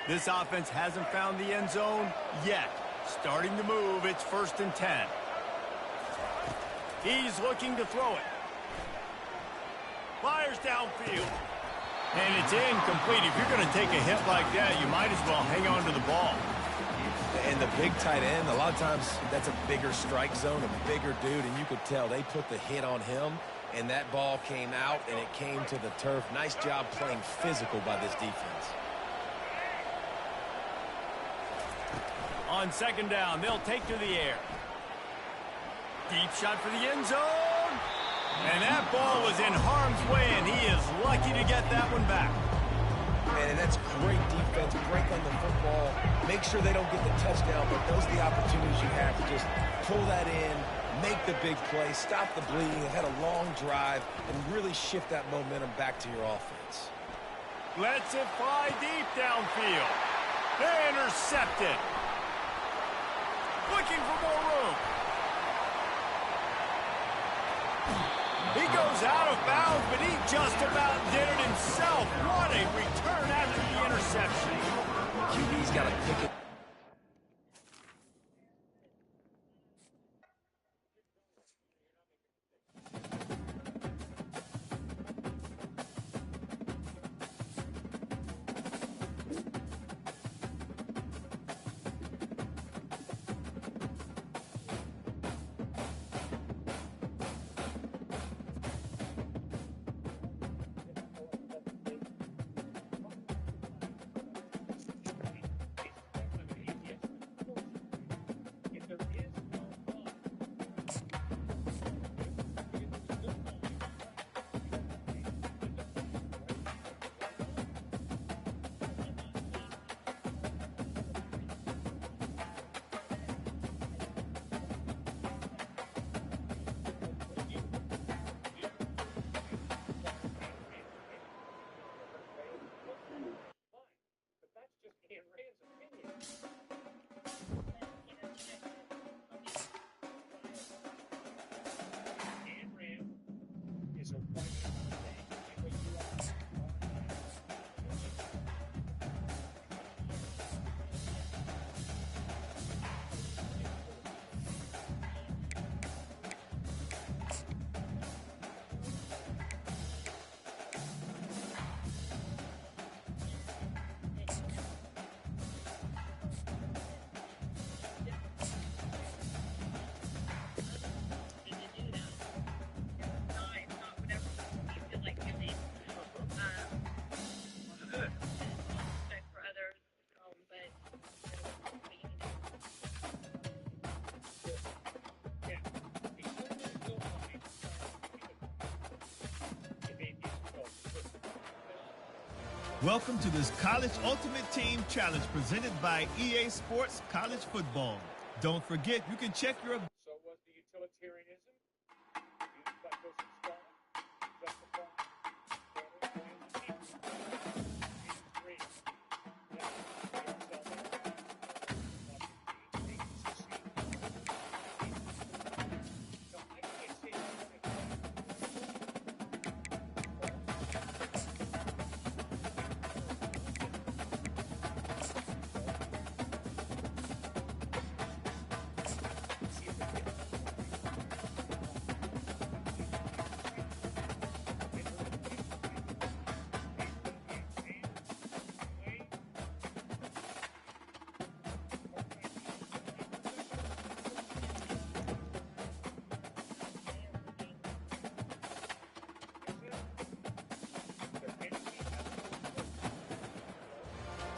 This offense hasn't found the end zone yet. Starting to move, it's 1st and 10. He's looking to throw it. Fires downfield. And it's incomplete. If you're going to take a hit like that, you might as well hang on to the ball. And the big tight end, a lot of times that's a bigger strike zone, a bigger dude, and you could tell they put the hit on him, and that ball came out, and it came to the turf. Nice job playing physical by this defense. On second down, they'll take to the air. Deep shot for the end zone. And that ball was in harm's way, and he is lucky to get that one back. Man, and that's great defense. Break on the football. Make sure they don't get the touchdown, but those are the opportunities you have to just pull that in, make the big play, stop the bleeding. They've had a long drive, and really shift that momentum back to your offense. Lets it fly deep downfield. They're intercepted. Looking for more room. He goes out of bounds, but he just about did it himself. What a return after the interception. QB's got to pick it. Welcome to this College Ultimate Team Challenge presented by EA Sports College Football. Don't forget, you can check your... So was the utilitarianism used by Joseph Stalin justify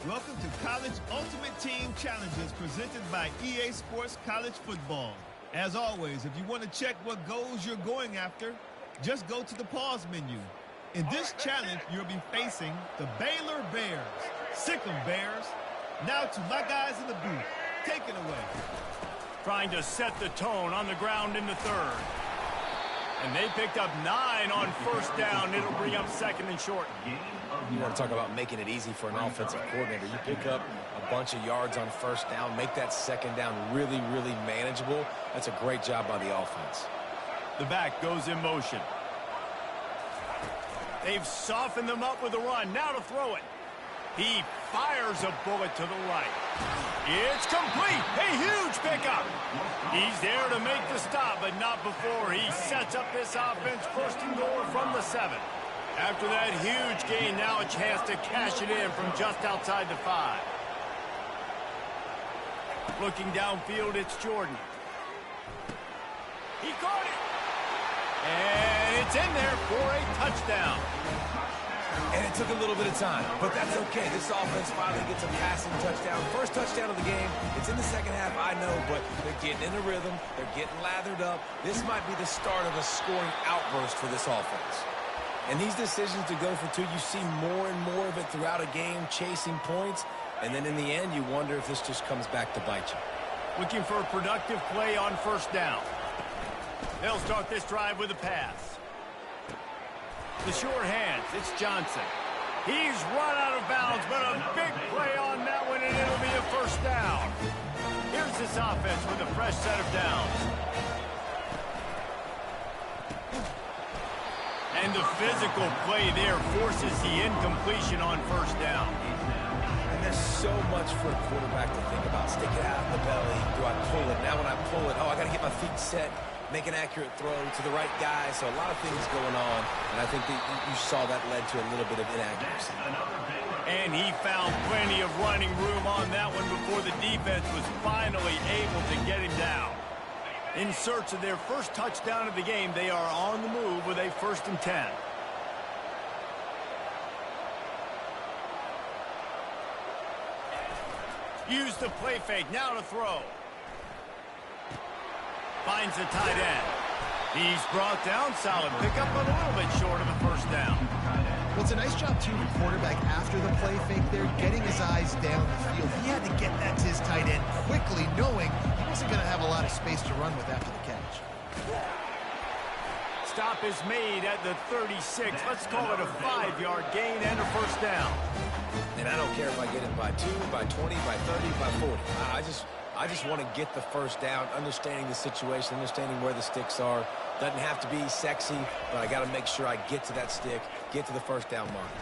Welcome to College Ultimate Team Challenges presented by EA Sports College Football. As always, if you want to check what goals you're going after, just go to the pause menu. In this challenge, you'll be facing the Baylor Bears. Sick 'em, Bears. Now to my guys in the booth. Take it away. Trying to set the tone on the ground in the third. And they picked up 9 on first down. It'll bring up second and short. You want to talk about making it easy for an offensive coordinator. You pick up a bunch of yards on first down, make that second down really, really manageable. That's a great job by the offense. The back goes in motion. They've softened them up with a run. Now to throw it. He fires a bullet to the right. It's complete. A huge pickup. He's there to make the stop, but not before he sets up this offense first and goal from the 7. After that huge gain, now a chance to cash it in from just outside the 5. Looking downfield, it's Jordan. He caught it. And it's in there for a touchdown. And it took a little bit of time, but that's okay. This offense finally gets a passing touchdown. First touchdown of the game. It's in the second half, I know, but they're getting in a rhythm. They're getting lathered up. This might be the start of a scoring outburst for this offense. And these decisions to go for 2, you see more and more of it throughout a game, chasing points. And then in the end, you wonder if this just comes back to bite you. Looking for a productive play on first down. They'll start this drive with a pass. The sure hands, it's Johnson. He's run out of bounds, but a big play on that one, and it'll be a first down. Here's this offense with a fresh set of downs. And the physical play there forces the incompletion on first down. And there's so much for a quarterback to think about. Stick it out in the belly. Do I pull it? Now when I pull it, I got to get my feet set. Make an accurate throw to the right guy. So a lot of things going on, and I think that you saw that led to a little bit of inaccuracy. And he found plenty of running room on that one before the defense was finally able to get him down. In search of their first touchdown of the game, they are on the move with a 1st and 10. Use the play fake, now to throw. Finds the tight end. He's brought down, solid pickup, but a little bit short of the first down. Well, it's a nice job, too, the quarterback after the play fake there, getting his eyes down the field. He had to get that to his tight end quickly, knowing he wasn't going to have a lot of space to run with after the catch. Stop is made at the 36. Let's call it a 5-yard gain and a first down. And I don't care if I get it by 2, by 20, by 30, by 40. I just want to get the first down, understanding the situation, understanding where the sticks are. Doesn't have to be sexy, but I got to make sure I get to that stick, get to the first down mark.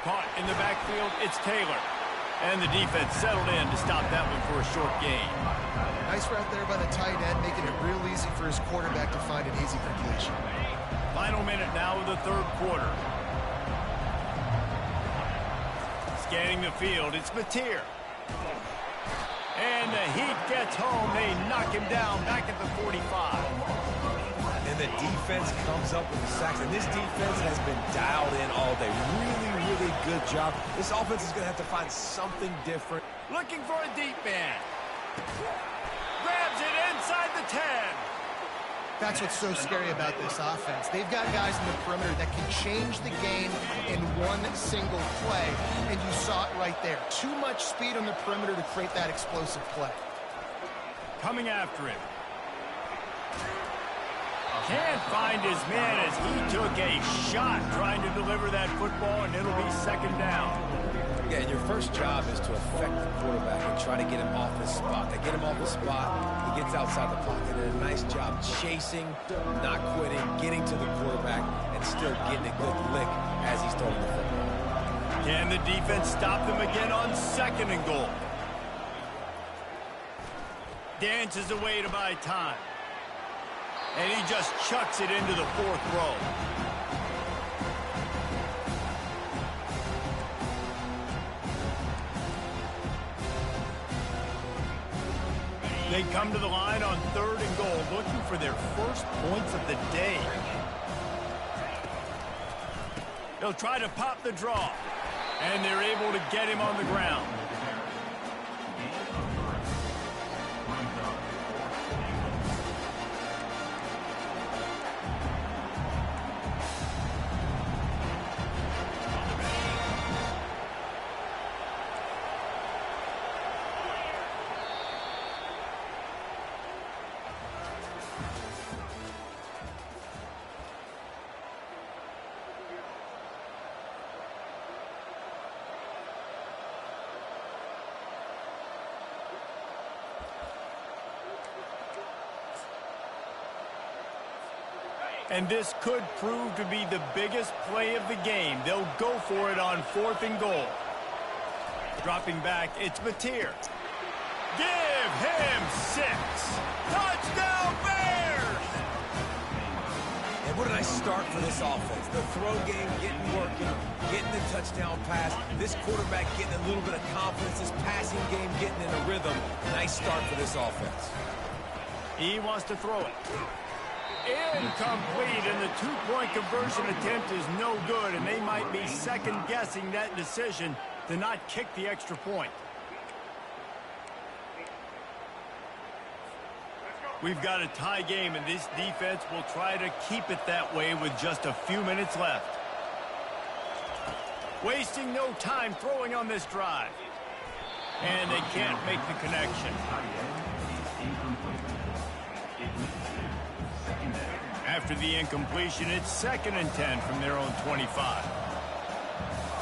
Caught in the backfield, it's Taylor. And the defense settled in to stop that one for a short gain. Nice route there by the tight end, making it real easy for his quarterback to find an easy completion. Final minute now of the third quarter. Scanning the field, it's Mateer. And the heat gets home. They knock him down back at the 45. And the defense comes up with the sacks. And this defense has been dialed in all day. Really, really good job. This offense is going to have to find something different. Looking for a deep man. Grabs it inside the 10. That's what's so scary about this offense. They've got guys in the perimeter that can change the game in one single play, and you saw it right there. Too much speed on the perimeter to create that explosive play. Coming after him. Can't find his man as he took a shot trying to deliver that football, and it'll be second down. Yeah, and your first job is to affect the quarterback and try to get him off his spot. They get him off his spot, he gets outside the pocket. And a nice job chasing, not quitting, getting to the quarterback, and still getting a good lick as he's throwing the football. Can the defense stop them again on second and goal? Dances away to buy time. And he just chucks it into the fourth row. They come to the line on third and goal, looking for their first points of the day. They'll try to pop the draw, and they're able to get him on the ground. And this could prove to be the biggest play of the game. They'll go for it on fourth and goal. Dropping back, it's Mateer. Give him 6. Touchdown Bears! And what a nice start for this offense. The throw game getting working, getting the touchdown pass. This quarterback getting a little bit of confidence. This passing game getting in a rhythm. Nice start for this offense. He wants to throw it. Incomplete, and the two-point conversion attempt is no good, and they might be second-guessing that decision to not kick the extra point. We've got a tie game, and this defense will try to keep it that way with just a few minutes left. Wasting no time throwing on this drive. And they can't make the connection. After the incompletion, it's 2nd and 10 from their own 25.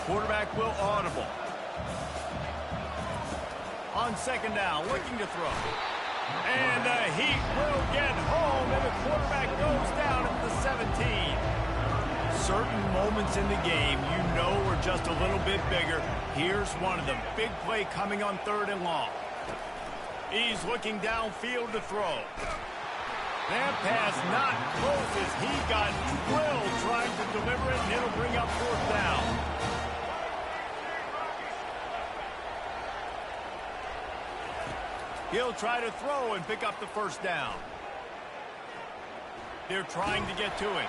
Quarterback will audible. On second down, looking to throw. And the Heat will get home, and the quarterback goes down at the 17. Certain moments in the game you know are just a little bit bigger. Here's one of them. Big play coming on third and long. He's looking downfield to throw. That pass not close as he got drilled trying to deliver it, and it'll bring up fourth down. He'll try to throw and pick up the first down. They're trying to get to him.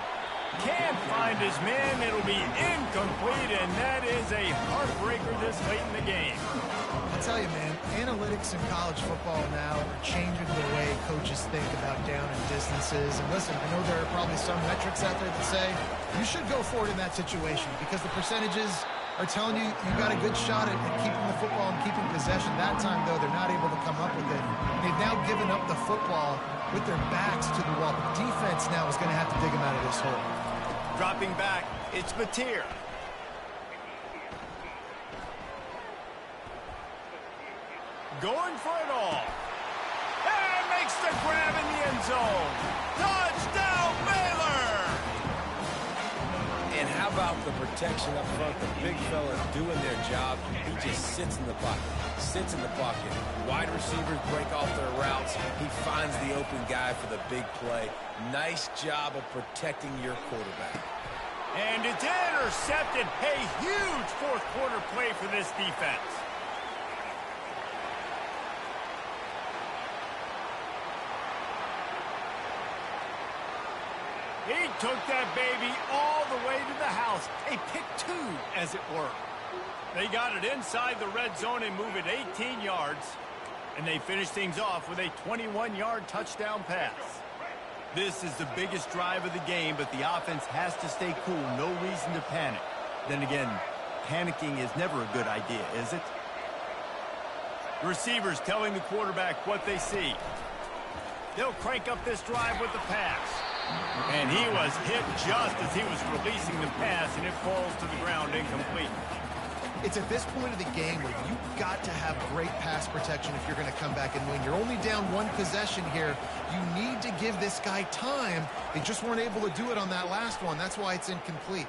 Can't find his man. It'll be incomplete, and that is a heartbreaker this late in the game. I'll tell you, man, analytics in college football now are changing the way coaches think about down and distances. And listen, I know there are probably some metrics out there that say you should go for it in that situation because the percentages are telling you you got a good shot at keeping the football and keeping possession. That time, though, they're not able to come up with it. They've now given up the football with their backs to the wall. The defense now is going to have to dig them out of this hole. Dropping back, it's Mateer. Going for it all. And makes the grab in the end zone. Touchdown, Baylor! And how about the protection up front? The big fella doing their job. He just sits in the pocket. Sits in the pocket. Wide receivers break off their routes. He finds the open guy for the big play. Nice job of protecting your quarterback. And it's intercepted. A huge fourth quarter play for this defense. He took that baby all the way to the house. A pick 2, as it were. They got it inside the red zone and move it 18 yards. And they finish things off with a 21-yard touchdown pass. This is the biggest drive of the game, but the offense has to stay cool. No reason to panic. Then again, panicking is never a good idea, is it? The receivers telling the quarterback what they see. They'll crank up this drive with the pass. And he was hit just as he was releasing the pass, and it falls to the ground incomplete. It's at this point of the game where you've got to have great pass protection if you're going to come back and win. You're only down one possession here. You need to give this guy time. They just weren't able to do it on that last one. That's why it's incomplete.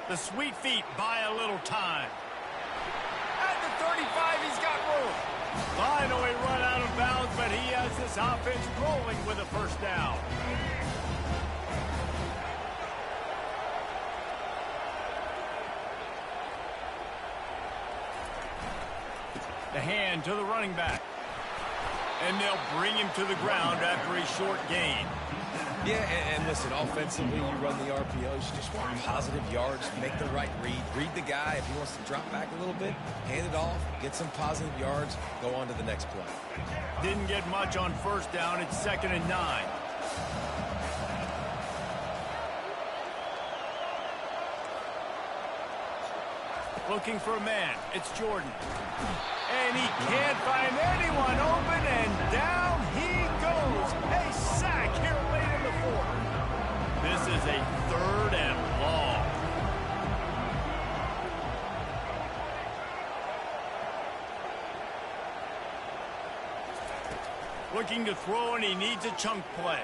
The sweet feet buy a little time. At the 35, he's got room. Finally run out of bounds, but he has this offense rolling with a first down. The hand to the running back. And they'll bring him to the ground after a short gain. Yeah, and listen, offensively, you run the RPOs, you just want positive yards, make the right read the guy. If he wants to drop back a little bit, hand it off, get some positive yards, go on to the next play. Didn't get much on first down. It's 2nd and 9. Looking for a man. It's Jordan. And he can't find anyone open, and down he goes. A sack here late in the 4th. This is a 3rd and long. Looking to throw, and he needs a chunk play.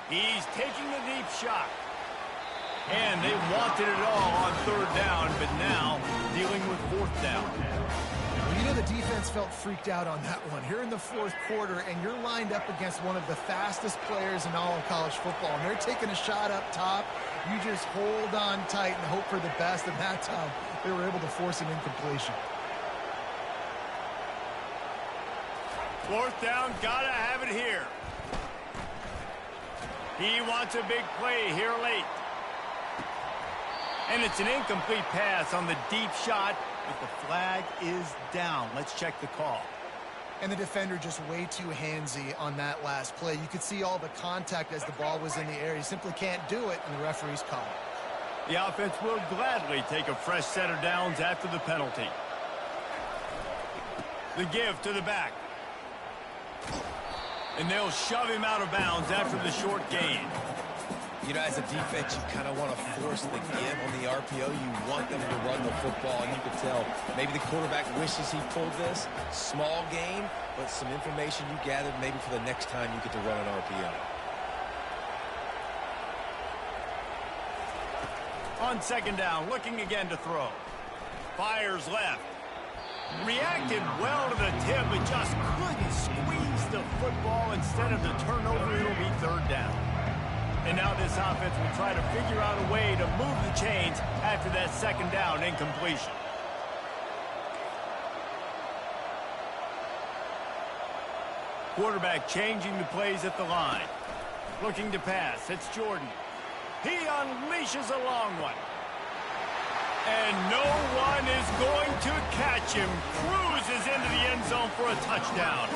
He's taking the deep shot. And they wanted it all on 3rd down, but now dealing with 4th down. Well, you know the defense felt freaked out on that one. Here in the 4th quarter, and you're lined up against one of the fastest players in all of college football, and they're taking a shot up top. You just hold on tight and hope for the best, and that time they were able to force an incompletion. 4th down, gotta have it here. He wants a big play here late. And it's an incomplete pass on the deep shot, but the flag is down. Let's check the call. And the defender just way too handsy on that last play. You could see all the contact as the ball was in the air. He simply can't do it, and the referee's called it. The offense will gladly take a fresh set of downs after the penalty. The give to the back. And they'll shove him out of bounds after the short gain. You know, as a defense, you kind of want to force the give on the RPO. You want them to run the football, and you can tell maybe the quarterback wishes he pulled this. Small game, but some information you gathered maybe for the next time you get to run an RPO. On 2nd down, looking again to throw. Fires left. Reacted well to the tip, but just couldn't squeeze the football. Instead of the turnover, it'll be 3rd down. And now this offense will try to figure out a way to move the chains after that 2nd down incompletion. Quarterback changing the plays at the line. Looking to pass. It's Jordan. He unleashes a long one. And no one is going to catch him. Cruises into the end zone for a touchdown.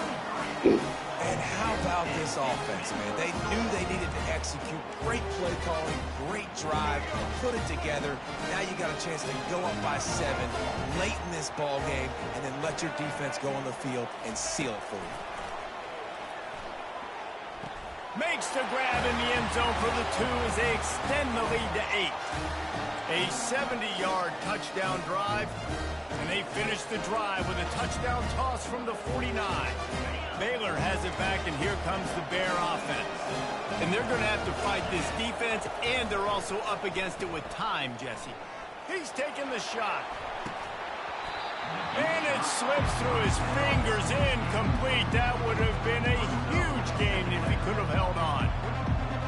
And how about this offense, man? They knew they needed to execute. Great play calling, great drive, put it together. Now you got a chance to go up by 7 late in this ball game and then let your defense go on the field and seal it for you. Makes the grab in the end zone for the 2 as they extend the lead to 8. A 70-yard touchdown drive, and they finish the drive with a touchdown toss from the 49. Baylor has it back, and here comes the Bear offense. And they're going to have to fight this defense, and they're also up against it with time, Jesse. He's taking the shot. And it slips through his fingers, incomplete. That would have been a huge gain if he could have held on.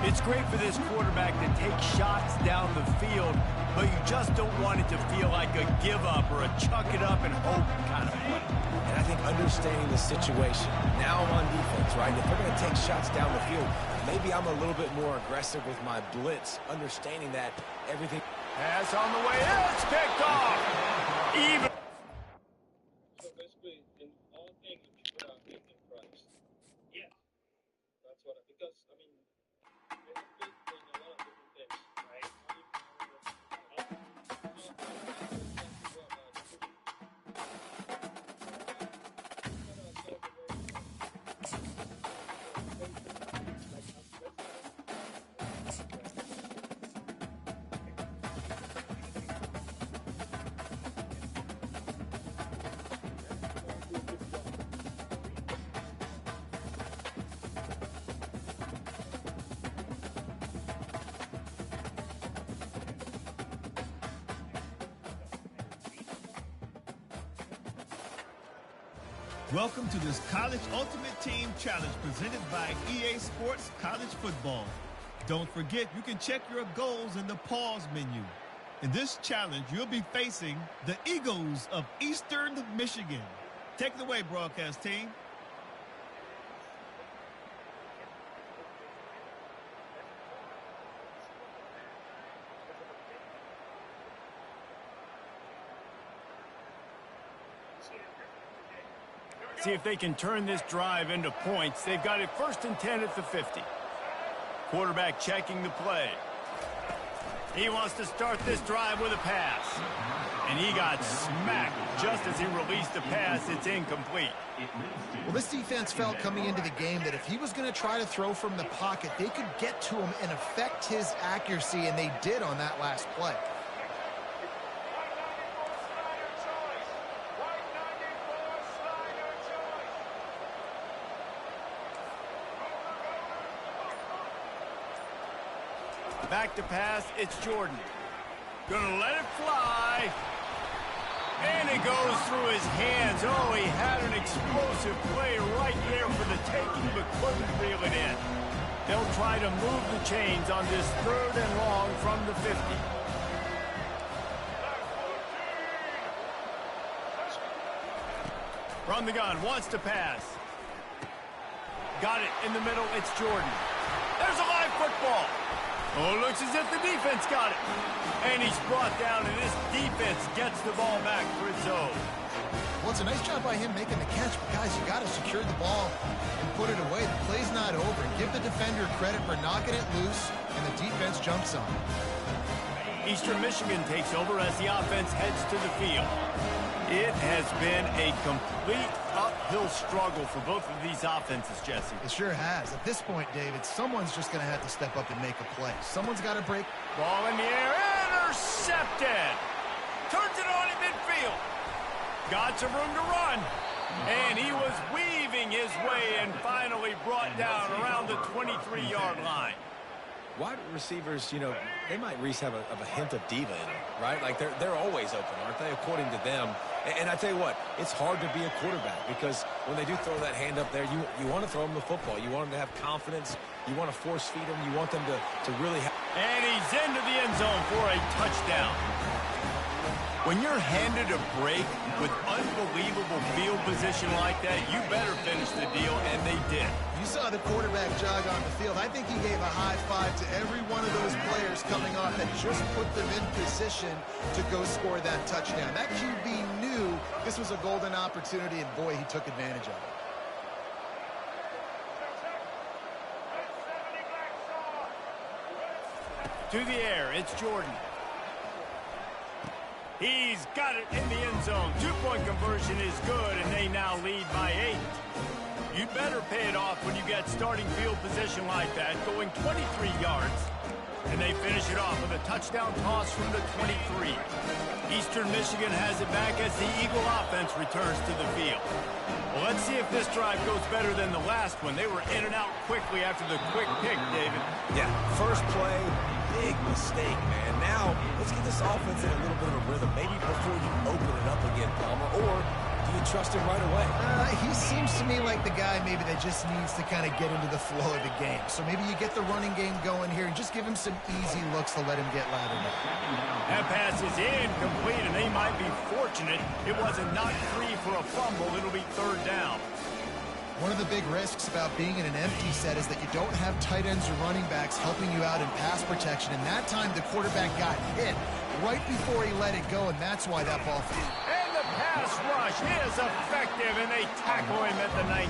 It's great for this quarterback to take shots down the field, but you just don't want it to feel like a give-up or a chuck it up and hope kind of play. And I think understanding the situation, now I'm on defense, right? If they're going to take shots down the field, maybe I'm a little bit more aggressive with my blitz, understanding that everything... Pass on the way, it's picked off! Even... So basically, in all things that you put out in Christ. Yes. That's Welcome to this College Ultimate Team Challenge presented by EA Sports College Football. Don't forget, you can check your goals in the pause menu. In this challenge, you'll be facing the Eagles of Eastern Michigan. Take it away, broadcast team. See if they can turn this drive into points. They've got it 1st and 10 at the 50. Quarterback checking the play. He wants to start this drive with a pass. And he got smacked just as he released the pass. It's incomplete. Well, this defense felt coming into the game that if he was going to try to throw from the pocket, they could get to him and affect his accuracy, and they did on that last play. Back to pass, it's Jordan. Gonna let it fly. And it goes through his hands. Oh, he had an explosive play right there for the taking, but couldn't reel it in. They'll try to move the chains on this 3rd and long from the 50. From the gun, wants to pass. Got it in the middle, it's Jordan. There's a live football. Oh, looks as if the defense got it. And he's brought down, and this defense gets the ball back for its own. Well, it's a nice job by him making the catch, but guys, you got to secure the ball and put it away. The play's not over. Give the defender credit for knocking it loose, and the defense jumps on it. Eastern Michigan takes over as the offense heads to the field. It has been a complete uphill struggle for both of these offenses, Jesse. It sure has. At this point, David, someone's just going to have to step up and make a play. Someone's got to break. Ball in the air, intercepted. Turns it on in midfield. Got some room to run. And he was weaving his way and finally brought down around the 23-yard line. Wide receivers, you know, they might at least have a hint of diva in them, right? Like they're always open, aren't they, according to them? And I tell you what, it's hard to be a quarterback because when they do throw that hand up there, you want to throw them the football. You want them to have confidence. You want to force feed them. You want them to really have... And he's into the end zone for a touchdown. When you're handed a break with unbelievable field position like that, you better finish the deal, and they did. You saw the quarterback jog on the field. I think he gave a high five to every one of those players coming off that just put them in position to go score that touchdown. That QB knew this was a golden opportunity, and boy, he took advantage of it. To the air, it's Jordan. He's got it in the end zone. 2-point conversion is good, and they now lead by 8. You better pay it off when you get starting field position like that, going 23 yards. And they finish it off with a touchdown toss from the 23. Eastern Michigan has it back as the Eagle offense returns to the field. Well, let's see if this drive goes better than the last one. They were in and out quickly after the quick pick, David. Yeah, first play, big mistake, man. Now, let's get this offense in a little bit of a rhythm. Maybe before you open it up again, Palmer, or do you trust him right away? He seems to me like the guy maybe that just needs to kind of get into the flow of the game. So maybe you get the running game going here and just give him some easy looks to let him get lathered up. That pass is incomplete, and they might be fortunate it wasn't knocked free for a fumble. It'll be 3rd down. One of the big risks about being in an empty set is that you don't have tight ends or running backs helping you out in pass protection. And that time, the quarterback got hit right before he let it go, and that's why that ball fell. And the pass rush is effective, and they tackle him at the 19.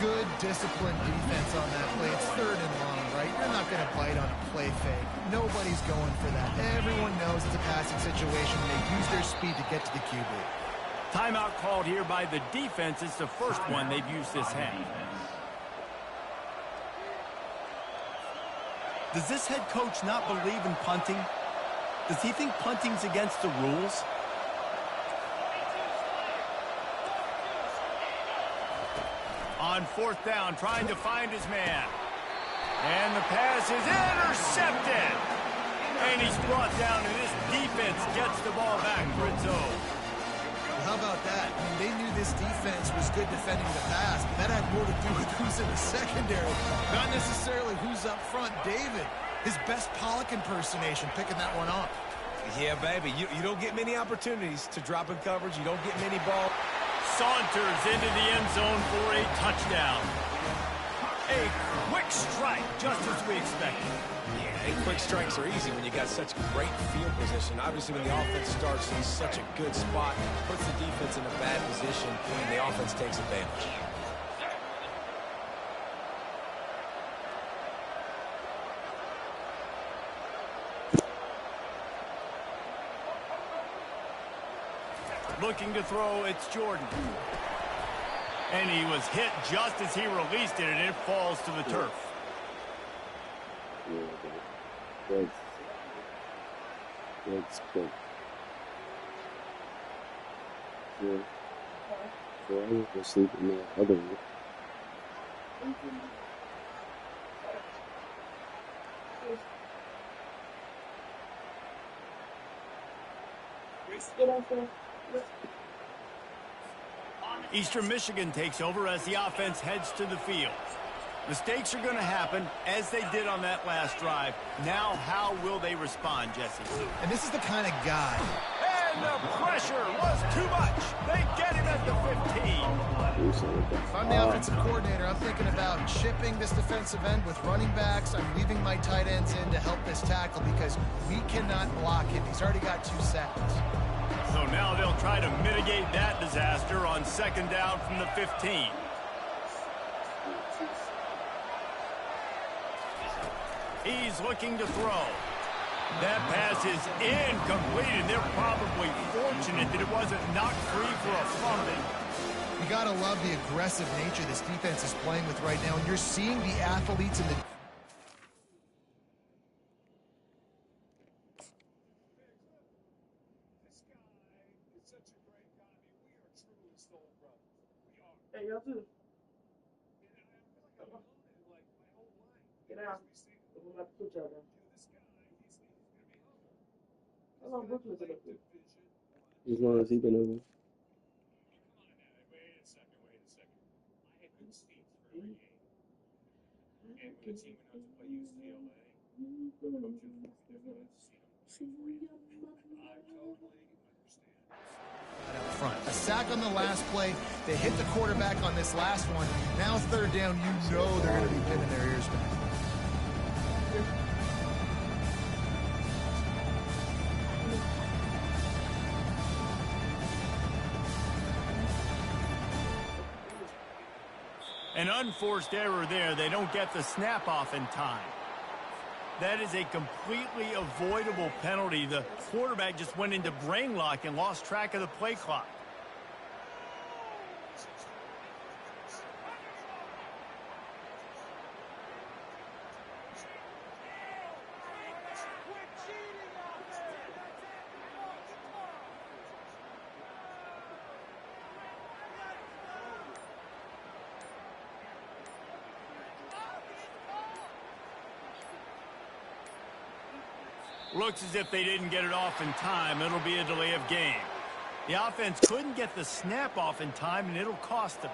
Good disciplined defense on that play. It's 3rd and long, right? You're not going to bite on a play fake. Nobody's going for that. Everyone knows it's a passing situation. They use their speed to get to the QB. Timeout called here by the defense. It's the first one they've used this half. Does this head coach not believe in punting? Does he think punting's against the rules? On 4th down, trying to find his man. And the pass is intercepted. And he's brought down, and this defense gets the ball back for its own. how about that? I mean, they knew this defense was good defending the pass, but that had more to do with who's in the secondary, not necessarily who's up front. David, his best Pollock impersonation, picking that one off. Yeah, baby, you don't get many opportunities to drop in coverage. You don't get many balls. Saunters into the end zone for a touchdown. A quick strike, just as we expected. Yeah, and quick strikes are easy when you got such great field position. Obviously, when the offense starts in such a good spot, puts the defense in a bad position, and the offense takes advantage. Looking to throw, it's Jordan. And he was hit just as he released it, and it falls to the turf. That's good. Yeah. So I was just sleeping in the other room. Eastern Michigan takes over as the offense heads to the field. Mistakes are going to happen, as they did on that last drive. Now, how will they respond, Jesse? And this is the kind of guy. And the pressure was too much. They get him at the 15. If I'm the offensive coordinator, I'm thinking about chipping this defensive end with running backs. I'm leaving my tight ends in to help this tackle because we cannot block him. He's already got 2 sacks. So now they'll try to mitigate that disaster on second down from the 15. He's looking to throw. That pass is incomplete, and they're probably fortunate that it wasn't knocked free for a fumble. You got to love the aggressive nature this defense is playing with right now, and you're seeing the athletes in the... Hey, y'all too. Get out. I'm about to put y'all down. How long Brooklyn's been up there? As long as he's been over. Up front. A sack on the last play. They hit the quarterback on this last one. Now third down, you know they're going to be pinning their ears back. An unforced error there. They don't get the snap off in time. That is a completely avoidable penalty. The quarterback just went into brain lock and lost track of the play clock. Looks as if they didn't get it off in time. It'll be a delay of game. The offense couldn't get the snap off in time, and it'll cost them.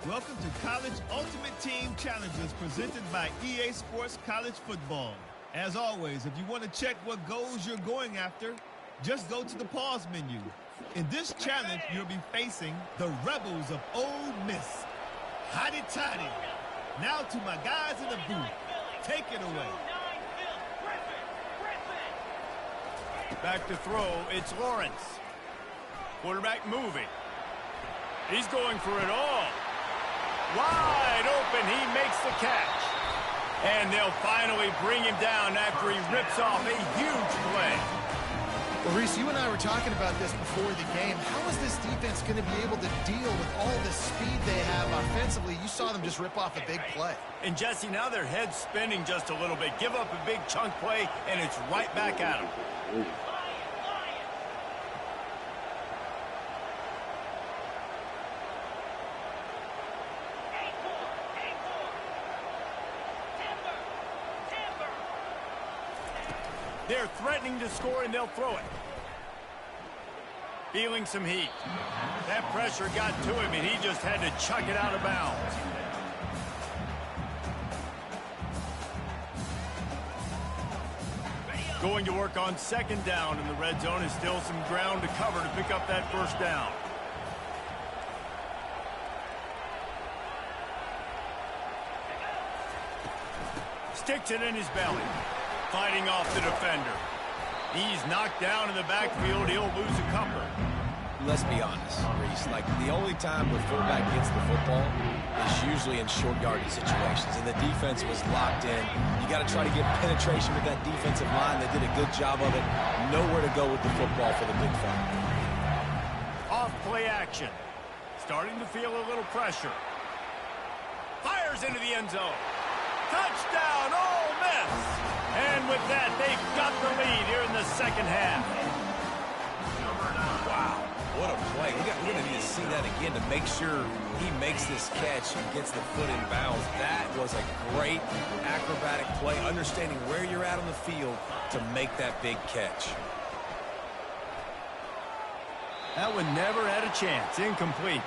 Welcome to College Ultimate Team Challenges presented by EA Sports College Football. As always, if you want to check what goals you're going after, just go to the pause menu. In this challenge, you'll be facing the Rebels of Ole Miss. Hotty toddy. Now to my guys in the booth. Take it away. Back to throw, it's Lawrence. Quarterback moving. He's going for it all. Wide open, he makes the catch. And they'll finally bring him down after he rips off a huge play. Well, Reese, you and I were talking about this before the game. How is this defense going to be able to deal with all the speed they have offensively? You saw them just rip off a big play. And Jesse, now their head's spinning just a little bit. Give up a big chunk play, and it's right back at them. They're threatening to score, and they'll throw it. Feeling some heat. That pressure got to him, and he just had to chuck it out of bounds. Going to work on second down in the red zone, is still some ground to cover to pick up that first down. Sticks it in his belly. Fighting off the defender. He's knocked down in the backfield. He'll lose a couple. Let's be honest, Reese. Like, the only time the fullback gets the football is usually in short yardage situations, and the defense was locked in. You got to try to get penetration with that defensive line. They did a good job of it. Nowhere to go with the football for the big fella. Off play action. Starting to feel a little pressure. Fires into the end zone. Touchdown, Ole Miss! And with that, they've got the lead here in the second half. Wow, what a play. We're going to need to see that again to make sure he makes this catch and gets the foot in bounds. That was a great acrobatic play, understanding where you're at on the field to make that big catch. That one never had a chance. Incomplete.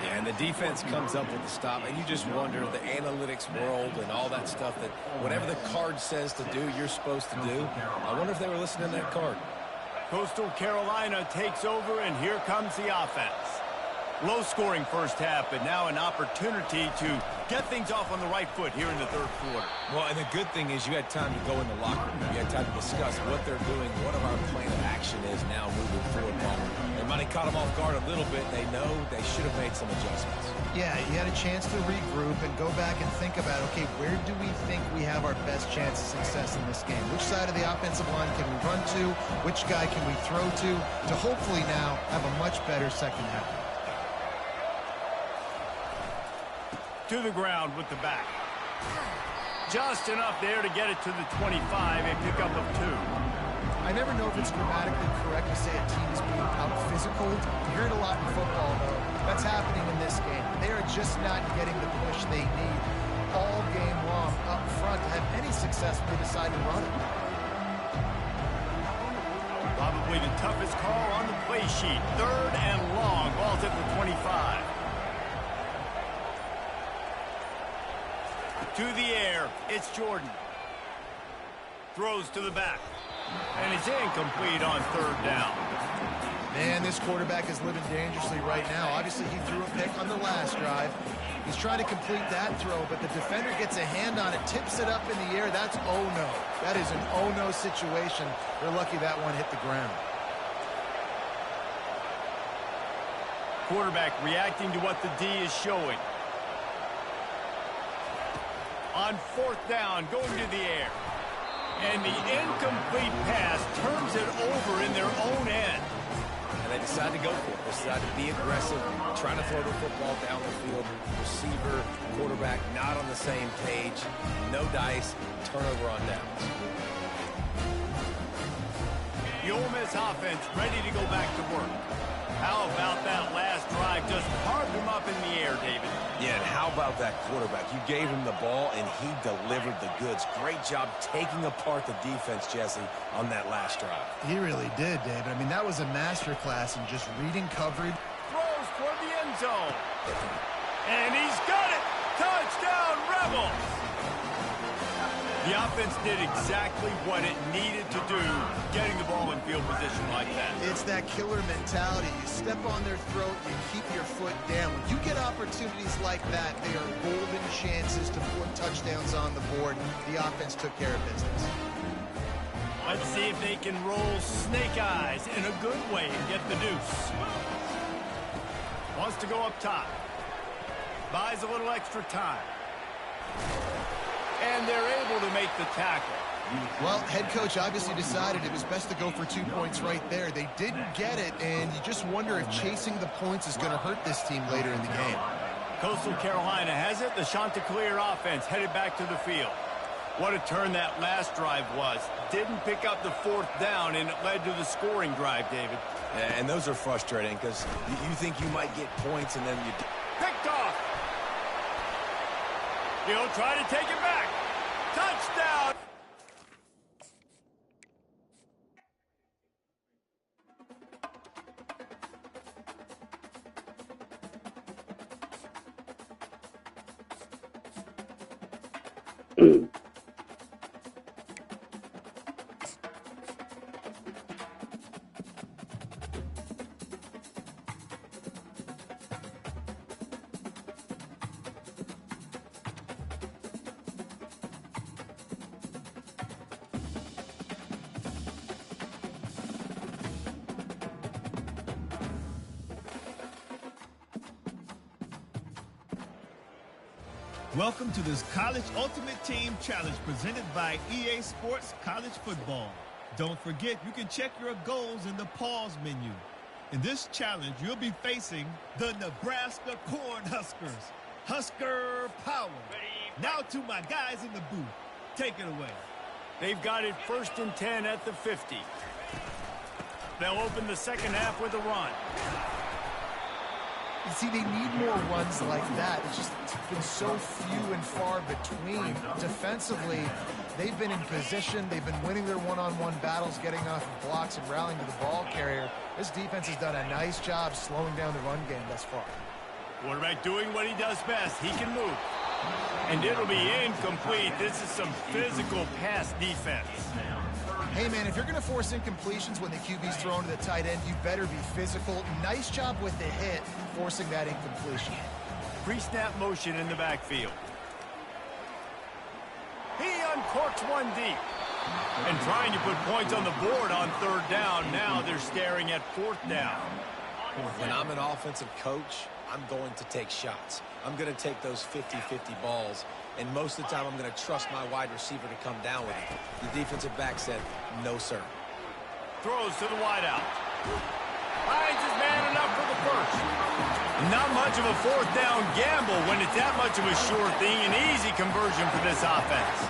Yeah, and the defense comes up with the stop, and you just wonder, the analytics world and all that stuff, that whatever the card says to do, you're supposed to do. I wonder if they were listening to that card. Coastal Carolina takes over, and here comes the offense. Low-scoring first half, but now an opportunity to get things off on the right foot here in the third quarter. Well, and the good thing is you had time to go in the locker room. You had time to discuss what they're doing, what our plan of action is now moving forward. They might have caught them off guard a little bit. They know they should have made some adjustments. Yeah, you had a chance to regroup and go back and think about, okay, where do we think we have our best chance of success in this game? Which side of the offensive line can we run to? Which guy can we throw to hopefully now have a much better second half? To the ground with the back. Just enough there to get it to the 25, a pickup of 2. I never know if it's grammatically correct to say a team is being out-physical. You hear it a lot in football, though. That's happening in this game. They are just not getting the push they need all game long up front to have any success when they decide to run it. Probably the toughest call on the play sheet. Third and long. Ball's at the 25. To the air, it's Jordan. Throws to the back. And it's incomplete on third down. Man, this quarterback is living dangerously right now. Obviously, he threw a pick on the last drive. He's trying to complete that throw, but the defender gets a hand on it, tips it up in the air. That's oh-no. That is an oh-no situation. They're lucky that one hit the ground. Quarterback reacting to what the D is showing. On 4th down, going to the air. And the incomplete pass turns it over in their own end. And they decide to go for it. They decide to be aggressive, trying to throw the football down the field. Receiver, quarterback, not on the same page. No dice, turnover on downs. The Ole Miss offense ready to go back to work. How about that last drive? Just carved him up in the air, David. Yeah, and how about that quarterback? You gave him the ball, and he delivered the goods. Great job taking apart the defense, Jesse, on that last drive. He really did, David. I mean, that was a masterclass in just reading coverage. Throws toward the end zone. And he's got it! Touchdown, Rebels! The offense did exactly what it needed to do, getting the ball in field position like that. It's that killer mentality. You step on their throat, you keep your foot down. When you get opportunities like that, they are golden chances to put touchdowns on the board. The offense took care of business. Let's see if they can roll snake eyes in a good way and get the deuce. Wants to go up top. Buys a little extra time. And they're able to make the tackle. Well, head coach obviously decided it was best to go for 2 points right there. They didn't get it, and you just wonder if chasing the points is going to hurt this team later in the game. Coastal Carolina has it. The Chanticleer offense headed back to the field. What a turn that last drive was. Didn't pick up the 4th down, and it led to the scoring drive, David. Yeah, and those are frustrating because you think you might get points, and then you... Picked off. He'll try to take it back. Touchdown. Welcome to this College Ultimate Team Challenge presented by EA Sports College Football. Don't forget, you can check your goals in the pause menu. In this challenge, you'll be facing the Nebraska Cornhuskers. Husker power. Now to my guys in the booth. Take it away. They've got it 1st and 10 at the 50. They'll open the second half with a run. You see, they need more runs like that. It's just been so few and far between. Defensively, they've been in position. They've been winning their one-on-one battles, getting off of blocks and rallying to the ball carrier. This defense has done a nice job slowing down the run game thus far. Quarterback doing what he does best. He can move. And it'll be incomplete. This is some physical pass defense. Hey, man, if you're going to force incompletions when the QB's thrown to the tight end, you better be physical. Nice job with the hit, forcing that incompletion. Pre-snap motion in the backfield. He uncorks one deep. And trying to put points on the board on 3rd down. Now they're staring at 4th down. When I'm an offensive coach, I'm going to take shots. I'm going to take those 50-50 balls. And most of the time, I'm going to trust my wide receiver to come down with it. The defensive back said, no, sir. Throws to the wideout. Finds his man enough for the first. Not much of a 4th down gamble when it's that much of a sure thing. An easy conversion for this offense.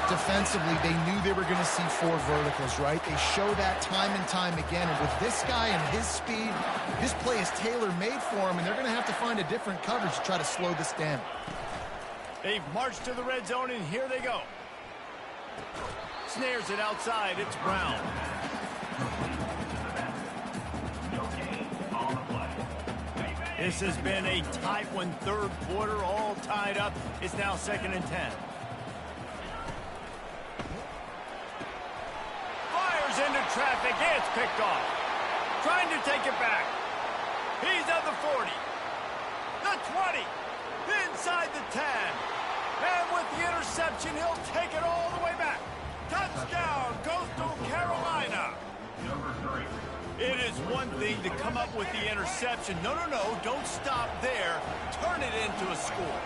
Defensively, they knew they were going to see 4 verticals, right? They show that time and time again. And with this guy and his speed, this play is tailor-made for him, and they're going to have to find a different coverage to try to slow this down. They've marched to the red zone, and here they go. Snares it outside. It's Brown. This has been a tight one, 3rd quarter, all tied up. It's now 2nd and 10. Fires into traffic. It's picked off. Trying to take it back. He's at the 40. The 20. Inside the 10. And with the interception, he'll take it all the way back. Touchdown, Coastal Carolina. Number 3. It is one thing to come up with the interception. No, don't stop there. Turn it into a score.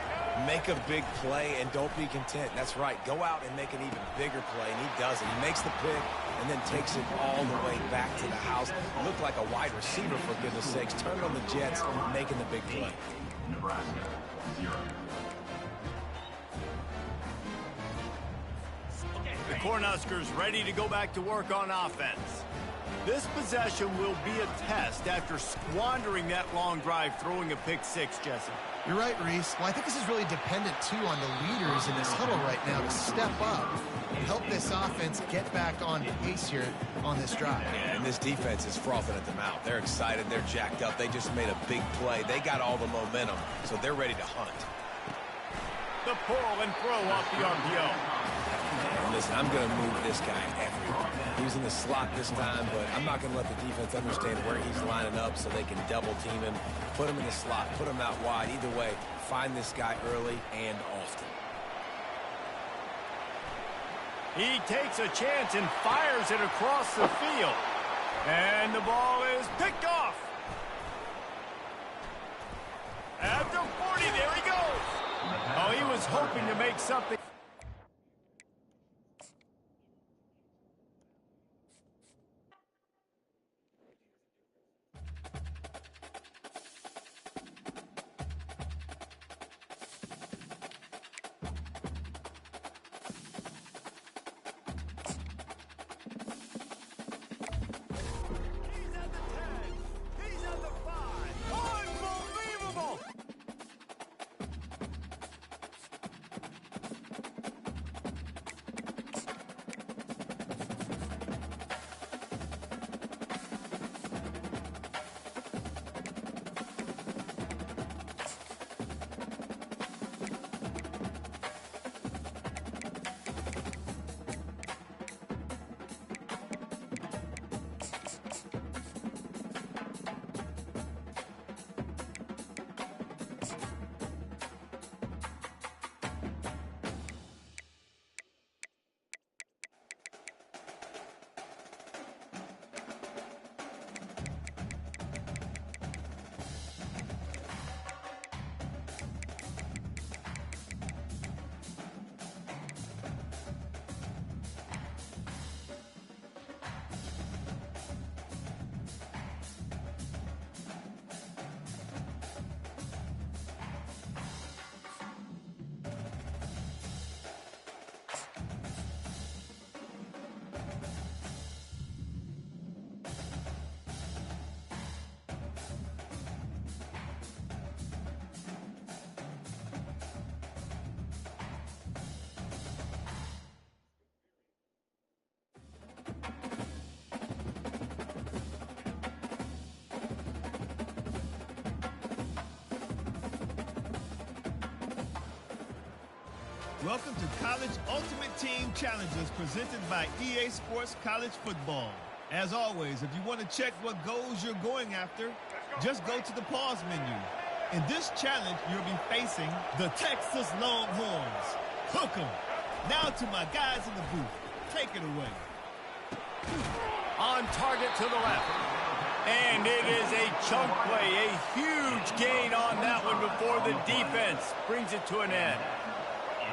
Make a big play and don't be content. That's right. Go out and make an even bigger play, and he does it. He makes the pick and then takes it all the way back to the house. Looked like a wide receiver, for goodness sakes. Turned on the Jets, making the big play. Nebraska 0. The Cornhuskers ready to go back to work on offense. This possession will be a test after squandering that long drive throwing a pick six, Jesse. You're right, Reese. Well, I think this is really dependent, too, on the leaders in this huddle right now to step up and help this offense get back on pace here on this drive. Yeah, and this defense is frothing at the mouth. They're excited. They're jacked up. They just made a big play. They got all the momentum, so they're ready to hunt. The pull and throw off the RPO. And listen, I'm going to move this guy everywhere. He was in the slot this time, but I'm not going to let the defense understand where he's lining up so they can double team him, put him in the slot, put him out wide. Either way, find this guy early and often. He takes a chance and fires it across the field. And the ball is picked off. At the 40, there he goes. Oh, he was hoping to make something. Welcome to College Ultimate Team Challenges presented by EA Sports College Football. As always, if you want to check what goals you're going after, just go to the pause menu. In this challenge, you'll be facing the Texas Longhorns. Hook 'em. Now to my guys in the booth. Take it away. On target to the left. And it is a chunk play, a huge gain on that one before the defense brings it to an end.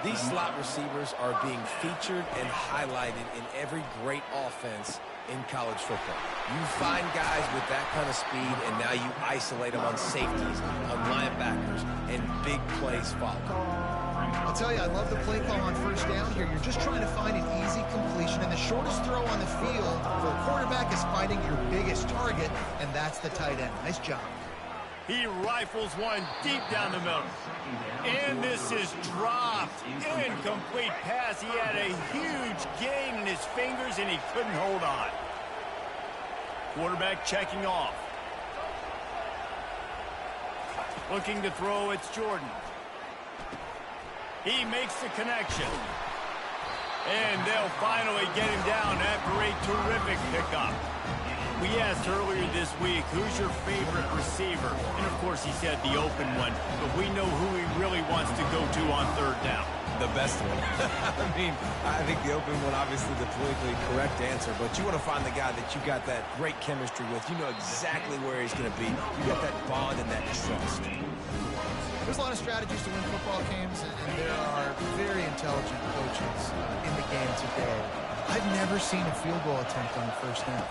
These slot receivers are being featured and highlighted in every great offense in college football. You find guys with that kind of speed, and now you isolate them on safeties, on linebackers, and big plays follow. I'll tell you, I love the play call on first down here. You're just trying to find an easy completion, and the shortest throw on the field for a quarterback is finding your biggest target, and that's the tight end. Nice job. He rifles one deep down the middle. And this is dropped. Incomplete pass. He had a huge gain in his fingers, and he couldn't hold on. Quarterback checking off. Looking to throw, it's Jordan. He makes the connection. And they'll finally get him down after a terrific pickup. We asked earlier this week, who's your favorite receiver? And of course he said the open one, but we know who he really wants to go to on third down. The best one. I mean, I think the open one, obviously the politically correct answer, but you want to find the guy that you got that great chemistry with. You know exactly where he's going to be. You got that bond and that trust. There's a lot of strategies to win football games, and there are very intelligent coaches in the game today. I've never seen a field goal attempt on first down.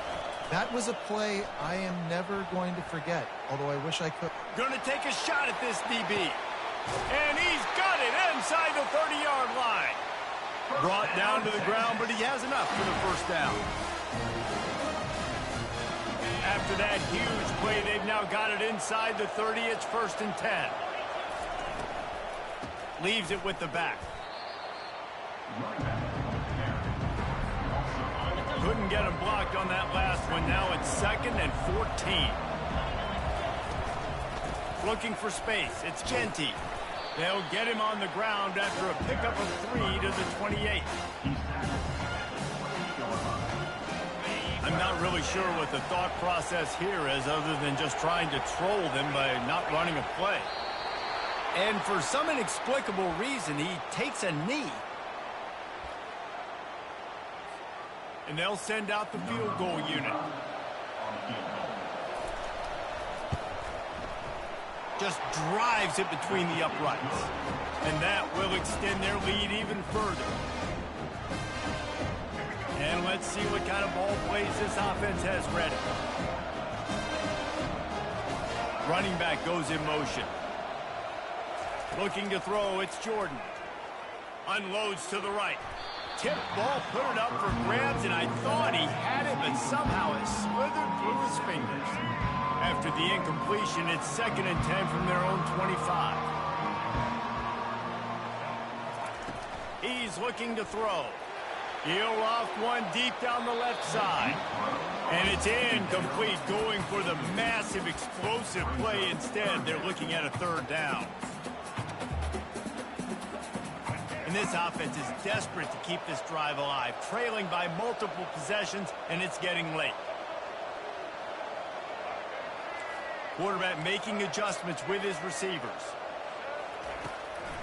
That was a play I am never going to forget, although I wish I could. Going to take a shot at this DB. And he's got it inside the 30-yard line. Brought down to the ground, but he has enough for the first down. After that huge play, they've now got it inside the 30. It's 1st and 10. Leaves it with the back. Couldn't get him blocked on that last one. Now it's 2nd and 14. Looking for space. It's Ncaa. They'll get him on the ground after a pickup of 3 to the 28. I'm not really sure what the thought process here is other than just trying to troll them by not running a play. And for some inexplicable reason, he takes a knee. And they'll send out the field goal unit. Just drives it between the uprights. And that will extend their lead even further. And let's see what kind of ball plays this offense has ready. Running back goes in motion. Looking to throw, it's Jordan. Unloads to the right. Tip ball, put it up for grabs, and I thought he had it, but somehow it slithered through his fingers. After the incompletion, it's 2nd and 10 from their own 25. He's looking to throw. He'll loft one deep down the left side. And it's incomplete, going for the massive explosive play instead. They're looking at a 3rd down. And this offense is desperate to keep this drive alive, trailing by multiple possessions, and it's getting late. Quarterback making adjustments with his receivers.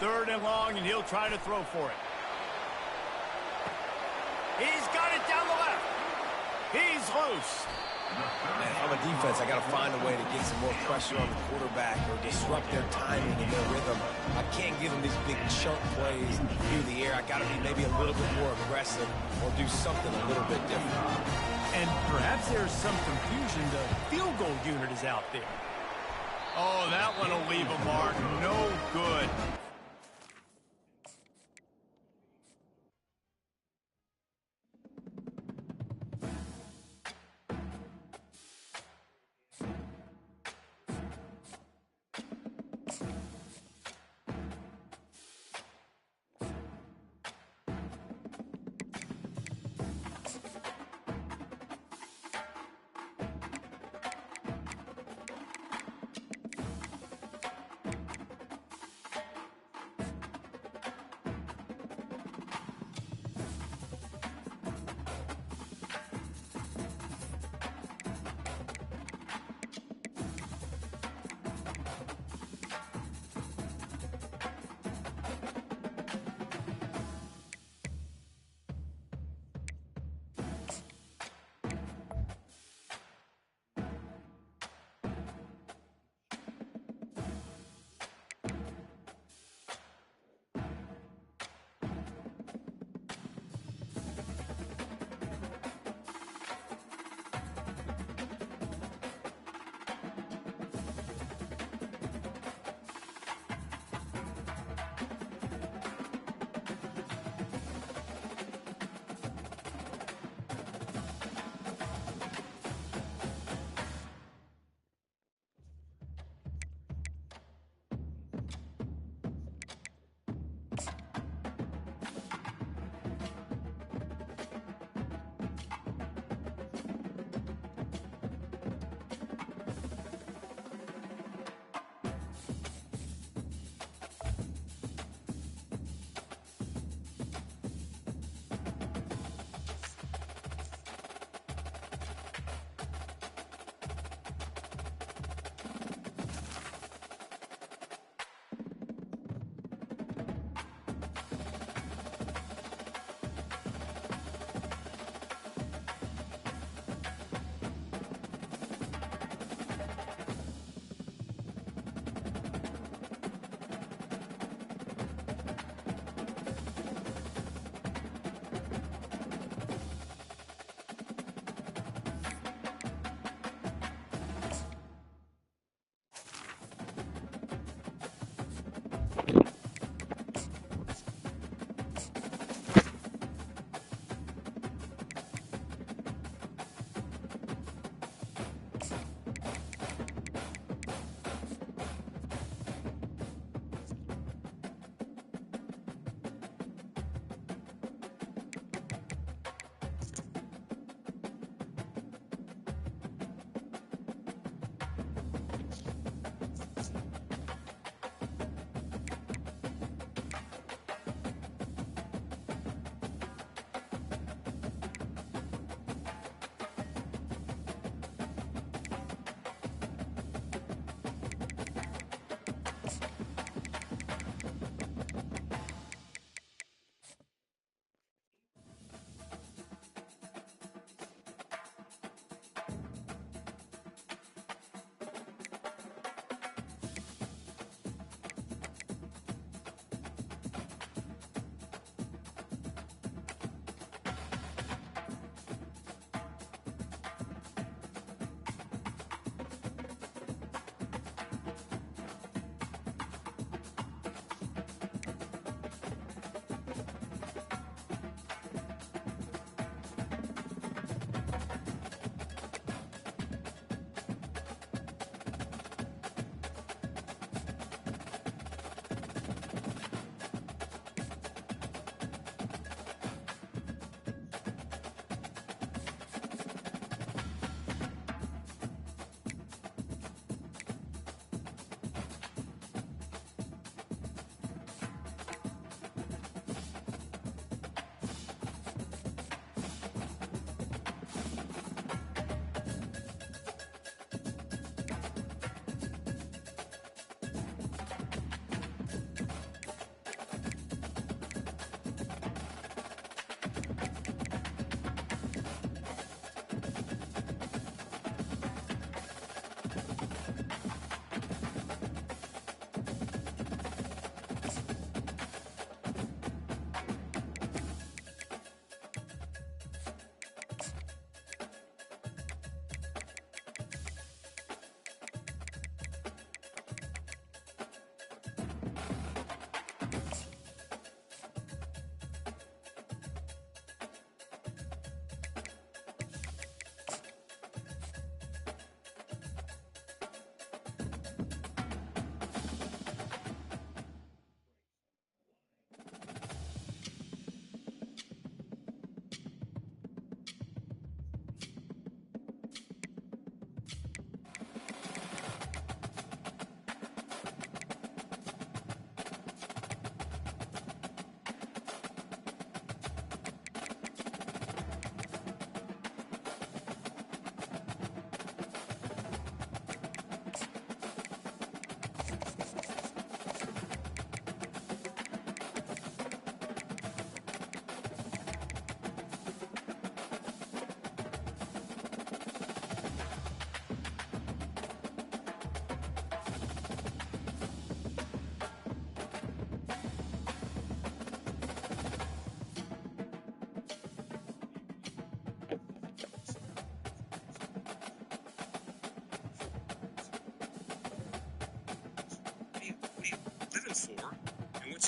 3rd and long, and he'll try to throw for it. He's got it down the left. He's loose. Man, if I'm a defense, I got to find a way to get some more pressure on the quarterback or disrupt their timing and their rhythm. I can't give them these big chunk plays through the air. I got to be maybe a little bit more aggressive or do something a little bit different. And perhaps there's some confusion. The field goal unit is out there. Oh, that one will leave a mark. No good.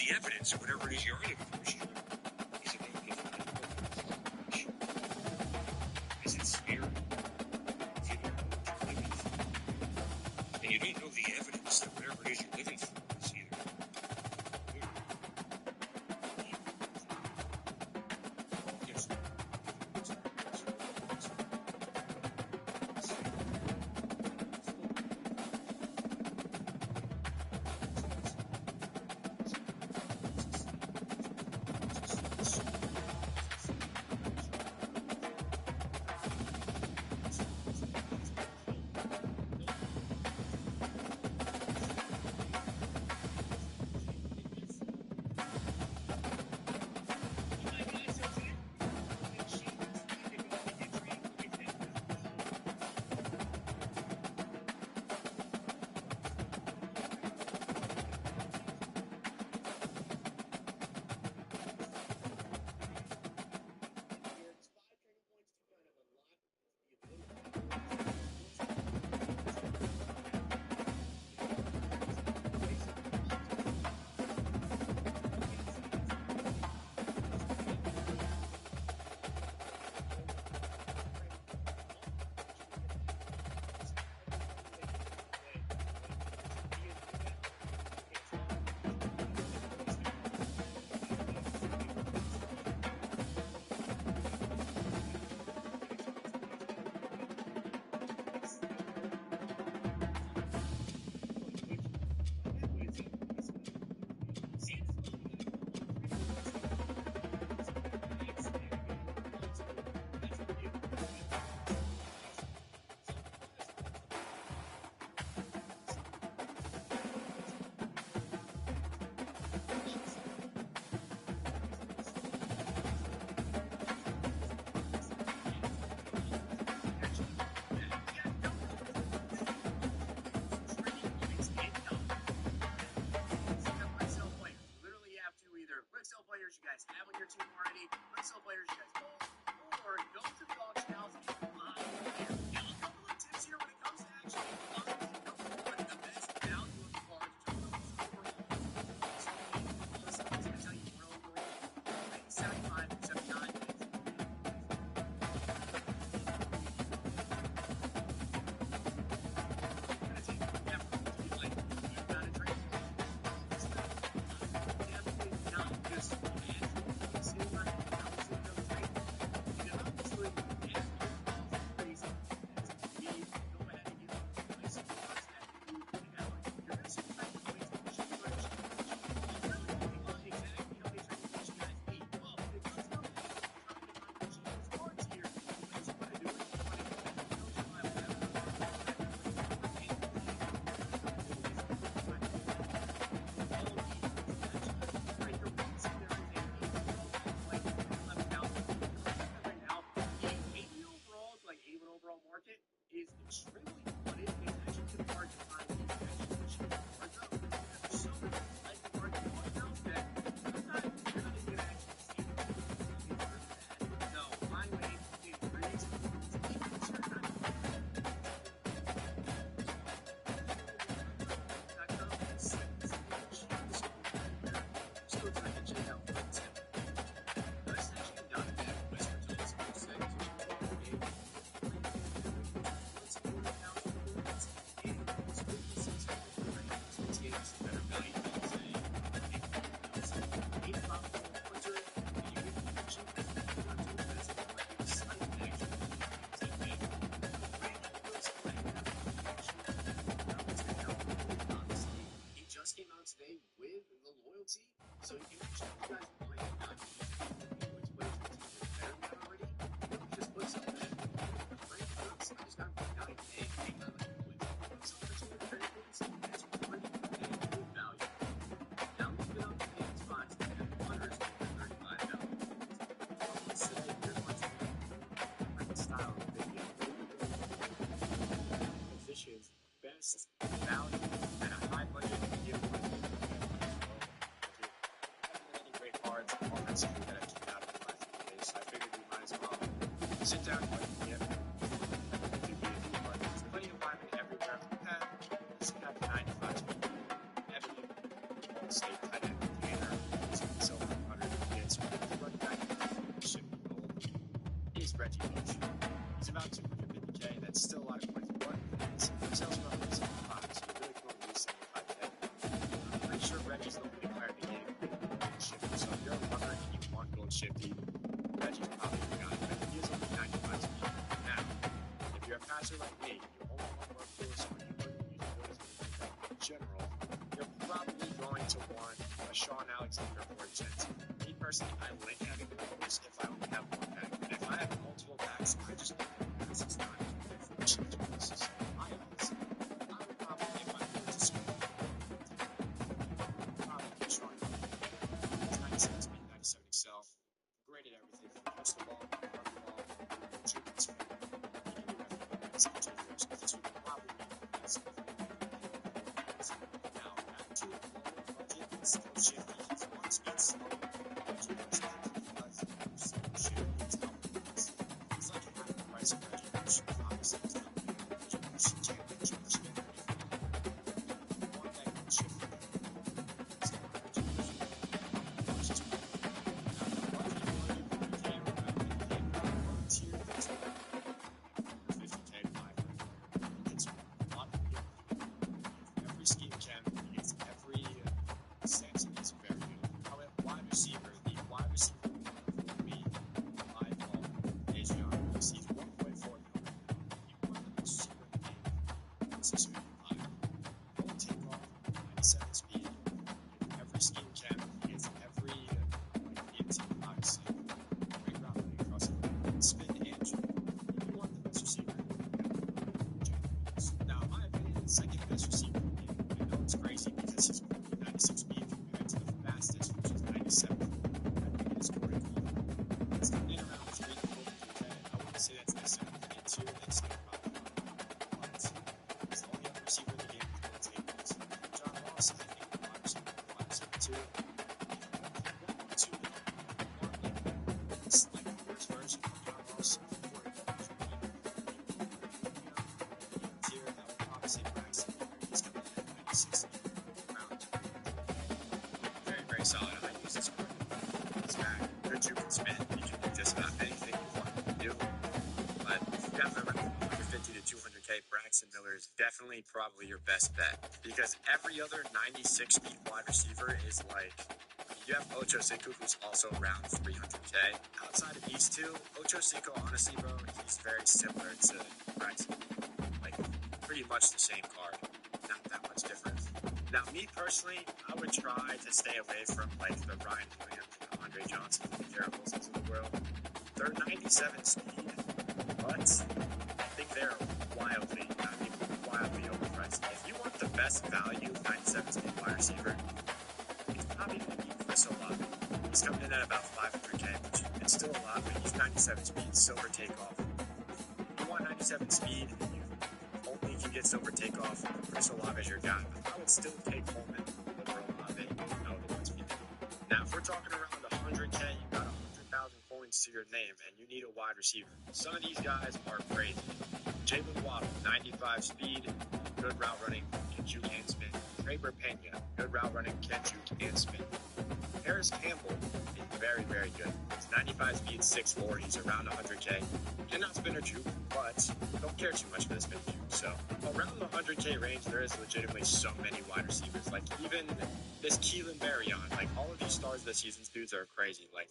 the evidence of whatever it is you're looking for. Is it is it spirit? If you don't know what you're living for, and you don't know the evidence that whatever it is you're living for is either good or evil. Yes. passer like me, you only want more force when you put in in general, you're probably going to want a Sean Alexander, for example. Me personally, I like having those if I only have one back. But if I have multiple backs, I just think this is not for cheap choices. I would probably, if I were to score, probably get Sean Alexander. He's 97 speed, 97 excel. Great at everything. Push the ball, run the ball, shoot the spin. He can do everything. This would probably be the best. Now, back to lower budget, still shifty. He's one speed slow. Too much speed because still shifty. He's outpace. He's like half the price of Reggie Bush. Obviously, he's not good. Reggie Bush can't make too much speed. One guy can shift. So, Reggie Bush is every scheme can against every Samson is very good. However, wide receiver, the wide receiver for me, I call Ncaa. He's 1.4. You want the best receiver in the game. This is who you buy. Don't take off 97 speed. Every scheme can against every EMT, obviously. Great route running across the spin and shoot. You want the best receiver. Now, in my opinion, the second best receiver in the game. I know it's crazy because he's only 96 speed compared to the fastest, which is 97. I think it is pretty cool. It's coming in around 3 to 4. I wouldn't say that's necessarily an interior. That's still probably but it's the only other receiver in the game who's going to take this. John Ross, I think, the wide receiver, too. It's like the worst version of John Ross. Very solid. I use this one. This guy, good you can spin. You can do just about anything you want to do. But if you have around 150 to 200K, Braxton Miller is definitely probably your best bet. Because every other 96 speed wide receiver is like, you have Ocho Cinco, who's also around 300K. Outside of these two, Ocho Cinco, honestly, bro, he's very similar to Braxton. Like, pretty much the same card. Not that much difference. Now, me personally, I would try to stay away from, like, the Ryan Williams, the Andre Johnson, the Garrett Wilsons of the world. They're 97 speed, but I think they're wildly overpriced. If you want the best value 97 speed wide receiver, it's probably going to be Chris Olave. He's coming in at about 500K, which it's still a lot, but he's 97 speed, silver takeoff. If you want 97 speed, you only can get silver takeoff. Chris Olave is your guy, but I would still take Coleman over Olave. No, the one's me. Now, if we're talking around 100K, you got 100,000 coins to your name, and you need a wide receiver. Some of these guys are crazy. Jalen Waddle, 95 speed, good route running, can shoot and spin. Traber Pena, good route running, can shoot and spin. Harris Campbell is very, very good. He's 95 speed, 6'4", he's around 100K. Cannot spin or juke, but don't care too much for the spin or juke. So around the 100K range, there is legitimately so many wide receivers. Like even this Keelan Marion, like all of these stars this season's dudes are crazy. Like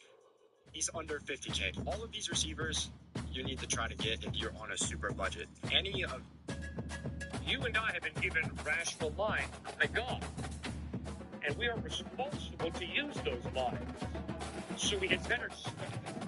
he's under 50K. All of these receivers you need to try to get if you're on a super budget. Any of You and I have been given rational minds by God, and we are responsible to use those minds. So we had better study them.